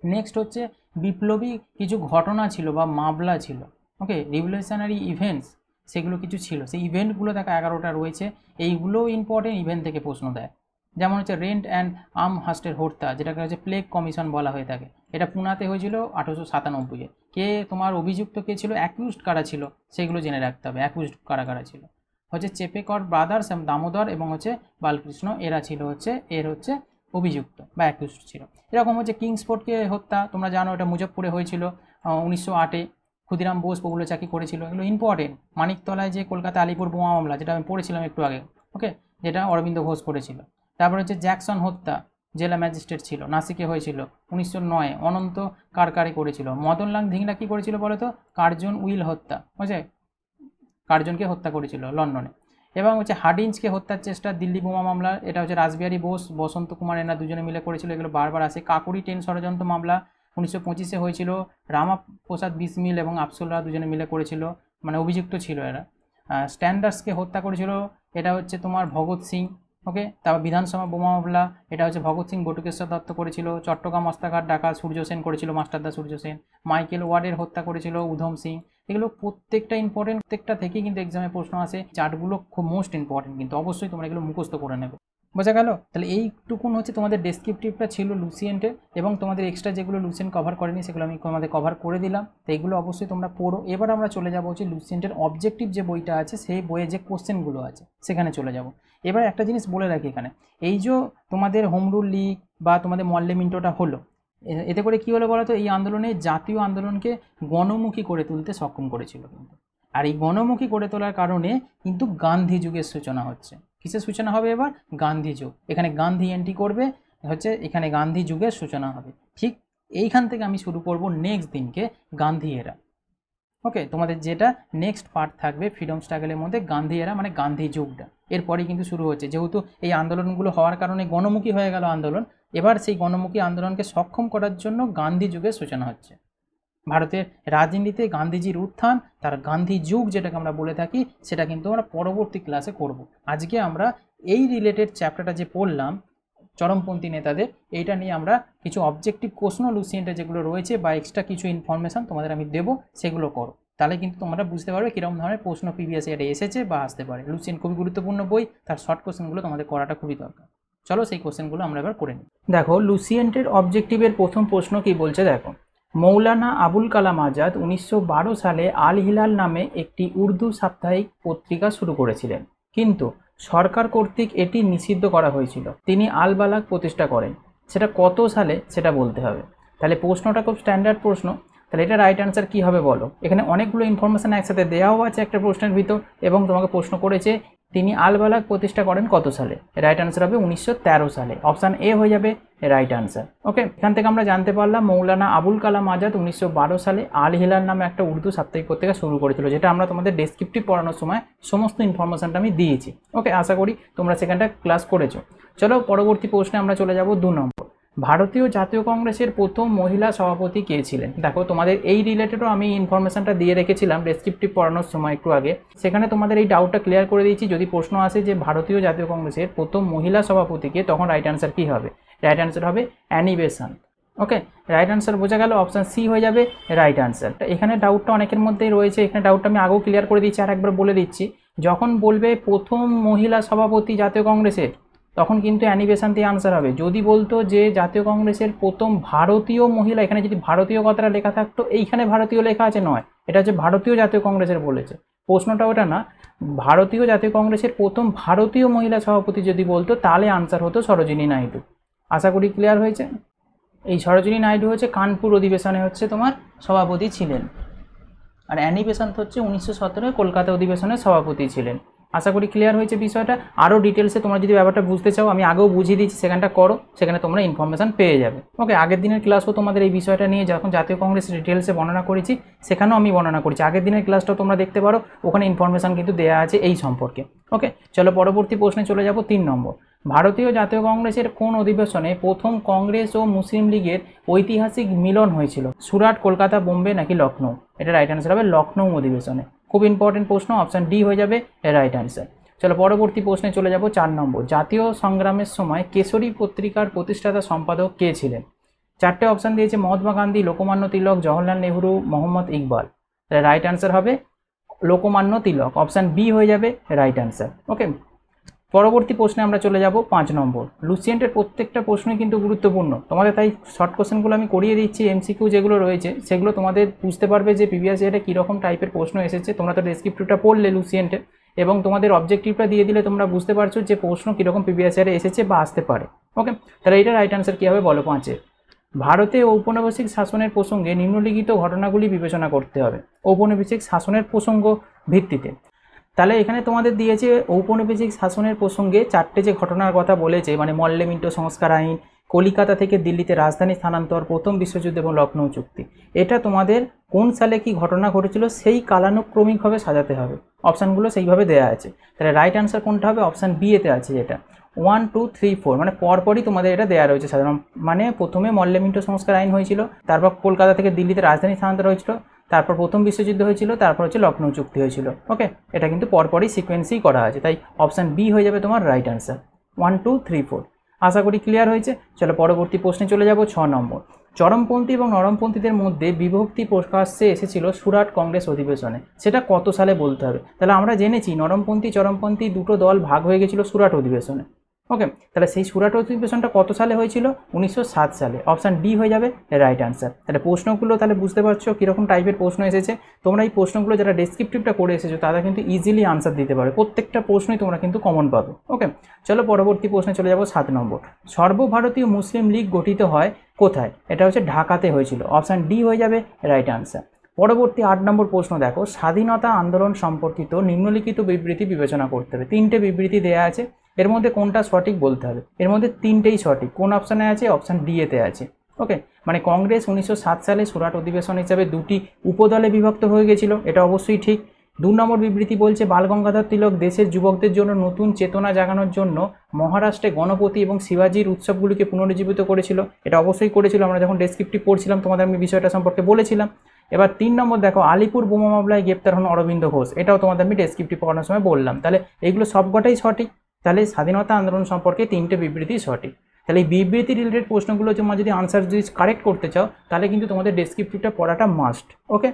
নেক্সট হচ্ছে বিপ্লবী কিছু ঘটনা ছিল বা মামলা ছিল। ওকে, রিভলিউশনারি ইভেন্টস সেগুলো কিছু ছিল, সেই ইভেন্টগুলো দেখো 11টা রয়েছে। এইগুলোও ইম্পর্টেন্ট, ইভেন্ট থেকে প্রশ্ন দেয়। যেমন হচ্ছে রেন্ট অ্যান্ড আমহার্স্টের হত্যা, যেটাকে হচ্ছে প্লেগ কমিশন বলা হয়ে থাকে। এটা পুনাতে হয়েছিল 1897-এ। কে তোমার অভিযুক্ত কে ছিল, অ্যাকিউজড কারা ছিল, সেগুলো জেনে রাখতে হবে। অ্যাকিউজড কারা কারা ছিল হচ্ছে চেপেকর ব্রাদার্স, দামোদর এবং হচ্ছে বালকৃষ্ণ, এরা ছিল হচ্ছে এর হচ্ছে অভিযুক্ত বা অ্যাকিউজড ছিল। এরকম হচ্ছে কিংসফোর্ডকে হত্যা, তোমরা জানো এটা মুজফ্ফরে হয়েছিল 1908-এ। ক্ষুদিরাম বোস প্রফুল্ল চাকি করেছিল, এগুলো ইম্পর্টেন্ট। মানিকতলায় যে কলকাতা আলিপুর বোমা মামলা, যেটা আমি পড়েছিলাম একটু আগে, ওকে, যেটা অরবিন্দ ঘোষ করেছিল। তারপর হচ্ছে জ্যাকসন হত্যা, জেলা ম্যাজিস্ট্রেট ছিল, নাসিকে হয়েছিল 1909-এ। অনন্ত কারকারি করেছিল। মদনলাল ধিংরা কী করেছিল বলো তো? কার্জন উইল হত্যা, বুঝছে, কার্জনকে হত্যা করেছিল লন্ডনে। এবং হচ্ছে হার্ডিঞ্জকে হত্যার চেষ্টা, দিল্লি বোমা মামলা, এটা হচ্ছে রাসবিহারী বোস, বসন্ত কুমার, এরা দুজনে মিলে করেছিল, এগুলো বারবার আসে। কাকুরি ট্রেন ষড়যন্ত্র মামলা 1925-এ হয়েছিল, রামাপ্রসাদ বিসমিল এবং আফসুলরা দুজনে মিলে করেছিল, মানে অভিযুক্ত ছিল এরা। স্ট্যান্ডার্সকে হত্যা করেছিল, এটা হচ্ছে তোমার ভগৎ সিং, ওকে। তারপর বিধানসভা বোমা মামলা, এটা হচ্ছে ভগৎ সিং বটুকেশ্বর দত্ত করেছিল। চট্টগ্রাম অস্ত্রাগার ডাকা সূর্য সেন করেছিল, মাস্টারদা সূর্য সেন। মাইকেল ওয়ার্ডের হত্যা করেছিল উধম সিং। এগুলো প্রত্যেকটা ইম্পর্টেন্ট, প্রত্যেকটা থেকেই কিন্তু এক্সামে প্রশ্ন আসে। চার্টগুলো খুব মোস্ট ইম্পর্টেন্ট, কিন্তু অবশ্যই তোমরা এগুলো মুখস্থ করে নেবে। বোঝা গেল? তাহলে এইটুকুন হচ্ছে তোমাদের ডেসক্রিপটিভটা ছিল লুসিয়েন্টের, এবং তোমাদের এক্সট্রা যেগুলো লুসিয়েন্ট কভার করেনি সেগুলো আমি তোমাদের কভার করে দিলাম। তো এইগুলো অবশ্যই তোমরা পড়ো। এবার আমরা চলে যাবো হচ্ছে লুসিয়েন্টের অবজেক্টিভ যে বইটা আছে, সেই বইয়ে যে কোশ্চেনগুলো আছে সেখানে চলে যাব। এবার একটা জিনিস বলে রাখি এখানে, এই যে তোমাদের হোম রুল লিগ বা তোমাদের মল্লে মিন্টোটা হলো, এতে করে কী হলো বলো তো? এই আন্দোলনে জাতীয় আন্দোলনকে গণমুখী করে তুলতে সক্ষম করেছিল কিন্তু। আর এই গণমুখী করে তোলার কারণে কিন্তু গান্ধী যুগের সূচনা হচ্ছে। কিসের সূচনা হবে এবার? গান্ধী যুগ। এখানে গান্ধী এন্ট্রি করবে, হচ্ছে এখানে গান্ধী যুগের সূচনা হবে। ঠিক এইখান থেকে আমি শুরু করব নেক্সট দিনকে গান্ধী এরা, ওকে। তোমাদের যেটা নেক্সট পার্ট থাকবে ফ্রিডম স্ট্রাগলের মধ্যে, গান্ধী এরা মানে গান্ধী যুগটা এরপরেই কিন্তু শুরু হচ্ছে। যেহেতু এই আন্দোলনগুলো হওয়ার কারণে গণমুখী হয়ে গেল আন্দোলন, এবার সেই গণমুখী আন্দোলনকে সক্ষম করার জন্য গান্ধী যুগের সূচনা হচ্ছে। ভারতের রাজনীতিতে গান্ধীজির উত্থান, তার গান্ধী যুগ যেটাকে আমরা বলে থাকি, সেটা কিন্তু আমরা পরবর্তী ক্লাসে করব। আজকে আমরা এই রিলেটেড চ্যাপ্টারটা যে পড়লাম চরমপন্থী নেতাদের, এইটা নিয়ে আমরা কিছু অবজেক্টিভ প্রশ্ন লুসিয়েন্টে যেগুলো রয়েছে বা এক্সট্রা কিছু ইনফরমেশান তোমাদের আমি দেবো, সেগুলো করো। তাহলে কিন্তু তোমরা বুঝতে পারবে কীরকম ধরনের প্রশ্ন প্রিভিয়াস ইয়ারে এসেছে বা আসতে পারে। লুসিয়েন্ট খুবই গুরুত্বপূর্ণ বই, তার শর্ট কোশ্চেনগুলো তোমাদের করাটা খুবই দরকার। চলো সেই কোশ্চেনগুলো আমরা এবার করে নিই। দেখো লুসিয়েন্টের অবজেক্টিভের প্রথম প্রশ্ন কি বলছে দেখো। মৌলানা আবুল কালাম আজাদ 1912 সালে আল হিলাল নামে একটি উর্দু সাপ্তাহিক পত্রিকা শুরু করেছিলেন, কিন্তু সরকার কর্তৃক এটি নিষিদ্ধ করা হয়েছিল। তিনি আল বালাগ প্রতিষ্ঠা করেন, সেটা কত সালে সেটা বলতে হবে। তাহলে প্রশ্নটা খুব স্ট্যান্ডার্ড প্রশ্ন। তাহলে এটা রাইট অ্যান্সার কী হবে বলো? এখানে অনেকগুলো ইনফরমেশান একসাথে দেওয়াও আছে একটা প্রশ্নের ভিতর, এবং তোমাকে প্রশ্ন করেছে তিনি আল বালাগ প্রতিষ্ঠা করেন কত সালে। রাইট অ্যান্সার হবে 1913 সালে। অপশান এ হয়ে যাবে রাইট অ্যান্সার, ওকে। এখান থেকে আমরা জানতে পারলাম মৌলানা আবুল কালাম আজাদ 1912 সালে আল হিলাল নামে একটা উর্দু সাপ্তাহিক পত্রিকা শুরু করেছিল, যেটা আমরা তোমাদের ডেসক্রিপটিভ পড়ানোর সময় সমস্ত ইনফরমেশানটা আমি দিয়েছি, ওকে। আশা করি তোমরা সেখানটা ক্লাস করেছো। চলো পরবর্তী প্রশ্নে আমরা চলে যাব 2 নম্বর। ভারতীয় জাতীয় কংগ্রেসের প্রথম মহিলা সভাপতি কে ছিলেন? দেখো তোমাদের এই রিলেটেডও আমি ইনফরমেশনটা দিয়ে রেখেছিলাম ডেসক্রিপটিভ পড়ানোর সময় একটু আগে, সেখানে তোমাদের এই ডাউটটা ক্লিয়ার করে দিয়েছি। যদি প্রশ্ন আসে যে ভারতীয় জাতীয় কংগ্রেসের প্রথম মহিলা সভাপতিকে, তখন রাইট অ্যান্সার কী হবে? রাইট অ্যান্সার হবে অ্যানি বেসান্ট, ওকে। রাইট অ্যান্সার বোঝা গেল, অপশান সি হয়ে যাবে রাইট অ্যান্সার। এখানে ডাউটটা অনেকের মধ্যেই রয়েছে, এখানে ডাউটটা আমি আগেও ক্লিয়ার করে দিচ্ছি, আর একবার বলে দিচ্ছি। যখন বলবে প্রথম মহিলা সভাপতি জাতীয় কংগ্রেসের, তখন কিন্তু অ্যানি বেসান্তি আনসার হবে। যদি বলতো যে জাতীয় কংগ্রেসের প্রথম ভারতীয় মহিলা, এখানে যদি ভারতীয় কথাটা লেখা থাকতো, এইখানে ভারতীয় লেখা আছে, নয়, এটা হচ্ছে ভারতীয় জাতীয় কংগ্রেসের বলেছে, প্রশ্নটা ওটা না। ভারতীয় জাতীয় কংগ্রেসের প্রথম ভারতীয় মহিলা সভাপতি যদি বলতো, তাহলে আনসার হতো সরোজিনী নাইডু। আশা করি ক্লিয়ার হয়েছে। এই সরোজিনী নাইডু হচ্ছে কানপুর অধিবেশনে হচ্ছে তোমার সভাপতি ছিলেন, আর অ্যানি বেসান্ত হচ্ছে 1917 কলকাতা অধিবেশনের সভাপতি ছিলেন। আশা করি ক্লিয়ার হয়েছে বিষয়টা। আরও ডিটেলসে তোমরা যদি ব্যাপারটা বুঝতে চাও, আমি আগেও বুঝিয়ে দিচ্ছি, সেখানটা করো, সেখানে তোমরা ইনফরমেশান পেয়ে যাবে, ওকে। আগের দিনের ক্লাসও তোমাদের এই বিষয়টা নিয়ে যখন জাতীয় কংগ্রেস ডিটেলসে বর্ণনা করেছি, সেখানেও আমি বর্ণনা করেছি। আগের দিনের ক্লাসটাও তোমরা দেখতে পারো, ওখানে ইনফরমেশান কিন্তু দেওয়া আছে এই সম্পর্কে, ওকে। চলো পরবর্তী প্রশ্নে চলে যাব 3 নম্বর। ভারতীয় জাতীয় কংগ্রেসের কোন অধিবেশনে প্রথম কংগ্রেস ও মুসলিম লীগের ঐতিহাসিক মিলন হয়েছিল? সুরাট, কলকাতা, বোম্বে নাকি লখনৌ? এটা রাইট অ্যান্সার হবে লখনৌ অধিবেশনে। খুব ইম্পর্টেন্ট প্রশ্ন, অপশান ডি হয়ে যাবে রাইট অ্যান্সার। চলো পরবর্তী প্রশ্নে চলে যাব 4 নম্বর। জাতীয় সংগ্রামের সময় কেশরী পত্রিকার প্রতিষ্ঠাতা সম্পাদক কে ছিলেন? 4টে অপশান দিয়েছে, মহাত্মা গান্ধী, লোকমান্য তিলক, জওহরলাল নেহরু, মোহাম্মদ ইকবাল। তাহলে রাইট অ্যান্সার হবে লোকমান্য তিলক, অপশান বি হয়ে যাবে রাইট অ্যান্সার, ওকে। পরবর্তী প্রশ্নে আমরা চলে যাব 5 নম্বর। লুসিয়েন্টের প্রত্যেকটা প্রশ্নই কিন্তু গুরুত্বপূর্ণ তোমাদের, তাই শর্ট কোশ্চেনগুলো আমি করিয়ে দিচ্ছি। এমসিকিউ যেগুলো রয়েছে সেগুলো তোমাদের বুঝতে পারবে যে প্রিভিয়াস ইয়ারে কীরকম টাইপের প্রশ্ন এসেছে। তোমরা তো ডেসক্রিপটিভটা পড়লে লুসিয়েন্টে, এবং তোমাদের অবজেক্টিভটা দিয়ে দিলে তোমরা বুঝতে পারছো যে প্রশ্ন কীরকম প্রিভিয়াস ইয়ারে এসেছে বা আসতে পারে। ওকে, তাহলে এটা রাইট অ্যান্সার কী হবে বলো 5-এ। ভারতে ঔপনিবেশিক শাসনের প্রসঙ্গে নিম্নলিখিত ঘটনাগুলি বিবেচনা করতে হবে। ঔপনিবেশিক শাসনের প্রসঙ্গ ভিত্তিতে তাহলে এখানে তোমাদের দিয়েছে ঔপনিবেশিক শাসনের প্রসঙ্গে 4টে যে ঘটনার কথা বলেছে, মানে মল্লে মিন্টো সংস্কার আইন, কলিকাতা থেকে দিল্লিতে রাজধানী স্থানান্তর, প্রথম বিশ্বযুদ্ধ এবং লখনৌ চুক্তি। এটা তোমাদের কোন সালে কি ঘটনা ঘটেছিল সেই কালানুক্রমিকভাবে সাজাতে হবে। অপশানগুলো সেইভাবে দেওয়া আছে। তাহলে রাইট অ্যান্সার কোনটা হবে? অপশান বি এতে আছে, যেটা 1, 2, 3, 4 মানে পরপরই তোমাদের এটা দেওয়া রয়েছে সাধারণ। মানে প্রথমে মল্লে মিন্টো সংস্কার আইন হয়েছিল, তারপর কলকাতা থেকে দিল্লিতে রাজধানী স্থানান্তর হয়েছিল, তারপর প্রথম বিশ্বযুদ্ধ হয়েছিল, তারপর হচ্ছে লখনৌ চুক্তি হয়েছিল। ওকে, এটা কিন্তু পরপরই সিকোয়েন্সেই করা আছে, তাই অপশান বি হয়ে যাবে তোমার রাইট অ্যান্সার। 1, 2, 3, 4 আশা করি ক্লিয়ার হয়েছে। চলো পরবর্তী প্রশ্নে চলে যাব। 6 নম্বর, চরমপন্থী এবং নরমপন্থীদের মধ্যে বিভক্তি প্রকাশ্যে এসেছিল সুরাট কংগ্রেস অধিবেশনে, সেটা কত সালে বলতে হবে। তাহলে আমরা জেনেছি নরমপন্থী চরমপন্থী দুটো দল ভাগ হয়ে গেছিলো সুরাট অধিবেশনে। ওকে, তাহলে সেই সুরাট অধিবেশনটা কত সালে হয়েছিল? 1907 সালে। অপশান ডি হয়ে যাবে রাইট অ্যান্সার। তাহলে প্রশ্নগুলো তাহলে বুঝতে পারছো কীরকম টাইপের প্রশ্ন এসেছে। তোমরা এই প্রশ্নগুলো যারা ডেসক্রিপটিভটা করে এসেছো তারা কিন্তু ইজিলি আনসার দিতে পারবে, প্রত্যেকটা প্রশ্নই তোমরা কিন্তু কমন পাবে। ওকে, চলো পরবর্তী প্রশ্নে চলে যাব। 7 নম্বর, সর্বভারতীয় মুসলিম লীগ গঠিত হয় কোথায়? এটা হচ্ছে ঢাকাতে হয়েছিল। অপশান ডি হয়ে যাবে রাইট অ্যান্সার। পরবর্তী 8 নম্বর প্রশ্ন দেখো, স্বাধীনতা আন্দোলন সম্পর্কিত নিম্নলিখিত বিবৃতি বিবেচনা করতে হবে। 3টে বিবৃতি দেওয়া আছে, এর মধ্যে কোনটা সঠিক বলতে হবে। এর মধ্যে 3টেই সঠিক। কোন অপশানে আছে? অপশান ডি এতে আছে। ওকে, মানে কংগ্রেস 1907 সালে সুরাট অধিবেশন হিসাবে 2টি উপদলে বিভক্ত হয়ে গেছিল, এটা অবশ্যই ঠিক। 2 নম্বর বিবৃতি বলছে বালগঙ্গাধর তিলক দেশের যুবকদের জন্য নতুন চেতনা জাগানোর জন্য মহারাষ্ট্রে গণপতি এবং শিবাজির উৎসবগুলিকে পুনরুজ্জীবিত করেছিল, এটা অবশ্যই করেছিল। আমরা যখন ডেসক্রিপটিভ পড়ছিলাম তোমাদের আমি বিষয়টা সম্পর্কে বলেছিলাম। এবার 3 নম্বর দেখো, আলিপুর বোমা মামলায় গ্রেপ্তার হন অরবিন্দ ঘোষ, এটাও তোমাদের আমি ডেসক্রিপটিভ পড়ানোর সময় বললাম। তাহলে এইগুলো সবকটাই সঠিক। তাহলে স্বাধীনতা আন্দোলন সম্পর্কে 3টে বিবৃতি সঠিক। তাহলে এই বিবৃতি রিলেটেড প্রশ্নগুলো তোমরা যদি আনসার যদি কারেক্ট করতে চাও তাহলে কিন্তু তোমাদের ডেসক্রিপটিভটা পড়াটা মাস্ট। ওকে,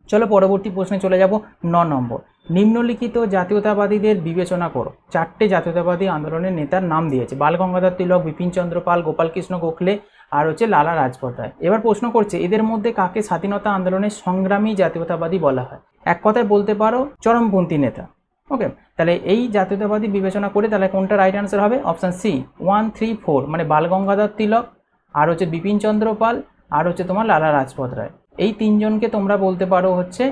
চলো পরবর্তী প্রশ্নে চলে যাব। 9 নম্বর, নিম্নলিখিত জাতীয়তাবাদীদের বিবেচনা করো। 4টে জাতীয়তাবাদী আন্দোলনের নেতার নাম দিয়েছে, বালগঙ্গাধর তিলক, বিপিনচন্দ্র পাল, গোপালকৃষ্ণ গোখলে আর হচ্ছে লালা রাজপথ রায়। এবার প্রশ্ন করছে এদের মধ্যে কাকে স্বাধীনতা আন্দোলনের সংগ্রামী জাতীয়তাবাদী বলা হয়? এক কথায় বলতে পারো চরমপন্থী নেতা। ওকে, তাহলে এই জাতীয়তাবাদী বিবেচনা করে তাহলে কোনটা রাইট অ্যান্সার হবে? অপশান সি 1, 3, 4 মানে বালগঙ্গাধর তিলক আর হচ্ছে বিপিনচন্দ্র পাল আর হচ্ছে তোমার লালা রাজপথ রায়। এই 3জনকে তোমরা বলতে পারো হচ্ছে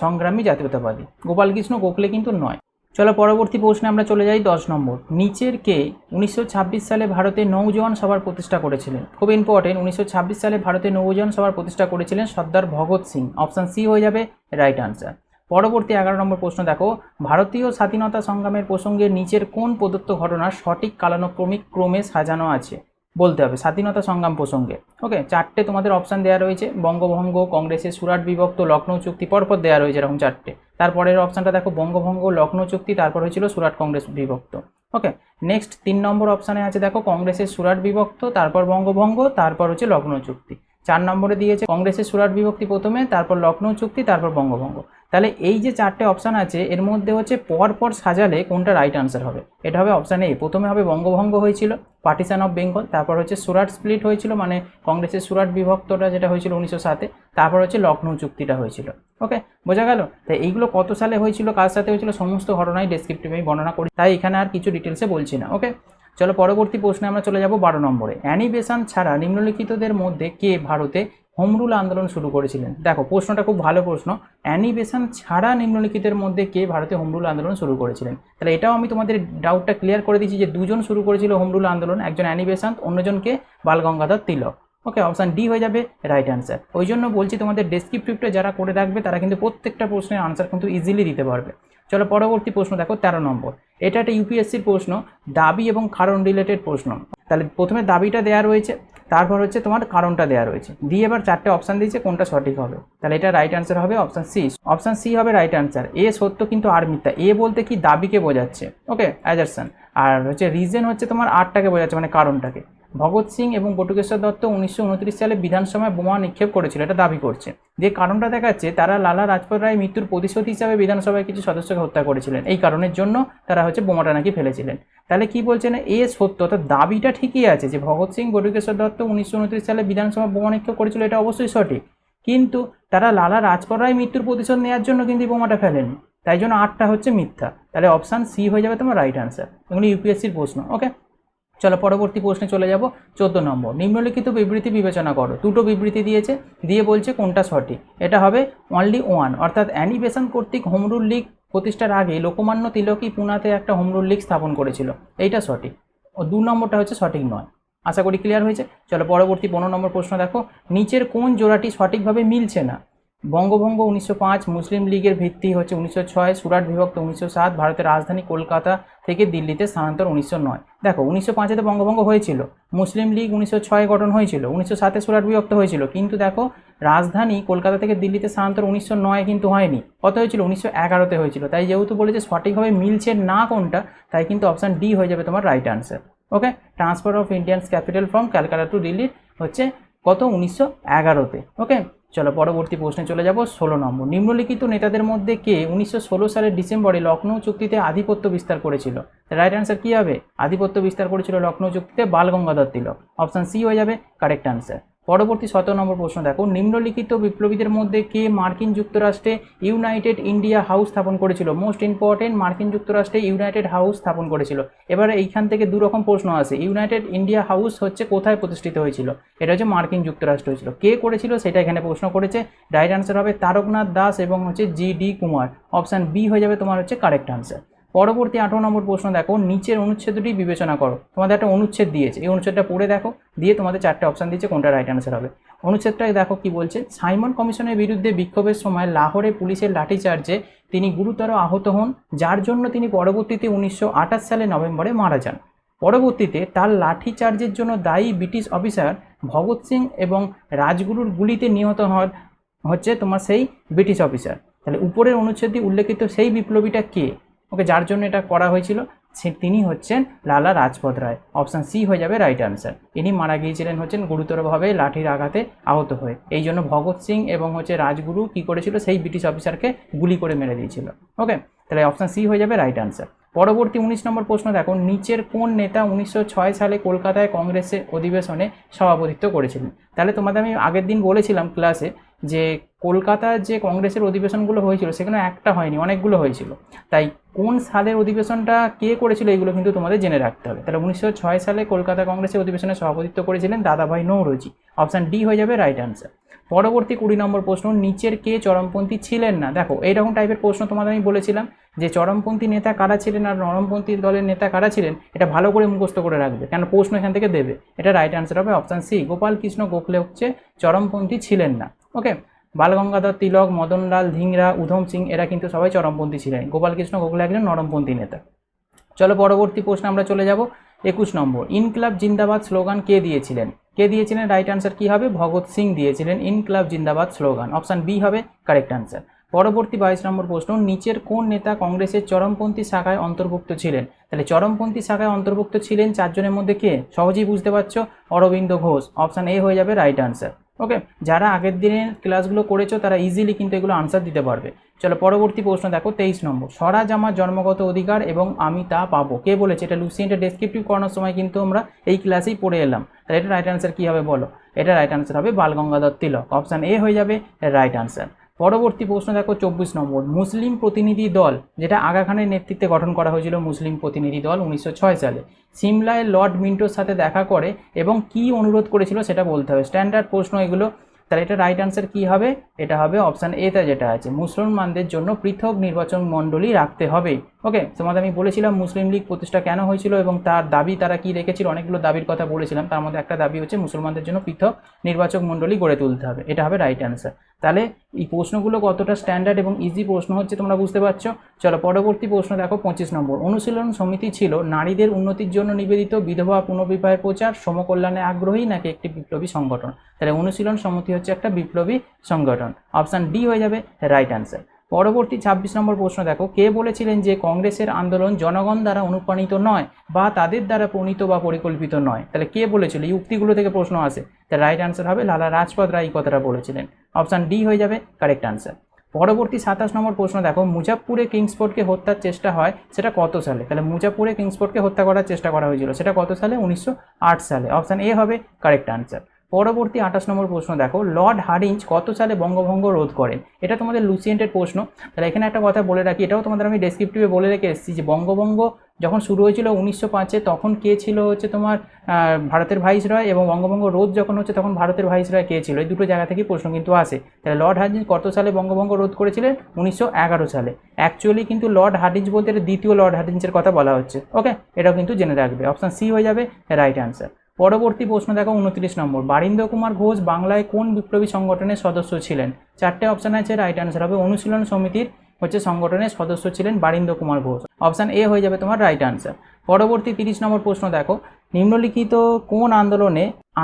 সংগ্রামী জাতীয়তাবাদী। গোপালকৃষ্ণ গোখলে কিন্তু নয়। চলো পরবর্তী প্রশ্নে আমরা চলে যাই। 10 নম্বর, নিচের কে 1926 সালে ভারতে নৌজওয়ান সভার প্রতিষ্ঠা করেছিলেন? খুব ইম্পর্টেন্ট, 1926 সালে ভারতে নৌজওয়ান সভার প্রতিষ্ঠা করেছিলেন সর্দার ভগৎ সিং। অপশান সি হয়ে যাবে রাইট অ্যান্সার। পরবর্তী 11 নম্বর প্রশ্ন দেখো, ভারতীয় স্বাধীনতা সংগ্রামের প্রসঙ্গে নিচের কোন প্রদত্ত ঘটনার সঠিক কালানুক্রমিক ক্রমে সাজানো আছে বলতে হবে স্বাধীনতা সংগ্রাম প্রসঙ্গে। ওকে, 4টে তোমাদের অপশান দেওয়া রয়েছে, বঙ্গভঙ্গ, কংগ্রেসের সুরাট বিভক্ত, লখনৌ চুক্তি, পরপর দেওয়া রয়েছে এরকম 4টে। তারপরের অপশানটা দেখো বঙ্গভঙ্গ, লখনৌ চুক্তি, তারপর হয়েছিল সুরাট কংগ্রেস বিভক্ত। ওকে, নেক্সট 3 নম্বর অপশানে আছে দেখো কংগ্রেসের সুরাট বিভক্ত, তারপর বঙ্গভঙ্গ, তারপর হচ্ছে লখনৌ চুক্তি। 4 নম্বরে দিয়েছে কংগ্রেসের সুরাট বিভক্তি প্রথমে, তারপর লখনৌ চুক্তি, তারপর বঙ্গভঙ্গ। তাহলে এই যে 4টে অপশান আছে এর মধ্যে হচ্ছে পরপর সাজালে কোনটা রাইট আনসার হবে? এটা হবে অপশান এ। প্রথমে হবে বঙ্গভঙ্গ হয়েছিল, পার্টিশন অফ বেঙ্গল, তারপর হচ্ছে সুরাট স্প্লিট হয়েছিল মানে কংগ্রেসের সুরাট বিভক্তটা যেটা হয়েছিল 1907-এ, তারপর হচ্ছে লখনৌ চুক্তিটা হয়েছিল। ওকে, বোঝা গেল? তাই এইগুলো কত সালে হয়েছিল, কার সাথে হয়েছিল, সমস্ত ঘটনাই ডেসক্রিপটিভে আমি বর্ণনা করি, তাই এখানে আর কিছু ডিটেলসে বলছি না। ওকে, চলো পরবর্তী প্রশ্নে আমরা চলে যাব 12 নম্বরে। অ্যানি বেসান্ট ছাড়া নিম্নলিখিতদের মধ্যে কে ভারতে হোম রুল আন্দোলন শুরু করেছিলেন? দেখো প্রশ্নটা খুব ভালো প্রশ্ন। অ্যানি বেসান্ট ছাড়া নিম্নলিখিতের মধ্যে কে ভারতে হোম রুল আন্দোলন শুরু করেছিলেন? তাহলে এটাও আমি তোমাদের ডাউটটা ক্লিয়ার করে দিচ্ছি যে 2জন শুরু করেছিল হোম রুল আন্দোলন, একজন অ্যানি বেসান্ট, অন্যজনকে বালগঙ্গাধর তিলক। ওকে, অপশান ডি হয়ে যাবে রাইট অ্যান্সার। ওই জন্য বলছি তোমাদের ডেসক্রিপটিভটা যারা করে রাখবে তারা কিন্তু প্রত্যেকটা প্রশ্নের আনসার কিন্তু ইজিলি দিতে পারবে। চলো পরবর্তী প্রশ্ন দেখো 13 নম্বর। এটা একটা ইউপিএসসির প্রশ্ন, দাবি এবং কারণ রিলেটেড প্রশ্ন। তাহলে প্রথমে দাবিটা দেওয়া রয়েছে, তারপর হচ্ছে তোমার কারণটা দেওয়া রয়েছে, দিয়ে এবার 4টে অপশান দিয়েছে কোনটা সঠিক হবে। তাহলে এটা রাইট অ্যান্সার হবে অপশান সি। অপশান সি হবে রাইট অ্যান্সার। এ সত্য কিন্তু আর মিথ্যা। এ বলতে কি দাবিকে বোঝাচ্ছে, ওকে, অ্যাজারশন। আর হচ্ছে রিজন হচ্ছে তোমার আরটাকে বোঝাচ্ছে মানে কারণটাকে। ভগৎ সিং এবং বটুকেশ্বর দত্ত 1929 সালে বিধানসভায় বোমা নিক্ষেপ করেছিল, এটা দাবি করছে। যে কারণটা দেখাচ্ছে তারা লালা রাজপথ রায় মৃত্যুর প্রতিশোধ হিসাবে বিধানসভায় কিছু সদস্যকে হত্যা করেছিলেন, এই কারণের জন্য তারা হচ্ছে বোমাটা নাকি ফেলেছিলেন। তাহলে কি বলছে না, এ সত্য, অর্থাৎ দাবিটা ঠিকই আছে যে ভগৎ সিং বটুকেশ্বর দত্ত 1929 সালে বিধানসভায় বোমা নিক্ষেপ করেছিল, এটা অবশ্যই সঠিক। কিন্তু তারা লালা রাজপথ রায় মৃত্যুর প্রতিশোধ নেওয়ার জন্য কিন্তু বোমাটা ফেলেনি। তাই জন্য 8টা হচ্ছে মিথ্যা। তাহলে অপশান সি হয়ে যাবে তোমার রাইট অ্যান্সার। এগুলো ইউপিএসসির প্রশ্ন। ওকে, চলো পরবর্তী প্রশ্নে চলে যাব। 14 নম্বর, নিম্নলিখিত বিবৃতি বিবেচনা করো। দুটো বিবৃতি দিয়েছে, দিয়ে বলছে কোনটা সঠিক। এটা হবে অনলি ওয়ান, অর্থাৎ অ্যানিবেশন কর্তৃক হোম রুল লীগ প্রতিষ্ঠার আগে লোকমান্য তিলকই পুনাতে একটা হোম রুল লীগ স্থাপন করেছিল, এইটা সঠিক। ও 2 নম্বরটা হচ্ছে সঠিক নয়। আশা করি ক্লিয়ার হয়েছে। চলো পরবর্তী 15 নম্বর প্রশ্ন দেখো, নিচের কোন জোড়াটি সঠিকভাবে মিলছে না। বঙ্গভঙ্গ 1905, মুসলিম লীগের ভিত্তি হচ্ছে 1906, সুরাট বিভক্ত 1907, ভারতের রাজধানী কলকাতা থেকে দিল্লিতে স্থানান্তর 1909। দেখো 1905-এ বঙ্গভঙ্গ হয়েছিল, মুসলিম লীগ 1906 গঠন হয়েছিল, 1907-এ সুরাট বিভক্ত হয়েছিল, কিন্তু দেখো রাজধানী কলকাতা থেকে দিল্লিতে স্থানান্তর 1909 কিন্তু হয়নি। কত হয়েছিল? 1911-তে হয়েছিল। তাই যেহেতু বলেছে সঠিকভাবে মিলছে না কোনটা, তাই কিন্তু অপশান ডি হয়ে যাবে তোমার right answer. Okay, transfer of Indian capital from Calcutta to Delhi হচ্ছে কত? 1911-তে। ওকে, চলো পরবর্তী প্রশ্নে চলে যাব। 16 নম্বর, নিম্নলিখিত নেতাদের মধ্যে কে 1916 সালের ডিসেম্বরে লখনৌ চুক্তিতে আধিপত্য বিস্তার করেছিল? রাইট অ্যান্সার কী হবে? আধিপত্য বিস্তার করেছিল লখনৌ চুক্তিতে বাল গঙ্গাধর তিলক। অপশান সি হয়ে যাবে কারেক্ট অ্যান্সার। পরবর্তী 17 নম্বর প্রশ্ন দেখো, নিম্নলিখিত বিপ্লবীদের মধ্যে কে মার্কিন যুক্তরাষ্ট্রে ইউনাইটেড ইন্ডিয়া হাউস স্থাপন করেছিল? মোস্ট ইম্পর্টেন্ট, মার্কিন যুক্তরাষ্ট্রে ইউনাইটেড হাউস স্থাপন করেছিল। এবারে এইখান থেকে দুরকম প্রশ্ন আসে। ইউনাইটেড ইন্ডিয়া হাউস হচ্ছে কোথায় প্রতিষ্ঠিত হয়েছিল? এটা হচ্ছে মার্কিন যুক্তরাষ্ট্র হয়েছিল। কে করেছিল সেটা এখানে প্রশ্ন করেছে। রাইট আনসার হবে তারকনাথ দাস এবং হচ্ছে জি.ডি. কুমার। অপশান বি হয়ে যাবে তোমার হচ্ছে কারেক্ট আনসার। পরবর্তী 18 নম্বর প্রশ্ন দেখো, নিচের অনুচ্ছেদটি বিবেচনা করো। তোমাদের একটা অনুচ্ছেদ দিয়েছে, এই অনুচ্ছেদটা পড়ে দেখো, দিয়ে তোমাদের 4টে অপশান দিয়েছে, কোনটা রাইট আনসার হবে। অনুচ্ছেদটায় দেখো কি বলছে। সাইমন কমিশনের বিরুদ্ধে বিক্ষোভের সময় লাহোরে পুলিশের লাঠিচার্জে তিনি গুরুতর আহত হন, যার জন্য তিনি পরবর্তীতে 1928 সালে নভেম্বরে মারা যান। পরবর্তীতে তার লাঠিচার্জের জন্য দায়ী ব্রিটিশ অফিসার ভগৎ সিং এবং রাজগুরুর গুলিতে নিহত হন হচ্ছে তোমার সেই ব্রিটিশ অফিসার। তাহলে উপরের অনুচ্ছেদটি উল্লেখিত সেই বিপ্লবীটা কে? ওকে, যার জন্য এটা করা হয়েছিল তিনি হচ্ছেন লালা রাজপথ রায়। অপশান সি হয়ে যাবে রাইট আনসার। ইনি মারা গিয়েছিলেন হচ্ছেন গুরুতরভাবে লাঠির আঘাতে আহত হয়ে। এই জন্য ভগৎ সিং এবং হচ্ছে রাজগুরু কি করেছিল? সেই ব্রিটিশ অফিসারকে গুলি করে মেরে দিয়েছিল। ওকে, তাহলে অপশান সি হয়ে যাবে রাইট আনসার। পরবর্তী 19 নম্বর প্রশ্ন দেখো, নিচের কোন নেতা 1906 সালে কলকাতায় কংগ্রেসের অধিবেশনে সভাপতিত্ব করেছিলেন? তাহলে তোমাদের আমি আগের দিন বলেছিলাম ক্লাসে যে কলকাতার যে কংগ্রেসের অধিবেশনগুলো হয়েছিল সেখানে একটা হয়নি, অনেকগুলো হয়েছিল। তাই কোন সালের অধিবেশনটা কে করেছিল এগুলো কিন্তু তোমাদের জেনে রাখতে হবে। তাহলে 1906 সালে কলকাতা কংগ্রেসের অধিবেশনে সভাপতিত্ব করেছিলেন দাদাভাই নৌরোজি। অপশান ডি হয়ে যাবে রাইট আনসার। পরবর্তী 20 নম্বর প্রশ্ন, নিচের কে চরমপন্থী ছিলেন না? দেখো এইরকম টাইপের প্রশ্ন তোমাদের আমি বলেছিলাম যে চরমপন্থী নেতা কারা ছিলেন আর নরমপন্থী দলের নেতা কারা ছিলেন, এটা ভালো করে মুখস্থ করে রাখবে, কেন প্রশ্ন এখান থেকে দেবে। এটা রাইট আনসার হবে অপশান সি, গোপাল কৃষ্ণ গোখলে হচ্ছে চরমপন্থী ছিলেন না। ওকে, বাল গঙ্গাধর তিলক, মদনলাল ধিংরা, উধম সিং এরা কিন্তু সবাই চরমপন্থী ছিলেন। গোপাল কৃষ্ণ গোখলে একজন নরমপন্থী নেতা। চলো পরবর্তী প্রশ্নে আমরা চলে যাব। 21 নম্বর, ইনকলাব জিন্দাবাদ স্লোগান কে দিয়েছিলেন? কে দিয়েছিলেন? রাইট আনসার কি হবে? ভগৎ সিং দিয়েছিলেন ইনকলাব জিন্দাবাদ স্লোগান। অপশান বি হবে কারেক্ট আনসার। পরবর্তী 22 নম্বর প্রশ্ন, নিচের কোন নেতা কংগ্রেসের চরমপন্থী শাখায় অন্তর্ভুক্ত ছিলেন? তাহলে চরমপন্থী শাখায় অন্তর্ভুক্ত ছিলেন 4 জনের মধ্যে কে? সহজেই বুঝতে পারছো, অরবিন্দ ঘোষ। অপশান এ হয়ে যাবে রাইট আনসার। ওকে, যারা আগের দিনের ক্লাসগুলো করেছো তারা ইজিলি কিন্তু এগুলো আনসার দিতে পারবে। চলো পরবর্তী প্রশ্ন দেখো। 23 নম্বর, স্বরাজ আমার জন্মগত অধিকার এবং আমি তা পাবো, কে বলেছে? এটা লুসিয়েন্টের ডেসক্রিপটিভ করানোর সময় কিন্তু আমরা এই ক্লাসেই পড়ে এলাম। তাহলে এটা রাইট আনসার কী হবে বলো? এটা রাইট আনসার হবে বাল গঙ্গাধর তিলক। অপশান এ হয়ে যাবে রাইট আনসার। পরবর্তী প্রশ্ন দেখো 24 নম্বর, মুসলিম প্রতিনিধি দল যেটা আগা খানের নেতৃত্বে গঠন করা হয়েছিল, মুসলিম প্রতিনিধি দল 1906 সালে সিমলায় লর্ড মিন্টোর সাথে দেখা করে এবং কি অনুরোধ করেছিল সেটা বলতে হবে। স্ট্যান্ডার্ড প্রশ্ন এগুলো। তাহলে এটা রাইট আনসার কি হবে? এটা হবে অপশান এতে যেটা আছে, মুসলমানদের জন্য পৃথক নির্বাচন মণ্ডলী রাখতে হবে। ওকে, তোমাদের আমি বলেছিলাম মুসলিম লীগ প্রতিষ্ঠা কেন হয়েছিল এবং তার দাবি তারা কি রেখেছিল, অনেকগুলো দাবির কথা বলেছিলাম। তার মধ্যে একটা দাবি হচ্ছে মুসলমানদের জন্য পৃথক নির্বাচক মণ্ডলী গড়ে তুলতে হবে। এটা হবে রাইট আনসার। তাহলে এই প্রশ্নগুলো কতটা স্ট্যান্ডার্ড এবং ইজি প্রশ্ন হচ্ছে তোমরা বুঝতে পারছো। চলো পরবর্তী প্রশ্ন দেখো 25 নম্বর, অনুশীলন সমিতি ছিল নারীদের উন্নতির জন্য নিবেদিত, বিধবা পুনর্বিবাহের প্রচার, সমকল্যাণে আগ্রহী নাকি একটি বিপ্লবী সংগঠন? তাহলে অনুশীলন সমিতি হচ্ছে একটা বিপ্লবী সংগঠন। অপশান ডি হয়ে যাবে রাইট আনসার। পরবর্তী 26 নম্বর প্রশ্ন দেখো, কে বলেছিলেন যে কংগ্রেসের আন্দোলন জনগণ দ্বারা অনুপ্রাণিত নয় বা তাদের দ্বারা প্রণীত বা পরিকল্পিত নয়? তাহলে কে বলেছিল? এই উক্তিগুলো থেকে প্রশ্ন আসে। তাহলে রাইট আনসার হবে লালা রাজপথ রায় এই কথাটা বলেছিলেন। অপশান ডি হয়ে যাবে কারেক্ট আনসার। পরবর্তী 27 নম্বর প্রশ্ন দেখো, মুজাফপুরে কিংসফোর্ডকে হত্যার চেষ্টা হয় সেটা কত সালে? তাহলে মুজাফপুরে কিংসফোর্ডকে হত্যা করার চেষ্টা করা হয়েছিল, সেটা কত সালে? 1908 সালে। অপশান এ হবে কারেক্ট আনসার। পরবর্তী 28 নম্বর প্রশ্ন দেখো, লর্ড হার্ডিঞ্জ কত সালে বঙ্গভঙ্গ রোধ করেন? এটা তোমাদের লুসিয়েন্টের প্রশ্ন। তাহলে এখানে একটা কথা বলে রাখি, এটাও তোমাদের আমি ডেসক্রিপটিভে বলে রেখে এসেছি যে বঙ্গভঙ্গ যখন শুরু হয়েছিল 1905-এ, তখন কে ছিল হচ্ছে তোমার ভারতের ভাইসরয়, এবং বঙ্গভঙ্গ রোধ যখন হচ্ছে তখন ভারতের ভাইসরয় কে ছিল, এই দুটো জায়গা থেকে প্রশ্ন কিন্তু আসে। তাহলে লর্ড হার্ডিঞ্জ কত সালে বঙ্গভঙ্গ রোধ করেছিলেন? 1911 সালে। অ্যাকচুয়ালি কিন্তু লর্ড হার্ডিঞ্জ বলতে এটা দ্বিতীয় লর্ড হার্ডিঞ্জের কথা বলা হচ্ছে। ওকে, এটাও কিন্তু জেনে রাখবে। অপশান সি হয়ে যাবে রাইট অ্যান্সার। পরবর্তী প্রশ্ন দেখো 29 নম্বর, বারিন্দ্র কুমার ঘোষ বাংলায় কোন বিপ্লবী সংগঠনের সদস্য ছিলেন? চারটে অপশান আছে, রাইট অ্যান্সার হবে অনুশীলন সমিতির হচ্ছে সংগঠনের সদস্য ছিলেন বারিন্দ্র কুমার ঘোষ। অপশান এ হয়ে যাবে তোমার রাইট অ্যান্সার। পরবর্তী 30 নম্বর প্রশ্ন দেখো, নিম্নলিখিত কোন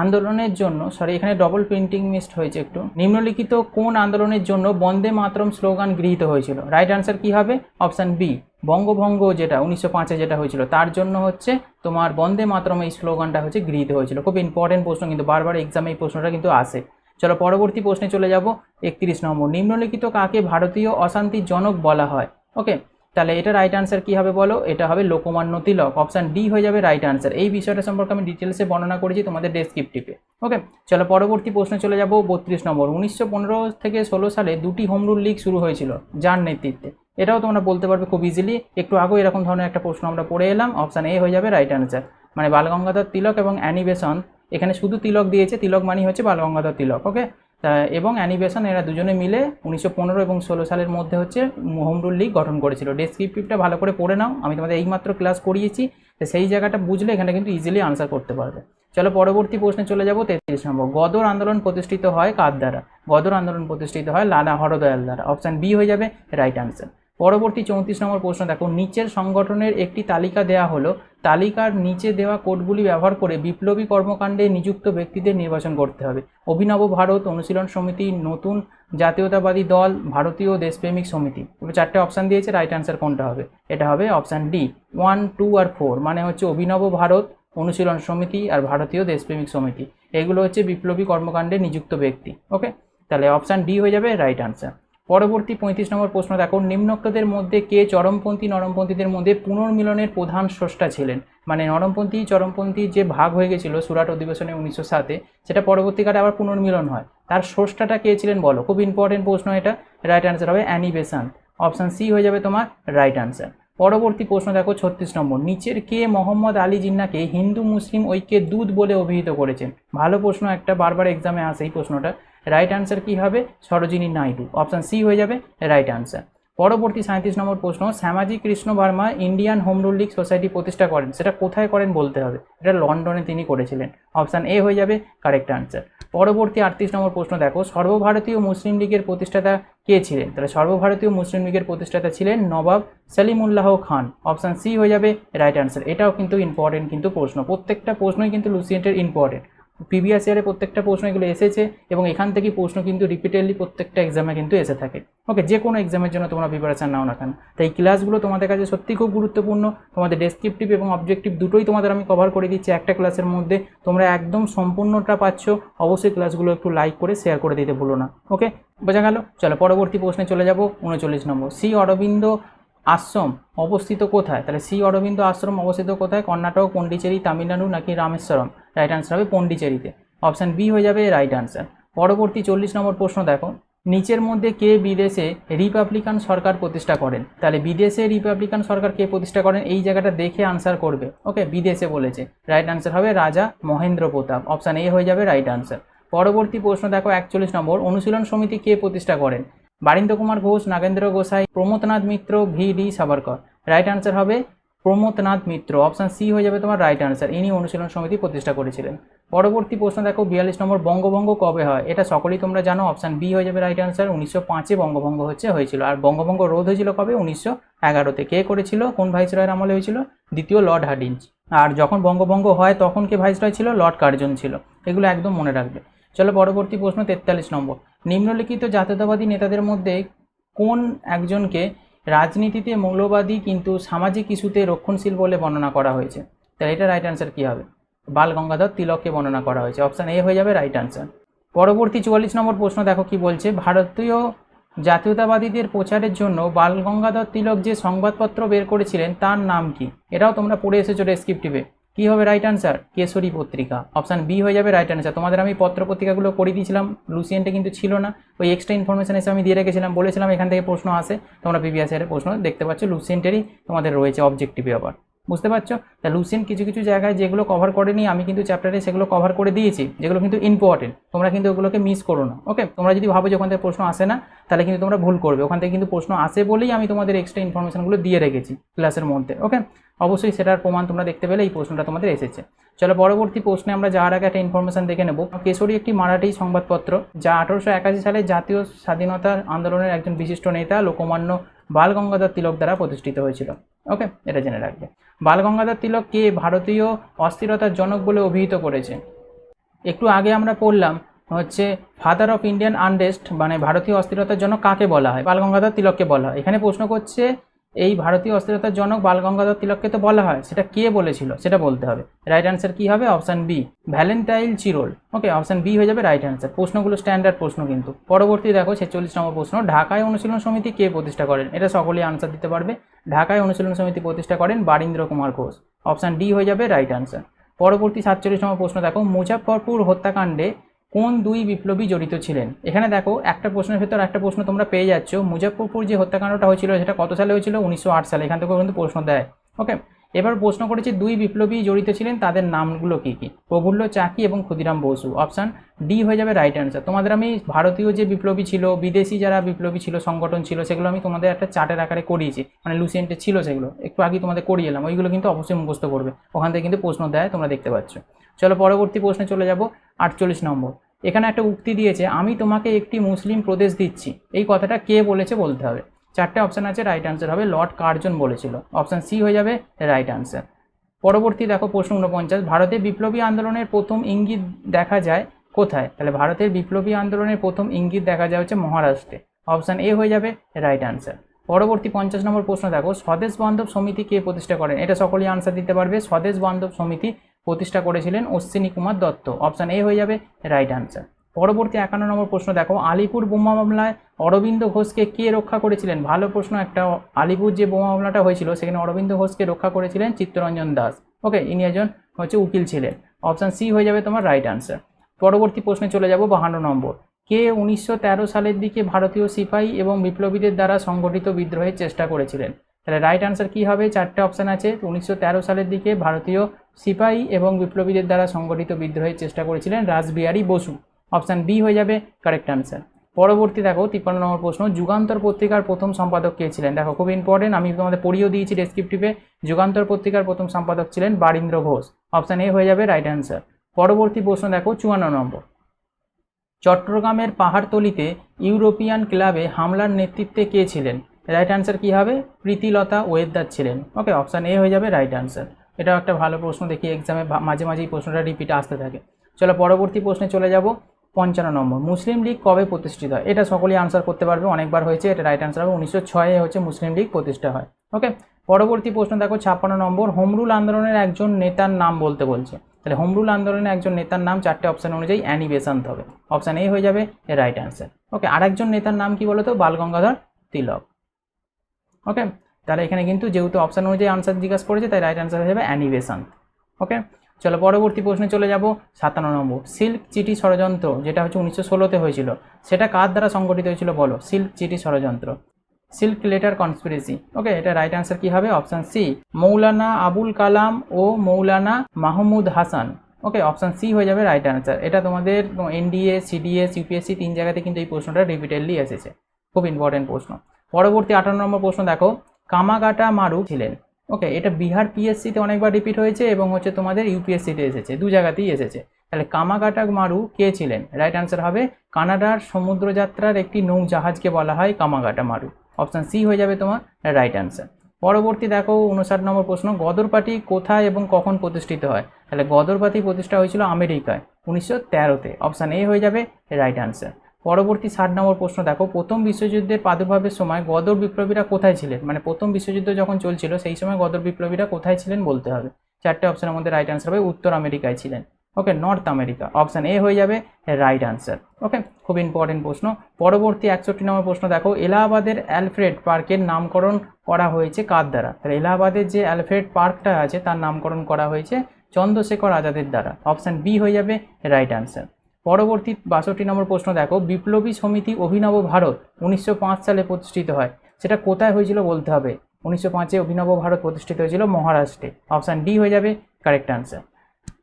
আন্দোলনের জন্য এখানে ডবল প্রিন্টিং মিসড হয়েছে একটু, নিম্নলিখিত কোন আন্দোলনের জন্য বন্দে মাতরম স্লোগান গৃহীত হয়েছিল? রাইট অ্যান্সার কি হবে? অপশান বি, বঙ্গভঙ্গ যেটা 1905-এ যেটা হয়েছিল তার জন্য হচ্ছে তোমার বন্দে মাতরম এই স্লোগানটা হচ্ছে গৃহীত হয়েছিল। খুব ইম্পর্টেন্ট প্রশ্ন, কিন্তু বারবার এক্সামে এই প্রশ্নটা কিন্তু আসে। চলো পরবর্তী প্রশ্নে চলে যাব। 31 নম্বর, নিম্নলিখিত কাকে ভারতীয় অশান্তির জনক বলা হয়? ওকে, তাহলে এটা রাইট আনসার কি হবে বলো? এটা হবে লোকমান্য তিলক। অপশান ডি হয়ে যাবে রাইট আনসার। এই বিষয়টা সম্পর্কে আমি ডিটেলসে বর্ণনা করেছি তোমাদের ডেসক্রিপটিভে। ওকে, চলো পরবর্তী প্রশ্নে চলে যাব। 32 নম্বর, 1915 থেকে 16 সালে দুটি হোম রুল লীগ শুরু হয়েছিল যার নেতৃত্বে? এটাও তোমরা বলতে পারবে খুব ইজিলি, একটু আগেও এরকম ধরনের একটা প্রশ্ন আমরা পড়ে এলাম। অপশান এ হয়ে যাবে রাইট আনসার, মানে বালগঙ্গাধর তিলক এবং অ্যানি বেসন্ত। এখানে শুধু তিলক দিয়েছে, তিলক মানি হচ্ছে বালগঙ্গাধর তিলক। ওকে, এবং অ্যানি বেসন্ত এরা দুজনে মিলে 1915 এবং 16 সালের মধ্যে হচ্ছে হোম রুল লীগ গঠন করেছিল। ডেসক্রিপটিভটা ভালো করে পড়ে নাও, আমি তোমাদের এইমাত্র ক্লাস করিয়েছি, তো সেই জায়গাটা বুঝলে এখানে কিন্তু ইজিলি আনসার করতে পারবে। চলো পরবর্তী প্রশ্নে চলে যাব। 33 নম্বর, গদর আন্দোলন প্রতিষ্ঠিত হয় কার দ্বারা? গদর আন্দোলন প্রতিষ্ঠিত হয় লালা হরদয়াল দ্বারা। অপশান বি হয়ে যাবে রাইট আনসার। পরবর্তী 34 নম্বর প্রশ্ন দেখো, নিচের সংগঠনের একটি তালিকা দেওয়া হলো, তালিকার নিচে দেওয়া কোডগুলি ব্যবহার করে বিপ্লবী কর্মকাণ্ডে নিযুক্ত ব্যক্তিদের নির্বাচন করতে হবে। অভিনব ভারত, অনুশীলন সমিতি, নতুন জাতীয়তাবাদী দল, ভারতীয় দেশপ্রেমিক সমিতি। এবার চারটে অপশান দিয়েছে, রাইট অ্যান্সার কোনটা হবে? এটা হবে অপশান ডি, 1, 2 আর 4, মানে হচ্ছে অভিনব ভারত, অনুশীলন সমিতি আর ভারতীয় দেশপ্রেমিক সমিতি। এগুলো হচ্ছে বিপ্লবী কর্মকাণ্ডে নিযুক্ত ব্যক্তি। ওকে, তাহলে অপশান ডি হয়ে যাবে রাইট অ্যান্সার। পরবর্তী 35 নম্বর প্রশ্ন দেখো, নিম্নোক্তদের মধ্যে কে চরমপন্থী নরমপন্থীদের মধ্যে পুনর্মিলনের প্রধান স্রষ্টা ছিলেন? মানে নরমপন্থী চরমপন্থী যে ভাগ হয়ে গেছিল সুরাট অধিবেশনে 1907-এ, সেটা পরবর্তীকালে আবার পুনর্মিলন হয়, তার স্রষ্টাটা কে ছিলেন বলো? খুব ইম্পর্টেন্ট প্রশ্ন এটা। রাইট অ্যান্সার হবে অ্যানি বেসান্ত। অপশান সি হয়ে যাবে তোমার রাইট অ্যান্সার। পরবর্তী প্রশ্ন দেখো 36 নম্বর, নিচের কে মোহাম্মদ আলী জিন্নাকে হিন্দু মুসলিম ঐক্যের দূত বলে অভিহিত করেছেন? ভালো প্রশ্ন একটা, বারবার এক্সামে আসে এই প্রশ্নটা। রাইট অ্যান্সার কি হবে? সরোজিনী নাইডু। অপশান সি হয়ে যাবে রাইট অ্যান্সার। পরবর্তী 37 নম্বর প্রশ্ন, Shyamaji Krishna Varma Indian home rule league society প্রতিষ্ঠা করেন, সেটা কোথায় করেন বলতে হবে। এটা লন্ডনে তিনি করেছিলেন। অপশান এ হয়ে যাবে কারেক্ট অ্যান্সার। পরবর্তী 38 নম্বর প্রশ্ন দেখো, সর্বভারতীয় মুসলিম লীগের প্রতিষ্ঠাতা কে ছিলেন? তাহলে সর্বভারতীয় মুসলিম লীগের প্রতিষ্ঠাতা ছিলেন নবাব সলিমুল্লাহ খান। অপশান সি হয়ে যাবে রাইট অ্যান্সার। এটাও কিন্তু ইম্পর্টেন্ট কিন্তু প্রশ্ন, প্রত্যেকটা প্রশ্নই কিন্তু লুসিয়েন্টের ইম্পর্টেন্ট। প্রিভিয়াস ইয়ারে প্রত্যেকটা প্রশ্ন এগুলো এসেছে এবং এখান থেকে প্রশ্ন কিন্তু রিপিটেডলি প্রত্যেকটা এক্সামে কিন্তু এসে থাকে। ওকে, যে কোনো এক্সামের জন্য তোমরা প্রিপারেশান নাও না কেন, তাই ক্লাসগুলো তোমাদের কাছে সত্যি খুব গুরুত্বপূর্ণ। তোমাদের ডেসক্রিপটিভ এবং অবজেক্টিভ দুটোই তোমাদের আমি কভার করে দিচ্ছি একটা ক্লাসের মধ্যে। তোমরা একদম সম্পূর্ণটা পাচ্ছ। অবশ্যই ক্লাসগুলো একটু লাইক করে শেয়ার করে দিতে ভুলো না। ওকে, বোঝা গেল? চলো পরবর্তী প্রশ্নে চলে যাব। 39 নম্বর, শ্রী অরবিন্দ আশ্রম অবস্থিত কোথায়? তাহলে শ্রী অরবিন্দ আশ্রম অবস্থিত কোথায়? কর্ণাটক, পন্ডিচেরি, তামিলনাড়ু নাকি রামেশ্বরম? রাইট আনসার হবে পন্ডিচেরিতে। অপশান বি হয়ে যাবে রাইট আনসার। পরবর্তী 40 নম্বর প্রশ্ন দেখো, নিচের মধ্যে কে বিদেশে রিপাবলিকান সরকার প্রতিষ্ঠা করেন? তাহলে বিদেশে রিপাবলিকান সরকার কে প্রতিষ্ঠা করেন, এই জায়গাটা দেখে আনসার করবে। ওকে, বিদেশে বলেছে, রাইট আনসার হবে রাজা মহেন্দ্র প্রতাপ। অপশান এ হয়ে যাবে রাইট আনসার। পরবর্তী প্রশ্ন দেখো 41 নম্বর, অনুশীলন সমিতি কে প্রতিষ্ঠা করেন? বারিন্দ্র কুমার ঘোষ, নাগেন্দ্র গোসাই, প্রমথনাথ মিত্র, ভি.ডি. সাভারকর। রাইট আনসার হবে প্রমথনাথ মিত্র। অপশান সি হয়ে যাবে তোমার রাইট আনসার। ইনি অনুশীলন সমিতি প্রতিষ্ঠা করেছিলেন। পরবর্তী প্রশ্ন দেখো 42 নম্বর, বঙ্গভঙ্গ কবে হয়? এটা সকলেই তোমরা জানো। অপশান বি হয়ে যাবে রাইট আনসার। 1905-এ বঙ্গভঙ্গ হয়েছিল। আর বঙ্গভঙ্গ রোধ হয়েছিল কবে? 1911-তে। কে করেছিল? কোন ভাইসরয়ের আমলে হয়েছিল? দ্বিতীয় লর্ড হার্ডিঞ্জ। আর যখন বঙ্গভঙ্গ হয় তখন কে ভাইসরয় ছিল? লর্ড কার্জন ছিল। এগুলো একদম মনে রাখবে। চলো পরবর্তী প্রশ্ন 43 নম্বর, নিম্নলিখিত জাতীয়তাবাদী নেতাদের মধ্যে কোন একজনকে রাজনীতিতে মৌলবাদী কিন্তু সামাজিক ইস্যুতে রক্ষণশীল বলে বর্ণনা করা হয়েছে? তাহলে এটা রাইট অ্যান্সার কী হবে? বাল গঙ্গাধর তিলককে বর্ণনা করা হয়েছে। অপশান এ হয়ে যাবে রাইট অ্যান্সার। পরবর্তী 44 নম্বর প্রশ্ন দেখো কি বলছে, ভারতীয় জাতীয়তাবাদীদের প্রচারের জন্য বাল গঙ্গাধর তিলক যে সংবাদপত্র বের করেছিলেন তার নাম কি? এটাও তোমরা পড়ে এসেছো ডেসক্রিপটিভে। কী হবে রাইট আনসার? কেশরী পত্রিকা। অপশান বি হয়ে যাবে রাইট আনসার। তোমাদের আমি পত্র পত্রিকাগুলো করে দিয়েছিলাম, লুসিয়েন্টে কিন্তু ছিল না, ওই এক্সট্রা ইনফরমেশন এসে আমি দিয়ে রেখেছিলাম, বলেছিলাম এখান থেকে প্রশ্ন আসে, তোমরা প্রিভিয়াস ইয়ারের প্রশ্ন দেখতে পাচ্ছ, লুসিয়েন্টেরই তোমাদের রয়েছে অবজেক্টিভে আবার, বুঝতে পারছো? তা লুসিয়েন্ট কিছু কিছু জায়গায় যেগুলো কভার করেনি আমি কিন্তু চ্যাপ্টারে সেগুলো কভার করে দিয়েছি, যেগুলো কিন্তু ইম্পর্টেন্ট, তোমরা কিন্তু ওগুলোকে মিস করো না। ওকে, তোমরা যদি ভাবো যে ওখান থেকে প্রশ্ন আসে না, তাহলে কিন্তু তোমরা ভুল করবে। ওখান থেকে কিন্তু প্রশ্ন আসে বলেই আমি তোমাদের এক্সট্রা ইনফরমেশনগুলো দিয়ে রেখেছি ক্লাসের মধ্যে। ওকে, অবশ্যই সেটার প্রমাণ তোমরা দেখতে পেলে এই প্রশ্নটা তোমাদের এসেছে। চলো পরবর্তী প্রশ্নে আমরা যাওয়ার আগে একটা ইনফরমেশন দেখে নেব। কেশরী একটি মারাঠি সংবাদপত্র যা 1881 সালে জাতীয় স্বাধীনতা আন্দোলনের একজন বিশিষ্ট নেতা লোকমান্য বাল গঙ্গাধর তিলক দ্বারা প্রতিষ্ঠিত হয়েছিল। ওকে, এটা জেনে রাখবে। বাল গঙ্গাধর তিলক কে ভারতীয় অস্থিরতার জনক বলে অভিহিত করেছে? একটু আগে আমরা পড়লাম হচ্ছে ফাদার অফ ইন্ডিয়ান আনরেস্ট, মানে ভারতীয় অস্থিরতার জনক কাকে বলা হয়? বাল গঙ্গাধর তিলককে বলা হয়। এখানে প্রশ্ন করছে এই ভারতীয় অস্থিরতার জনক বাল গঙ্গাধর তিলককে তো বলা হয়, সেটা কে বলেছিল সেটা বলতে হবে। রাইট অ্যান্সার কী হবে? Option B, Valentine Chirol. Okay, option B হয়ে যাবে রাইট অ্যান্সার। প্রশ্নগুলো স্ট্যান্ডার্ড প্রশ্ন কিন্তু। পরবর্তী দেখো 46 নম্বর প্রশ্ন, ঢাকায় অনুশীলন সমিতি কে প্রতিষ্ঠা করেন? এটা সকলেই আনসার দিতে পারবে। ঢাকায় অনুশীলন সমিতি প্রতিষ্ঠা করেন বারীন্দ্র কুমার ঘোষ। অপশান ডি হয়ে যাবে রাইট অ্যান্সার। পরবর্তী 47 নম্বর প্রশ্ন দেখো, মুজাফফরপুর হত্যাকাণ্ডে কোন দুই বিপ্লবী জড়িত ছিলেন? এখানে দেখো একটা প্রশ্নের ভেতর একটা প্রশ্ন তোমরা পেয়ে যাচ্ছ। মুজাফফরপুর যে হত্যাকাণ্ডটা হয়েছিল সেটা কত সালে হয়েছিল? 1908 সালে। এখান থেকেও কিন্তু প্রশ্ন দেয়। ওকে, এবার প্রশ্ন করেছে দুই বিপ্লবী জড়িত ছিলেন, তাদের নামগুলো কী কী? প্রফুল্ল চাকি এবং ক্ষুদিরাম বসু। অপশান ডি হয়ে যাবে রাইট অ্যান্সার। তোমাদের আমি ভারতীয় যে বিপ্লবী ছিল, বিদেশি যারা বিপ্লবী ছিল, সংগঠন ছিল, সেগুলো আমি তোমাদের একটা চার্টের আকারে করিয়েছি, মানে লুসিয়েন্টে ছিল সেগুলো, একটু আগে তোমাদের করিয়ে এলাম। ওইগুলো কিন্তু অবশ্যই মুখস্থ করবে, ওখান থেকে কিন্তু প্রশ্ন দেয়, তোমরা দেখতে পাচ্ছ। চলো পরবর্তী প্রশ্নে চলে যাব। 48 নম্বর, এখানে একটা উক্তি দিয়েছে, আমি তোমাকে একটি মুসলিম প্রদেশ দিচ্ছি। এই কথাটা কে বলেছে বলতে হবে। চারটে অপশান আছে, রাইট আনসার হবে লর্ড কার্জন বলেছিল। অপশান সি হয়ে যাবে রাইট আনসার। পরবর্তী দেখো প্রশ্ন 49, ভারতের বিপ্লবী আন্দোলনের প্রথম ইঙ্গিত দেখা যায় কোথায়? তাহলে ভারতের বিপ্লবী আন্দোলনের প্রথম ইঙ্গিত দেখা যায় হচ্ছে মহারাষ্ট্রে। অপশান এ হয়ে যাবে রাইট আনসার। পরবর্তী 50 নম্বর প্রশ্ন দেখো, স্বদেশ বান্ধব সমিতি কে প্রতিষ্ঠা করেন? এটা সকলেই আনসার দিতে পারবে। স্বদেশ বান্ধব সমিতি প্রতিষ্ঠা করেছিলেন অশ্বিনী কুমার দত্ত। অপশান এ হয়ে যাবে রাইট আনসার। পরবর্তী 51 নম্বর প্রশ্ন দেখো, আলিপুর বোমা মামলায় অরবিন্দ ঘোষকে কে রক্ষা করেছিলেন? ভালো প্রশ্ন একটা। আলিপুর যে বোমা মামলাটা হয়েছিল সেখানে অরবিন্দ ঘোষকে রক্ষা করেছিলেন চিত্তরঞ্জন দাস। ওকে, ইনি একজন হচ্ছে উকিল ছিলেন। অপশান সি হয়ে যাবে তোমার রাইট আনসার। পরবর্তী প্রশ্নে চলে যাব 52 নম্বর, কে 1913 সালের দিকে ভারতীয় সিপাহী এবং বিপ্লবীদের দ্বারা সংগঠিত বিদ্রোহের চেষ্টা করেছিলেন? তাহলে রাইট আনসার কী হবে? চারটে অপশান আছে। 1913 সালের দিকে ভারতীয় সিপাহী এবং বিপ্লবীদের দ্বারা সংগঠিত বিদ্রোহের চেষ্টা করেছিলেন রাসবিহারী বসু। অপশান বি হয়ে যাবে কারেক্ট আনসার। পরবর্তী দেখো 53 নম্বর প্রশ্ন, যুগান্তর পত্রিকার প্রথম সম্পাদক কে ছিলেন? দেখো খুব ইম্পর্টেন্ট, আমি তোমাদের পড়িয়েও দিয়েছি ডেসক্রিপটিভে। যুগান্তর পত্রিকার প্রথম সম্পাদক ছিলেন বারীন্দ্র ঘোষ। অপশান এ হয়ে যাবে রাইট আনসার। পরবর্তী প্রশ্ন দেখো 54 নম্বর, চট্টগ্রামের পাহাড়তলিতে ইউরোপিয়ান ক্লাবে হামলার নেতৃত্বে কে ছিলেন? রাইট আনসার কী হবে? প্রীতিলতা ওয়েদার ছিলেন। ওকে, অপশান এ হয়ে যাবে রাইট আনসার। এটাও একটা ভালো প্রশ্ন, দেখি এক্সামে মাঝে মাঝেই প্রশ্নটা রিপিট আসতে থাকে। চলো পরবর্তী প্রশ্নে চলে যাব। 55 নম্বর, মুসলিম লীগ কবে প্রতিষ্ঠিত হয়? এটা সকলেই আনসার করতে পারবে, অনেকবার হয়েছে। এটা রাইট আনসার হবে 1906-এ হচ্ছে মুসলিম লীগ প্রতিষ্ঠা হয়। ওকে, পরবর্তী প্রশ্ন দেখো 56 নম্বর, হোমরুল আন্দোলনের একজন নেতার নাম বলতে বলছে। তাহলে হোমরুল আন্দোলনের একজন নেতার নাম চারটে অপশান অনুযায়ী অ্যানি বেসান্ত হবে। অপশান এ হয়ে যাবে রাইট আনসার। ওকে, আরেকজন নেতার নাম কি বলতো? বাল গঙ্গাধর তিলক। ওকে, তাহলে এখানে কিন্তু যেহেতু অপশান অনুযায়ী আনসার জিজ্ঞাসা করেছে, তাই রাইট আনসার হয়ে যাবে অ্যানি বেসান্ত। ওকে, চলো পরবর্তী প্রশ্নে চলে যাব। 57 নম্বর, সিল্ক চিঠি ষড়যন্ত্র যেটা হচ্ছে 1916-তে হয়েছিল, সেটা কার দ্বারা সংগঠিত হয়েছিল বলো? সিল্ক চিঠি ষড়যন্ত্র, সিল্ক লেটার কনস্পিরেসি। ওকে, এটা রাইট আনসার কি হবে? অপশান সি, মৌলানা আবুল কালাম ও মৌলানা মাহমুদ হাসান। ওকে, অপশান সি হয়ে যাবে রাইট আনসার। এটা তোমাদের এনডিএ, সিডিএস, ইউপিএসসি 3 জায়গাতে কিন্তু এই প্রশ্নটা রিপিটেডলি এসেছে, খুব ইম্পর্টেন্ট প্রশ্ন। পরবর্তী 58 নম্বর প্রশ্ন দেখো, কামাগাটা মারু ছিলেন। ওকে, এটা বিহার পিএসসিতে অনেকবার রিপিট হয়েছে এবং হচ্ছে তোমাদের ইউপিএসসিতে এসেছে, 2 জায়গাতেই এসেছে। তাহলে কামাগাটা মারু কে ছিলেন? রাইট আনসার হবে কানাডার সমুদ্রযাত্রার একটি নৌজাহাজকে বলা হয় কামাগাটা মারু। অপশান সি হয়ে যাবে তোমার রাইট আনসার। পরবর্তী দেখো 59 নম্বর প্রশ্ন, গদর পার্টি কোথায় এবং কখন প্রতিষ্ঠিত হয়? তাহলে গদর পার্টি প্রতিষ্ঠা হয়েছিল আমেরিকায় 1913-তে। অপশান এ হয়ে যাবে রাইট আনসার। পরবর্তী 60 নম্বর প্রশ্ন দেখো, প্রথম বিশ্বযুদ্ধের প্রাদুর্ভাবের সময় গদর বিপ্লবীরা কোথায় ছিলেন? মানে প্রথম বিশ্বযুদ্ধ যখন চলছিল সেই সময় গদর বিপ্লবীরা কোথায় ছিলেন বলতে হবে। চারটে অপশানের মধ্যে রাইট আনসার হবে উত্তর আমেরিকায় ছিলেন। ওকে, নর্থ আমেরিকা। অপশান এ হয়ে যাবে রাইট আনসার। ওকে, খুব ইম্পর্টেন্ট প্রশ্ন। পরবর্তী 61 নম্বর প্রশ্ন দেখো, এলাহাবাদের অ্যালফ্রেড পার্কের নামকরণ করা হয়েছে কার দ্বারা? তাহলে এলাহাবাদের যে অ্যালফ্রেড পার্কটা আছে তার নামকরণ করা হয়েছে চন্দ্রশেখর আজাদের দ্বারা। অপশান বি হয়ে যাবে রাইট অ্যান্সার। পরবর্তী 62 নম্বর প্রশ্ন দেখো, বিপ্লবী সমিতি অভিনব ভারত 1905 সালে প্রতিষ্ঠিত হয়, সেটা কোথায় হয়েছিল বলতে হবে। 1905-এ অভিনব ভারত প্রতিষ্ঠিত হয়েছিল মহারাষ্ট্রে। অপশান ডি হয়ে যাবে কারেক্ট অ্যান্সার।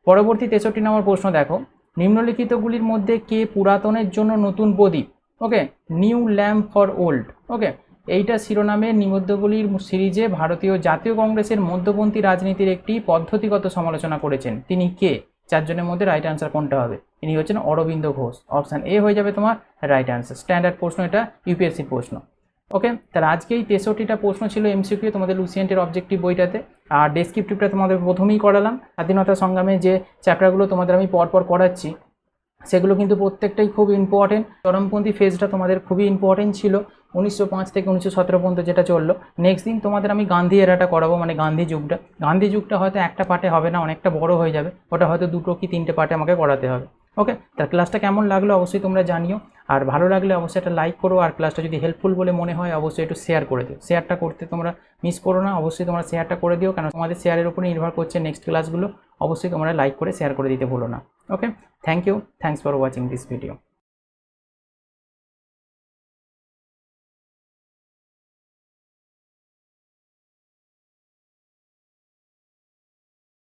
পরবর্তী 63 নম্বর প্রশ্ন দেখো, নিম্নলিখিতগুলির মধ্যে কে পুরাতনের জন্য নতুন প্রদীপ, ওকে, নিউ ল্যাম্প ফর ওল্ড, ওকে, এইটা শিরোনামের নিবন্ধগুলির সিরিজে ভারতীয় জাতীয় কংগ্রেসের মধ্যপন্থী রাজনীতির একটি পদ্ধতিগত সমালোচনা করেছেন, তিনি কে? চারজনের মধ্যে রাইট অ্যান্সার কোনটা হবে? ইনি হচ্ছেন অরবিন্দ ঘোষ। অপশান এ হয়ে যাবে তোমার রাইট অ্যান্সার। স্ট্যান্ডার্ড প্রশ্ন, এটা ইউপিএসসির প্রশ্ন। ওকে, তাহলে আজকে এই 63টা প্রশ্ন ছিল এমসিকিউ তোমাদের লুসিয়েন্টের অবজেক্টিভ বইটাতে। আর ডেসক্রিপটিভটা তোমাদের প্রথমেই করালাম। স্বাধীনতা সংগ্রামে যে চ্যাপ্টারগুলো তোমাদের আমি পরপর করাচ্ছি সেগুলো কিন্তু প্রত্যেকটাই খুব ইম্পর্টেন্ট। চরমপন্থী ফেজটা তোমাদের খুবই ইম্পর্টেন্ট ছিল 1905 থেকে 1917 পর্যন্ত যেটা চললো। নেক্সট দিন তোমাদের আমি গান্ধী এরাটা করাবো, মানে গান্ধী যুগটা। গান্ধী যুগটা হয়তো একটা পার্টে হবে না, অনেকটা বড় হয়ে যাবে, ওটা হয়তো 2 কি 3টে পার্টে আমাকে করাতে হবে। ওকে, তার ক্লাসটা কেমন লাগলো অবশ্যই তোমরা জানিও। আর ভালো লাগলে অবশ্যই একটা লাইক করো, আর ক্লাসটা যদি হেল্পফুল বলে মনে হয় অবশ্যই একটু শেয়ার করে দিও। শেয়ারটা করতে তোমরা মিস করো না, অবশ্যই তোমরা শেয়ারটা করে দিও, কারণ তোমাদের শেয়ারের উপরে নির্ভর করছে নেক্সট ক্লাসগুলো। অবশ্যই তোমরা লাইক করে শেয়ার করে দিতে ভুলো না। Okay, thank you, thanks for watching this video.